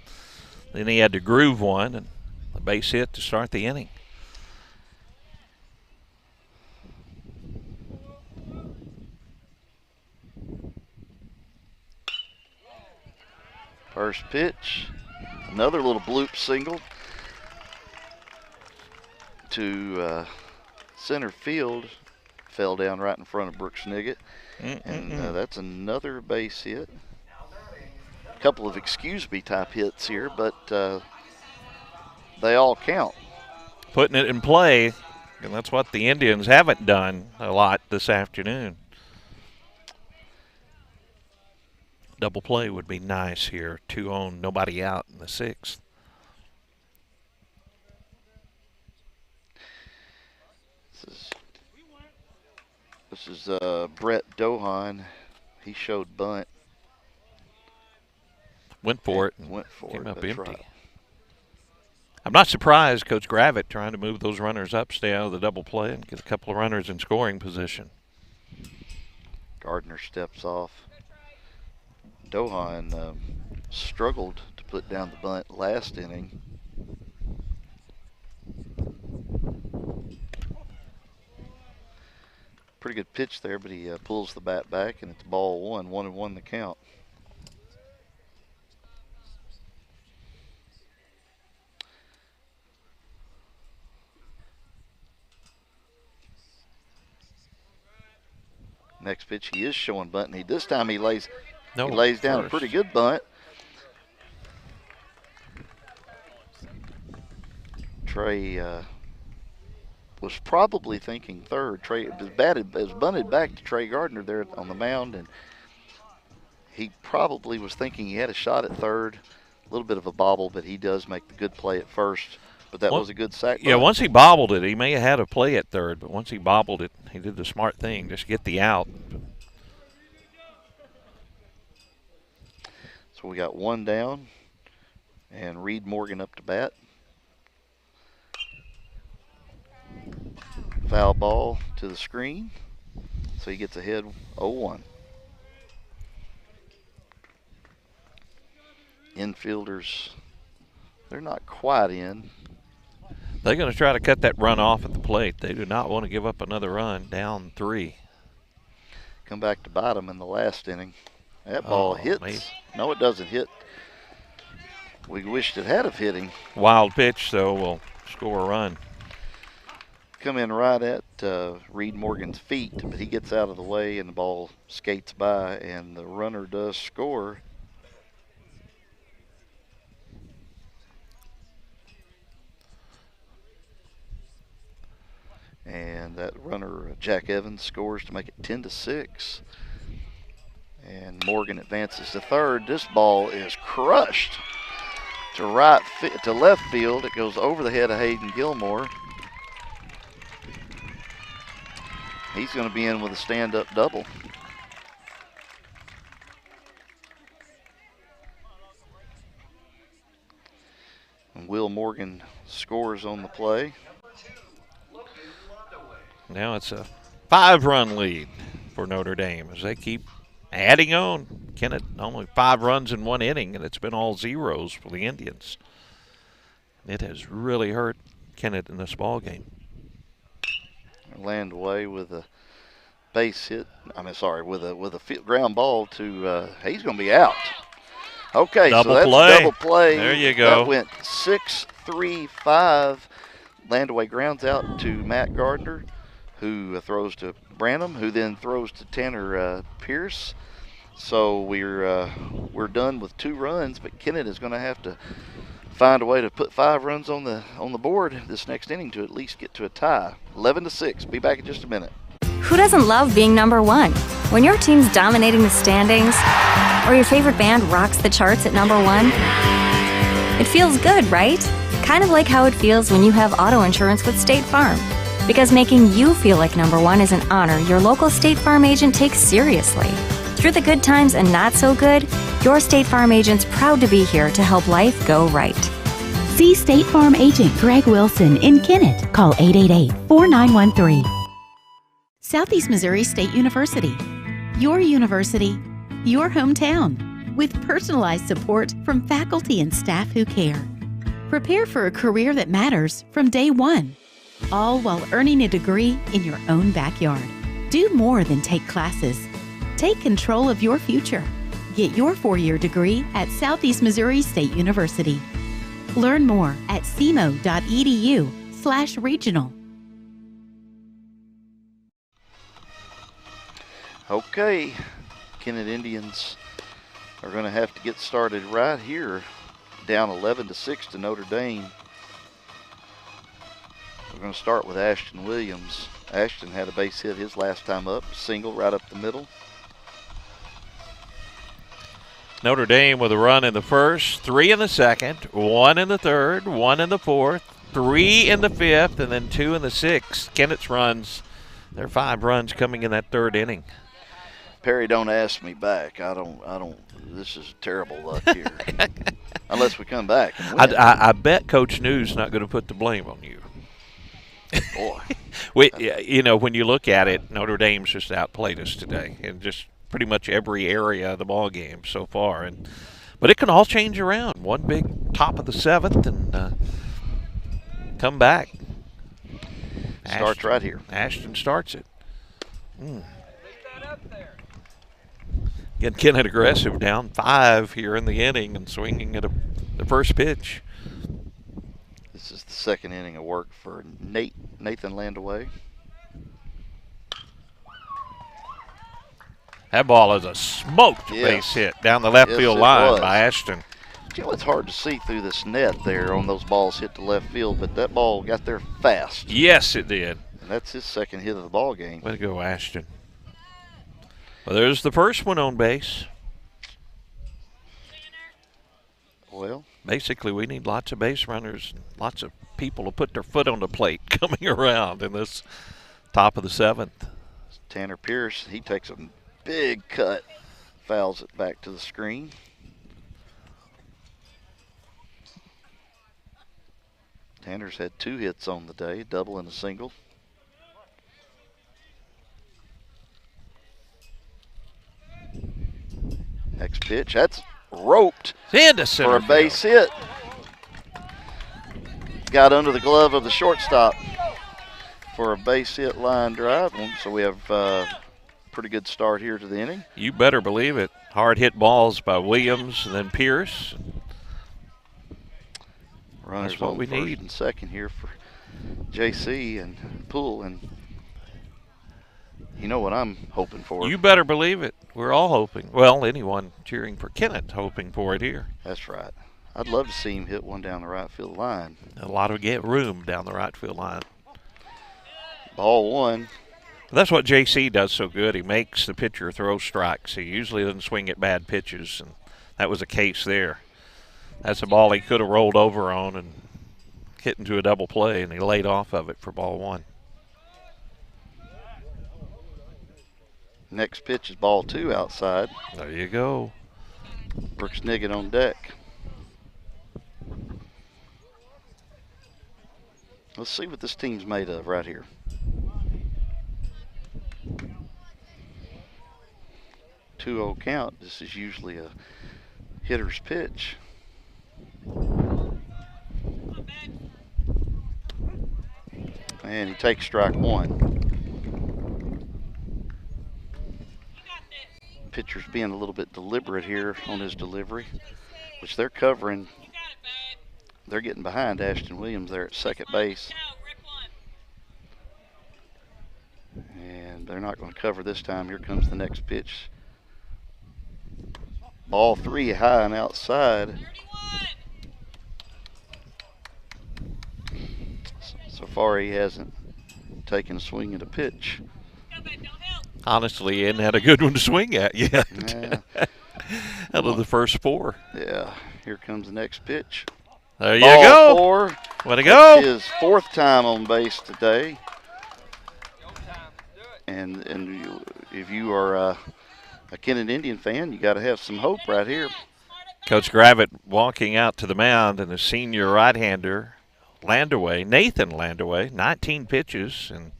then he had to groove one and a base hit to start the inning. First pitch, another little bloop single to center field. Fell down right in front of Brooks Niggett. And that's another base hit. A couple of excuse me type hits here, but they all count. Putting it in play, and that's what the Indians haven't done a lot this afternoon. Double play would be nice here. 2 on, nobody out in the 6th. This is Brett Dohan. He showed bunt. Went for it. Went for came it. up That's empty. right. I'm not surprised Coach Gravitt trying to move those runners up, stay out of the double play, and get a couple of runners in scoring position. Gardner steps off. Dohan struggled to put down the bunt last inning. Pretty good pitch there, but he pulls the bat back, and it's ball 1, 1-1 the count. Next pitch, he is showing bunting. This time he lays No, down a pretty good bunt. Trey was probably thinking third. Trey was bunted back to Trey Gardner there on the mound, and he probably was thinking he had a shot at third. A little bit of a bobble, but he does make the good play at first. But that was a good sack. Yeah, once he bobbled it, he may have had a play at third, but once he bobbled it, he did the smart thing, just get the out. So we got one down, and Reed Morgan up to bat. Foul ball to the screen, so he gets ahead 0-1. Infielders, they're not quite in. They're going to try to cut that run off at the plate. They do not want to give up another run, down 3. Come back to bite them in the last inning. That ball hits. Maybe. No, it doesn't hit. We wished it had of hitting. Wild pitch, so we'll score a run. Come in right at Reed Morgan's feet, but he gets out of the way and the ball skates by, and the runner does score. And that runner, Jack Evans, scores to make it 10-6. And Morgan advances to third. This ball is crushed to left field. It goes over the head of Hayden Gilmore. He's going to be in with a stand-up double. And Will Morgan scores on the play. Now it's a 5-run lead for Notre Dame as they keep adding on. Kennett only 5 runs in 1 inning, and it's been all zeros for the Indians. It has really hurt Kennett in this ball game. Landaway with a base hit. With a ground ball to. He's going to be out. Okay, double so that's play. A double play. There you go. That went 6-3-5. Landaway grounds out to Matt Gardner, who throws to Branham, who then throws to Tanner Pierce. So we're done with 2 runs, but Kennett is going to have to find a way to put 5 runs on the board this next inning to at least get to a tie. 11-6. Be back in just a minute. Who doesn't love being number 1? When your team's dominating the standings, or your favorite band rocks the charts at number 1, it feels good, right? Kind of like how it feels when you have auto insurance with State Farm. Because making you feel like number 1 is an honor your local State Farm agent takes seriously. Through the good times and not so good, your State Farm agent's proud to be here to help life go right. See State Farm agent Greg Wilson in Kennett. Call 888-4913. Southeast Missouri State University. Your university, your hometown, with personalized support from faculty and staff who care. Prepare for a career that matters from day 1. All while earning a degree in your own backyard. Do more than take classes. Take control of your future. Get your 4-year degree at Southeast Missouri State University. Learn more at cmo.edu/regional. Okay, Kennett Indians are going to have to get started right here, down 11-6 to Notre Dame. We're going to start with Ashton Williams. Ashton had a base hit his last time up, single right up the middle. Notre Dame with a run in the first, 3 in the second, 1 in the third, 1 in the fourth, 3 in the fifth, and then 2 in the sixth. Kennett's runs, there are 5 runs coming in that 3rd inning. Perry, don't ask me back. I don't. This is terrible luck here. Unless we come back and win. I bet Coach New's not going to put the blame on you. Boy. When you look at it, Notre Dame's just outplayed us today in just pretty much every area of the ball game so far. But it can all change around. One big top of the 7th and come back. Starts right here. Ashton starts it. Again, Kennett aggressive, down 5 here in the inning and swinging at the first pitch. This is the 2nd inning of work for Nathan Landaway. That ball is a smoked base hit down the left field line by Ashton. You know, it's hard to see through this net there on those balls hit to left field, but that ball got there fast. Yes, it did. And that's his second hit of the ball game. Way to go, Ashton. Well, there's the first one on base. Well, basically, we need lots of base runners, and lots of people to put their foot on the plate coming around in this top of the 7th. Tanner Pierce, he takes a big cut, fouls it back to the screen. Tanner's had 2 hits on the day, double and a single. Next pitch, that's roped for a base hit. Got under the glove of the shortstop for a base hit line drive. So we have a pretty good start here to the inning. You better believe it. Hard hit balls by Williams and then Pierce. Runners That's what on we first need. and second here for JC and Poole, and you know what I'm hoping for. You better believe it. We're all hoping. Well, anyone cheering for Kennett hoping for it here. That's right. I'd love to see him hit one down the right field line. A lot of room down the right field line. Ball 1. That's what JC does so good. He makes the pitcher throw strikes. He usually doesn't swing at bad pitches, and that was a case there. That's a ball he could have rolled over on and hit into a double play, and he laid off of it for ball 1. Next pitch is ball 2 outside. There you go. Brooks Niggett on deck. Let's see what this team's made of right here. Two-0 count. This is usually a hitter's pitch. And he takes strike 1. Pitcher's being a little bit deliberate here on his delivery, which they're covering. They're getting behind Ashton Williams there at second base. And they're not going to cover this time. Here comes the next pitch. Ball 3 high and outside. So far he hasn't taken a swing at a pitch. Honestly, he hadn't had a good one to swing at yet. Yeah. Out of the first 4. Yeah. Here comes the next pitch. There you Ball go. 4. Way to go. That's his 4th time on base today. And if you are a Kennett Indian fan, you got to have some hope right here. Coach Gravitt walking out to the mound, and the senior right-hander, Nathan Landaway, 19 pitches, and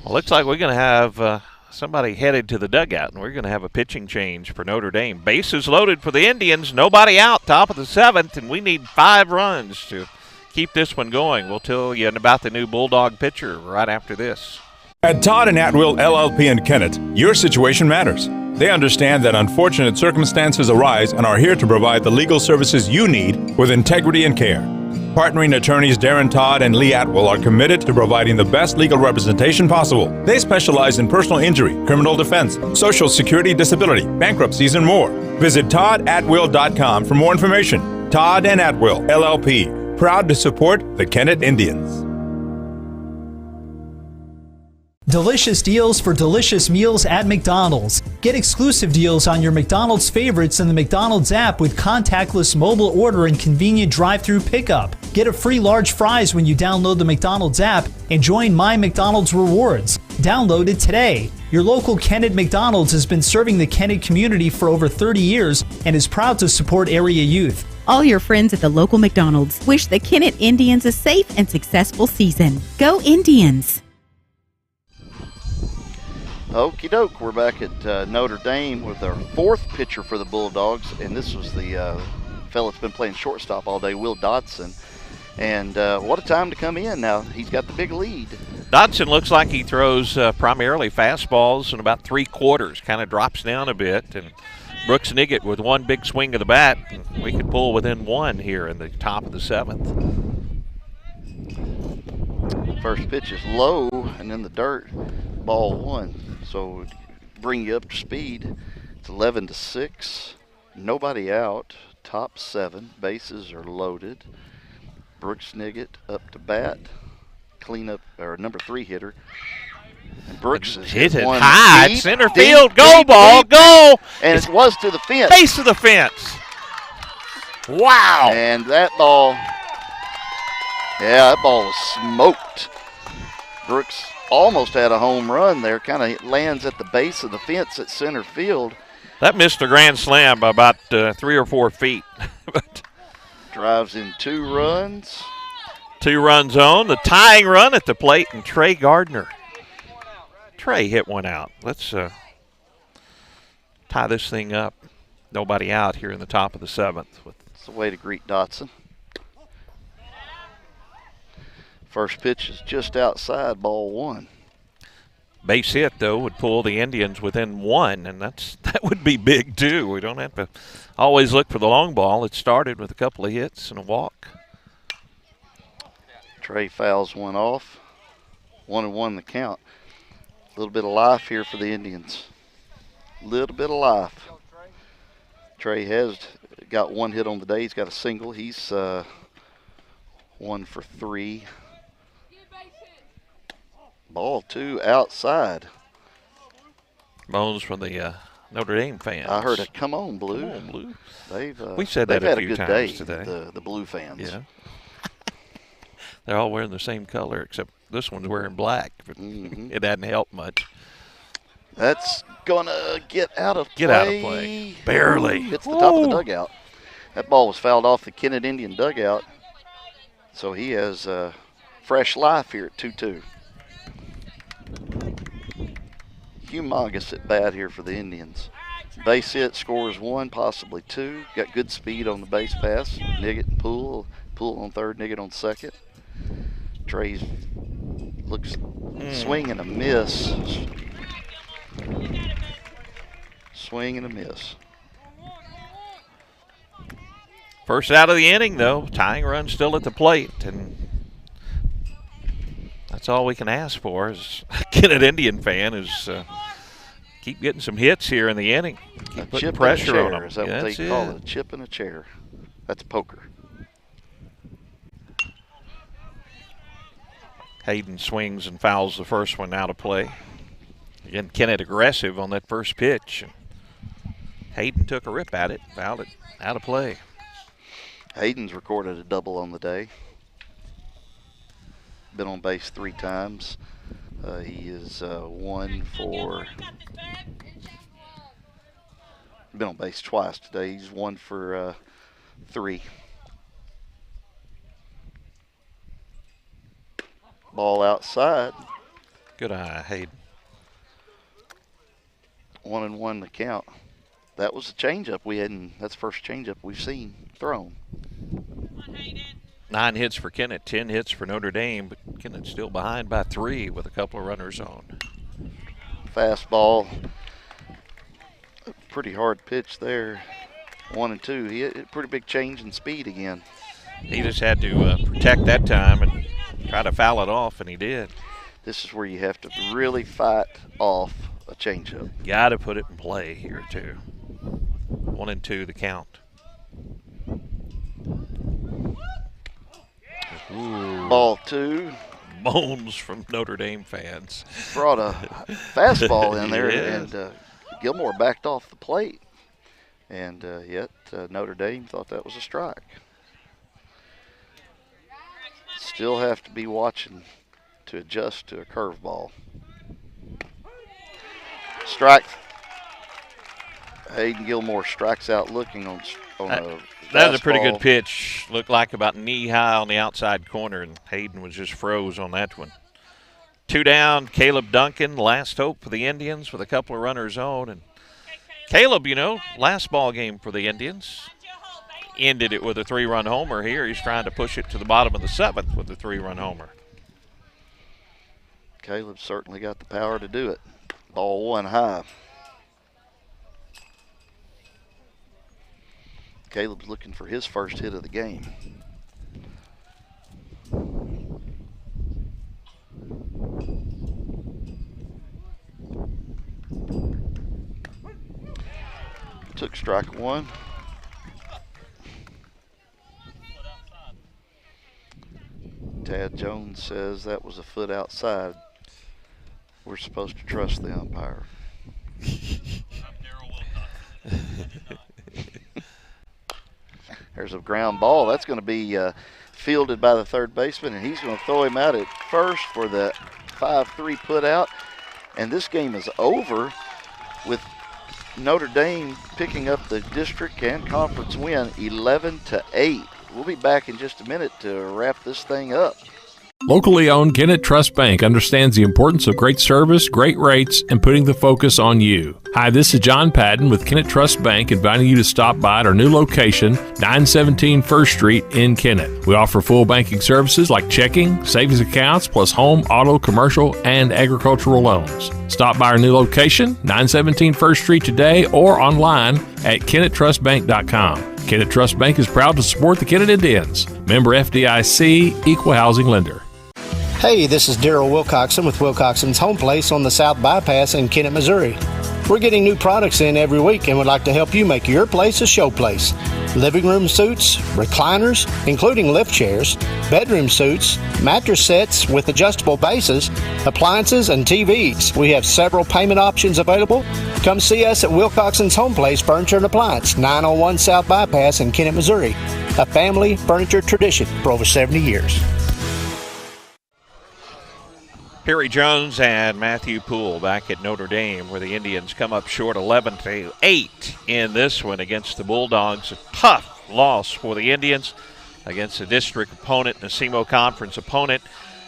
looks like we're going to have somebody headed to the dugout, and we're going to have a pitching change for Notre Dame. Bases loaded for the Indians, nobody out, top of the 7th, and we need 5 runs to keep this one going. We'll tell you about the new Bulldog pitcher right after this. At Todd and Atwill LLP in Kennett, your situation matters. They understand that unfortunate circumstances arise and are here to provide the legal services you need with integrity and care. Partnering attorneys Darren Todd and Lee Atwill are committed to providing the best legal representation possible. They specialize in personal injury, criminal defense, social security disability, bankruptcies, and more. Visit toddatwill.com for more information. Todd and Atwill, LLP, proud to support the Kennett Indians. Delicious deals for delicious meals at McDonald's. Get exclusive deals on your McDonald's favorites in the McDonald's app with contactless mobile order and convenient drive-through pickup. Get a free large fries when you download the McDonald's app and join My McDonald's Rewards. Download it today. Your local Kennett McDonald's has been serving the Kennett community for over 30 years and is proud to support area youth. All your friends at the local McDonald's wish the Kennett Indians a safe and successful season. Go Indians! Okie doke, we're back at Notre Dame with our 4th pitcher for the Bulldogs, and this was the fellow that's been playing shortstop all day, Will Dodson. And what a time to come in now. He's got the big lead. Dodson looks like he throws primarily fastballs and about 3/4, kind of drops down a bit. And Brooks Niggett with one big swing of the bat, and we could pull within 1 here in the top of the 7th. First pitch is low and in the dirt, ball 1. So bring you up to speed. It's 11-6. Nobody out. Top 7. Bases are loaded. Brooks Niggett up to bat. Cleanup, or number 3 hitter. And Brooks has hit it one high. deep, Center deep, field. Go, deep, ball. deep, Go. And it was to the fence. Base of the fence. Wow. And that ball, yeah, that ball was smoked. Brooks almost had a home run there. Kind of lands at the base of the fence at center field. That missed a grand slam by about 3 or 4 feet. Drives in 2 runs. 2 runs on. The tying run at the plate, and Trey Gardner. Trey hit one out. Let's tie this thing up. Nobody out here in the top of the 7th. It's the way to greet Dotson. First pitch is just outside, ball 1. Base hit, though, would pull the Indians within 1, and that would be big, too. We don't have to always look for the long ball. It started with a couple of hits and a walk. Trey fouls one off. 1-1 the count. A little bit of life here for the Indians. Little bit of life. Trey has got 1 hit on the day. He's got a single. He's 1 for 3. Ball 2 outside. Bones from the Notre Dame fans. I heard a "Come on, Blue." Come on, Blue. We've said that had a few good times day today. The Blue fans. Yeah. They're all wearing the same color, except this one's wearing black. But it hadn't helped much. That's gonna get out of play. Get out of play. Barely. Hits the top of the dugout. That ball was fouled off the Kennett Indian dugout. So he has fresh life here at 2-2. Humongous at bat here for the Indians. Base hit, scores 1, possibly 2. Got good speed on the base pass. Niggett and Poole. Poole on third, Niggett on second. Trey looks swing and a miss. Swing and a miss. First out of the inning, though. Tying run still at the plate, and that's all we can ask for as a Kennett Indian fan is keep getting some hits here in the inning. Keep putting pressure on them. Is that what they call it? A chip in a chair. That's poker. Hayden swings and fouls the first one out of play. Again, Kennett aggressive on that first pitch. Hayden took a rip at it, fouled it out of play. Hayden's recorded a double on the day. Been on base 3 times. He is 1 for. Been on base twice today. He's 1 for 3. Ball outside. Good eye, Hayden. 1-1 the count. That was a changeup we hadn't. That's the first changeup we've seen thrown. 9 hits for Kennett, 10 hits for Notre Dame, but Kennett's still behind by 3 with a couple of runners on. Fastball. A pretty hard pitch there. 1-2. He had a pretty big change in speed again. He just had to protect that time and try to foul it off, and he did. This is where you have to really fight off a changeup. Got to put it in play here, too. 1-2 the count. Ooh. Ball 2. Moans from Notre Dame fans. Brought a fastball in there, Yes. and Gilmore backed off the plate. And yet Notre Dame thought that was a strike. Still have to be watching to adjust to a curveball. Strike. Hayden Gilmore strikes out looking on a That was a pretty fastball. good pitch. Looked like about knee high on the outside corner, and Hayden was just froze on that one. 2 down, Caleb Duncan, last hope for the Indians with a couple of runners on. And Caleb, last ball game for the Indians, ended it with a 3-run homer. Here he's trying to push it to the bottom of the 7th with a 3-run homer. Caleb certainly got the power to do it. Ball 1 high. Caleb's looking for his first hit of the game. took strike one. Tad Jones says that was a foot outside. We're supposed to trust the umpire. There's a ground ball. That's going to be fielded by the third baseman, and he's going to throw him out at first for the 5-3 put out. And this game is over with Notre Dame picking up the district and conference win 11-8. We'll be back in just a minute to wrap this thing up. Locally owned Kennett Trust Bank understands the importance of great service, great rates, and putting the focus on you. Hi, this is John Padden with Kennett Trust Bank, inviting you to stop by at our new location, 917 First Street in Kennett. We offer full banking services like checking, savings accounts, plus home, auto, commercial, and agricultural loans. Stop by our new location, 917 First Street today, or online at KennettTrustBank.com. Kennett Trust Bank is proud to support the Kennett Indians. Member FDIC, Equal Housing Lender. Hey, this is Daryl Wilcoxon with Wilcoxon's Home Place on the South Bypass in Kennett, Missouri. We're getting new products in every week and would like to help you make your place a show place. Living room suites, recliners, including lift chairs, bedroom suites, mattress sets with adjustable bases, appliances, and TVs. We have several payment options available. Come see us at Wilcoxon's Home Place Furniture and Appliance, 901 South Bypass in Kennett, Missouri. A family furniture tradition for over 70 years. Perry Jones and Matthew Poole back at Notre Dame, where the Indians come up short 11-8 in this one against the Bulldogs. A tough loss for the Indians against a district opponent and a SEMO conference opponent.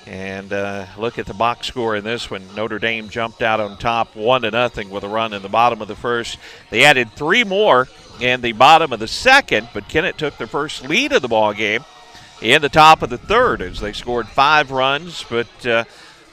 And look at the box score in this one. Notre Dame jumped out on top 1-0 with a run in the bottom of the first. They added 3 more in the bottom of the second, but Kennett took their first lead of the ball game in the top of the third as they scored 5 runs, but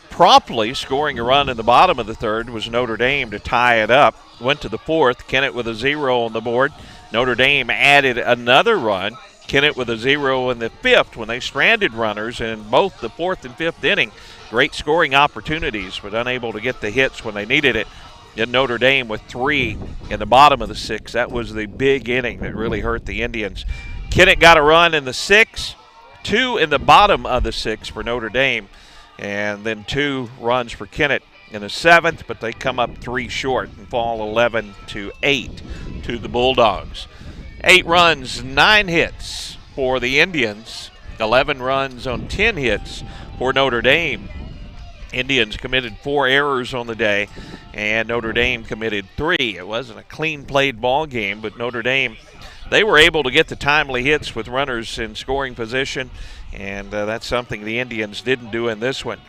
promptly scoring a run in the bottom of the third was Notre Dame to tie it up. Went to the fourth, Kennett with a 0 on the board. Notre Dame added another run. Kennett with a 0 in the fifth when they stranded runners in both the fourth and fifth inning. Great scoring opportunities, but unable to get the hits when they needed it. And Notre Dame with 3 in the bottom of the sixth. That was the big inning that really hurt the Indians. Kennett got a run in the sixth, 2 in the bottom of the sixth for Notre Dame, and then 2 runs for Kennett in the seventh, but they come up 3 short and fall 11-8 to the Bulldogs. 8 runs, 9 hits for the Indians, 11 runs on 10 hits for Notre Dame. Indians committed 4 errors on the day, and Notre Dame committed 3. It wasn't a clean played ball game, but Notre Dame, they were able to get the timely hits with runners in scoring position, and that's something the Indians didn't do in this one.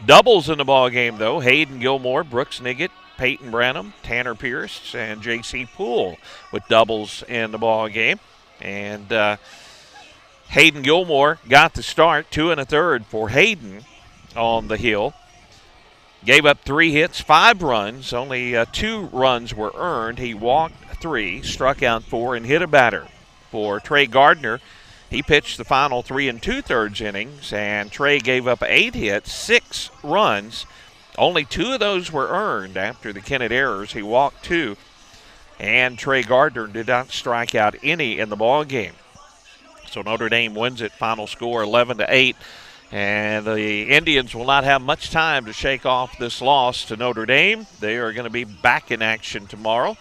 Doubles in the ball game, though. Hayden Gilmore, Brooks Niggett, Peyton Branham, Tanner Pierce, and J.C. Poole with doubles in the ball game. And Hayden Gilmore got the start, 2 1/3 for Hayden on the hill. Gave up 3 hits, 5 runs. Only 2 runs were earned. He walked 3, struck out 4, and hit a batter. For Trey Gardner, he pitched the final 3 2/3 innings, and Trey gave up 8 hits, 6 runs. Only 2 of those were earned after the Kennett errors. He walked 2, and Trey Gardner did not strike out any in the ball game. So Notre Dame wins it, final score 11-8. And the Indians will not have much time to shake off this loss to Notre Dame. They are going to be back in action tomorrow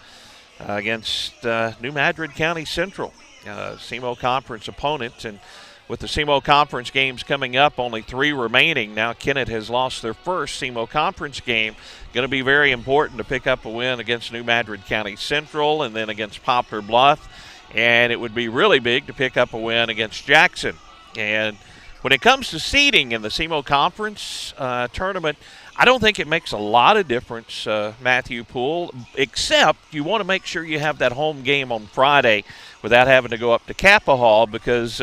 against New Madrid County Central, SEMO Conference opponent. And with the SEMO Conference games coming up, only 3 remaining. Now Kennett has lost their first SEMO Conference game. Going to be very important to pick up a win against New Madrid County Central and then against Poplar Bluff. And it would be really big to pick up a win against Jackson. And when it comes to seeding in the SEMO Conference tournament, I don't think it makes a lot of difference, Matthew Poole, except you want to make sure you have that home game on Friday without having to go up to Kappa Hall because,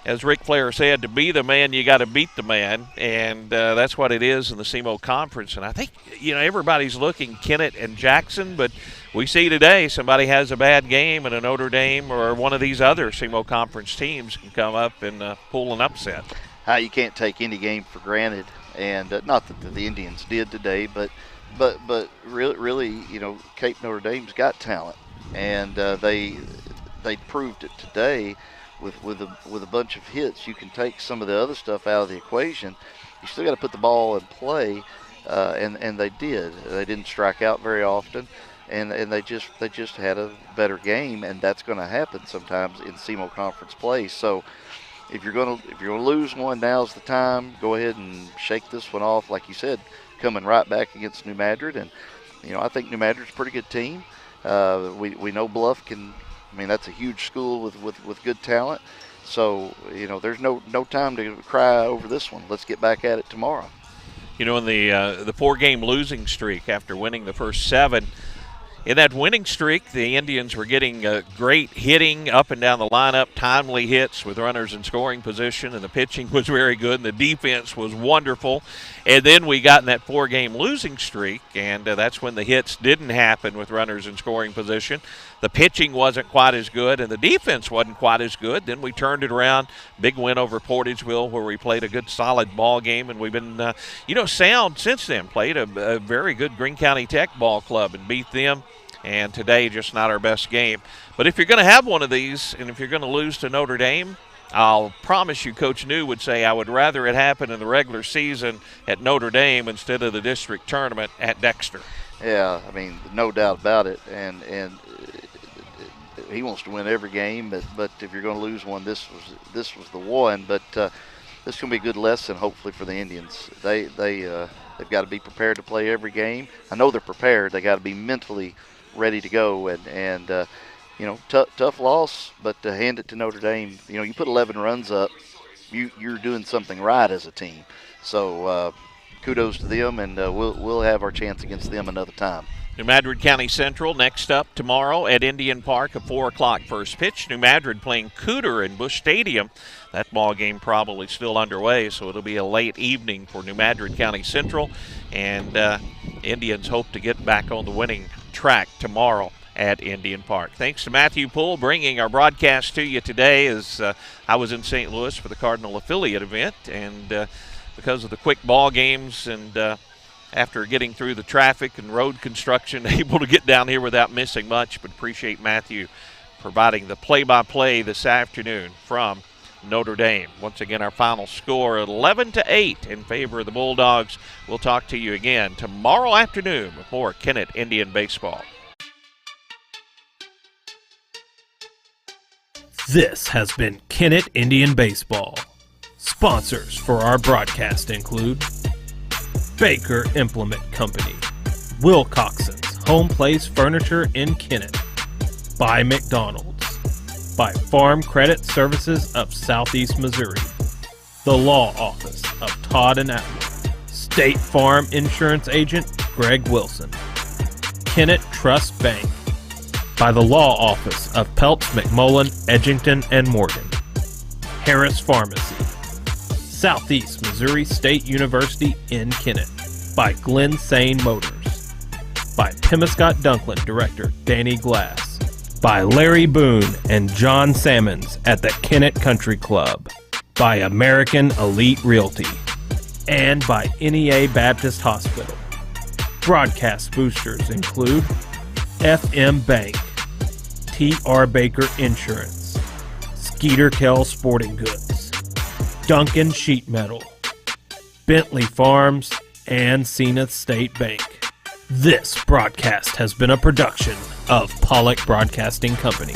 as Ric Flair said, to be the man, you got to beat the man, and that's what it is in the SEMO Conference. And I think, everybody's looking Kennett and Jackson, but we see today somebody has a bad game and a Notre Dame or one of these other SEMO Conference teams can come up and pull an upset. You can't take any game for granted, and not that the Indians did today, but really, Cape Notre Dame's got talent. and they proved it today with a bunch of hits. You can take some of the other stuff out of the equation. You still got to put the ball in play, and they did. They didn't strike out very often, and they just had a better game, and that's going to happen sometimes in SEMO conference play. So if you're going to lose one, now's the time. Go ahead and shake this one off, like you said, coming right back against New Madrid. And I think New Madrid's a pretty good team. We know Bluff can. I mean, that's a huge school with good talent. So there's no time to cry over this one. Let's get back at it tomorrow. In the 4-game losing streak after winning the first 7. In that winning streak, the Indians were getting great hitting up and down the lineup, timely hits with runners in scoring position, and the pitching was very good, and the defense was wonderful. And then we got in that 4-game losing streak, and that's when the hits didn't happen with runners in scoring position. The pitching wasn't quite as good, and the defense wasn't quite as good. Then we turned it around. Big win over Portageville, where we played a good, solid ball game, and we've been, sound since then. Played a very good Greene County Tech ball club and beat them. And today, just not our best game. But if you're going to have one of these, and if you're going to lose to Notre Dame, I'll promise you Coach New would say, I would rather it happen in the regular season at Notre Dame instead of the district tournament at Dexter. Yeah, I mean, no doubt about it. And he wants to win every game, but if you're going to lose one, this was the one. But this is going to be a good lesson, hopefully, for the Indians. They've got to be prepared to play every game. I know they're prepared. They got to be mentally ready to go, and tough loss, but to hand it to Notre Dame, you put 11 runs up, you're doing something right as a team. So kudos to them, and we'll have our chance against them another time. New Madrid County Central next up tomorrow at Indian Park, a 4 o'clock first pitch. New Madrid playing Cooter in Busch Stadium. That ball game probably still underway, so it'll be a late evening for New Madrid County Central, and Indians hope to get back on the winning track tomorrow at Indian Park. Thanks to Matthew Poole bringing our broadcast to you today, as I was in St. Louis for the Cardinal affiliate event, and because of the quick ball games and after getting through the traffic and road construction, able to get down here without missing much, but appreciate Matthew providing the play-by-play this afternoon from Notre Dame. Once again, our final score 11-8 in favor of the Bulldogs. We'll talk to you again tomorrow afternoon with more Kennett Indian baseball. This has been Kennett Indian Baseball. Sponsors for our broadcast include Baker Implement Company, Wilcoxon's Home Place Furniture in Kennett, by McDonald's, by Farm Credit Services of Southeast Missouri, the Law Office of Todd and Atwood, State Farm Insurance Agent Greg Wilson, Kennett Trust Bank, by the Law Office of Peltz, McMullen, Edgington, and Morgan, Harris Pharmacy, Southeast Missouri State University in Kennett, by Glen Sane Motors, by Pemiscott Dunklin Director Danny Glass, by Larry Boone and John Sammons at the Kennett Country Club, by American Elite Realty, and by NEA Baptist Hospital. Broadcast boosters include FM Bank, T.R. Baker Insurance, Skeeter Kell Sporting Goods, Duncan Sheet Metal, Bentley Farms, and Zenith State Bank. This broadcast has been a production of Pollock Broadcasting Company.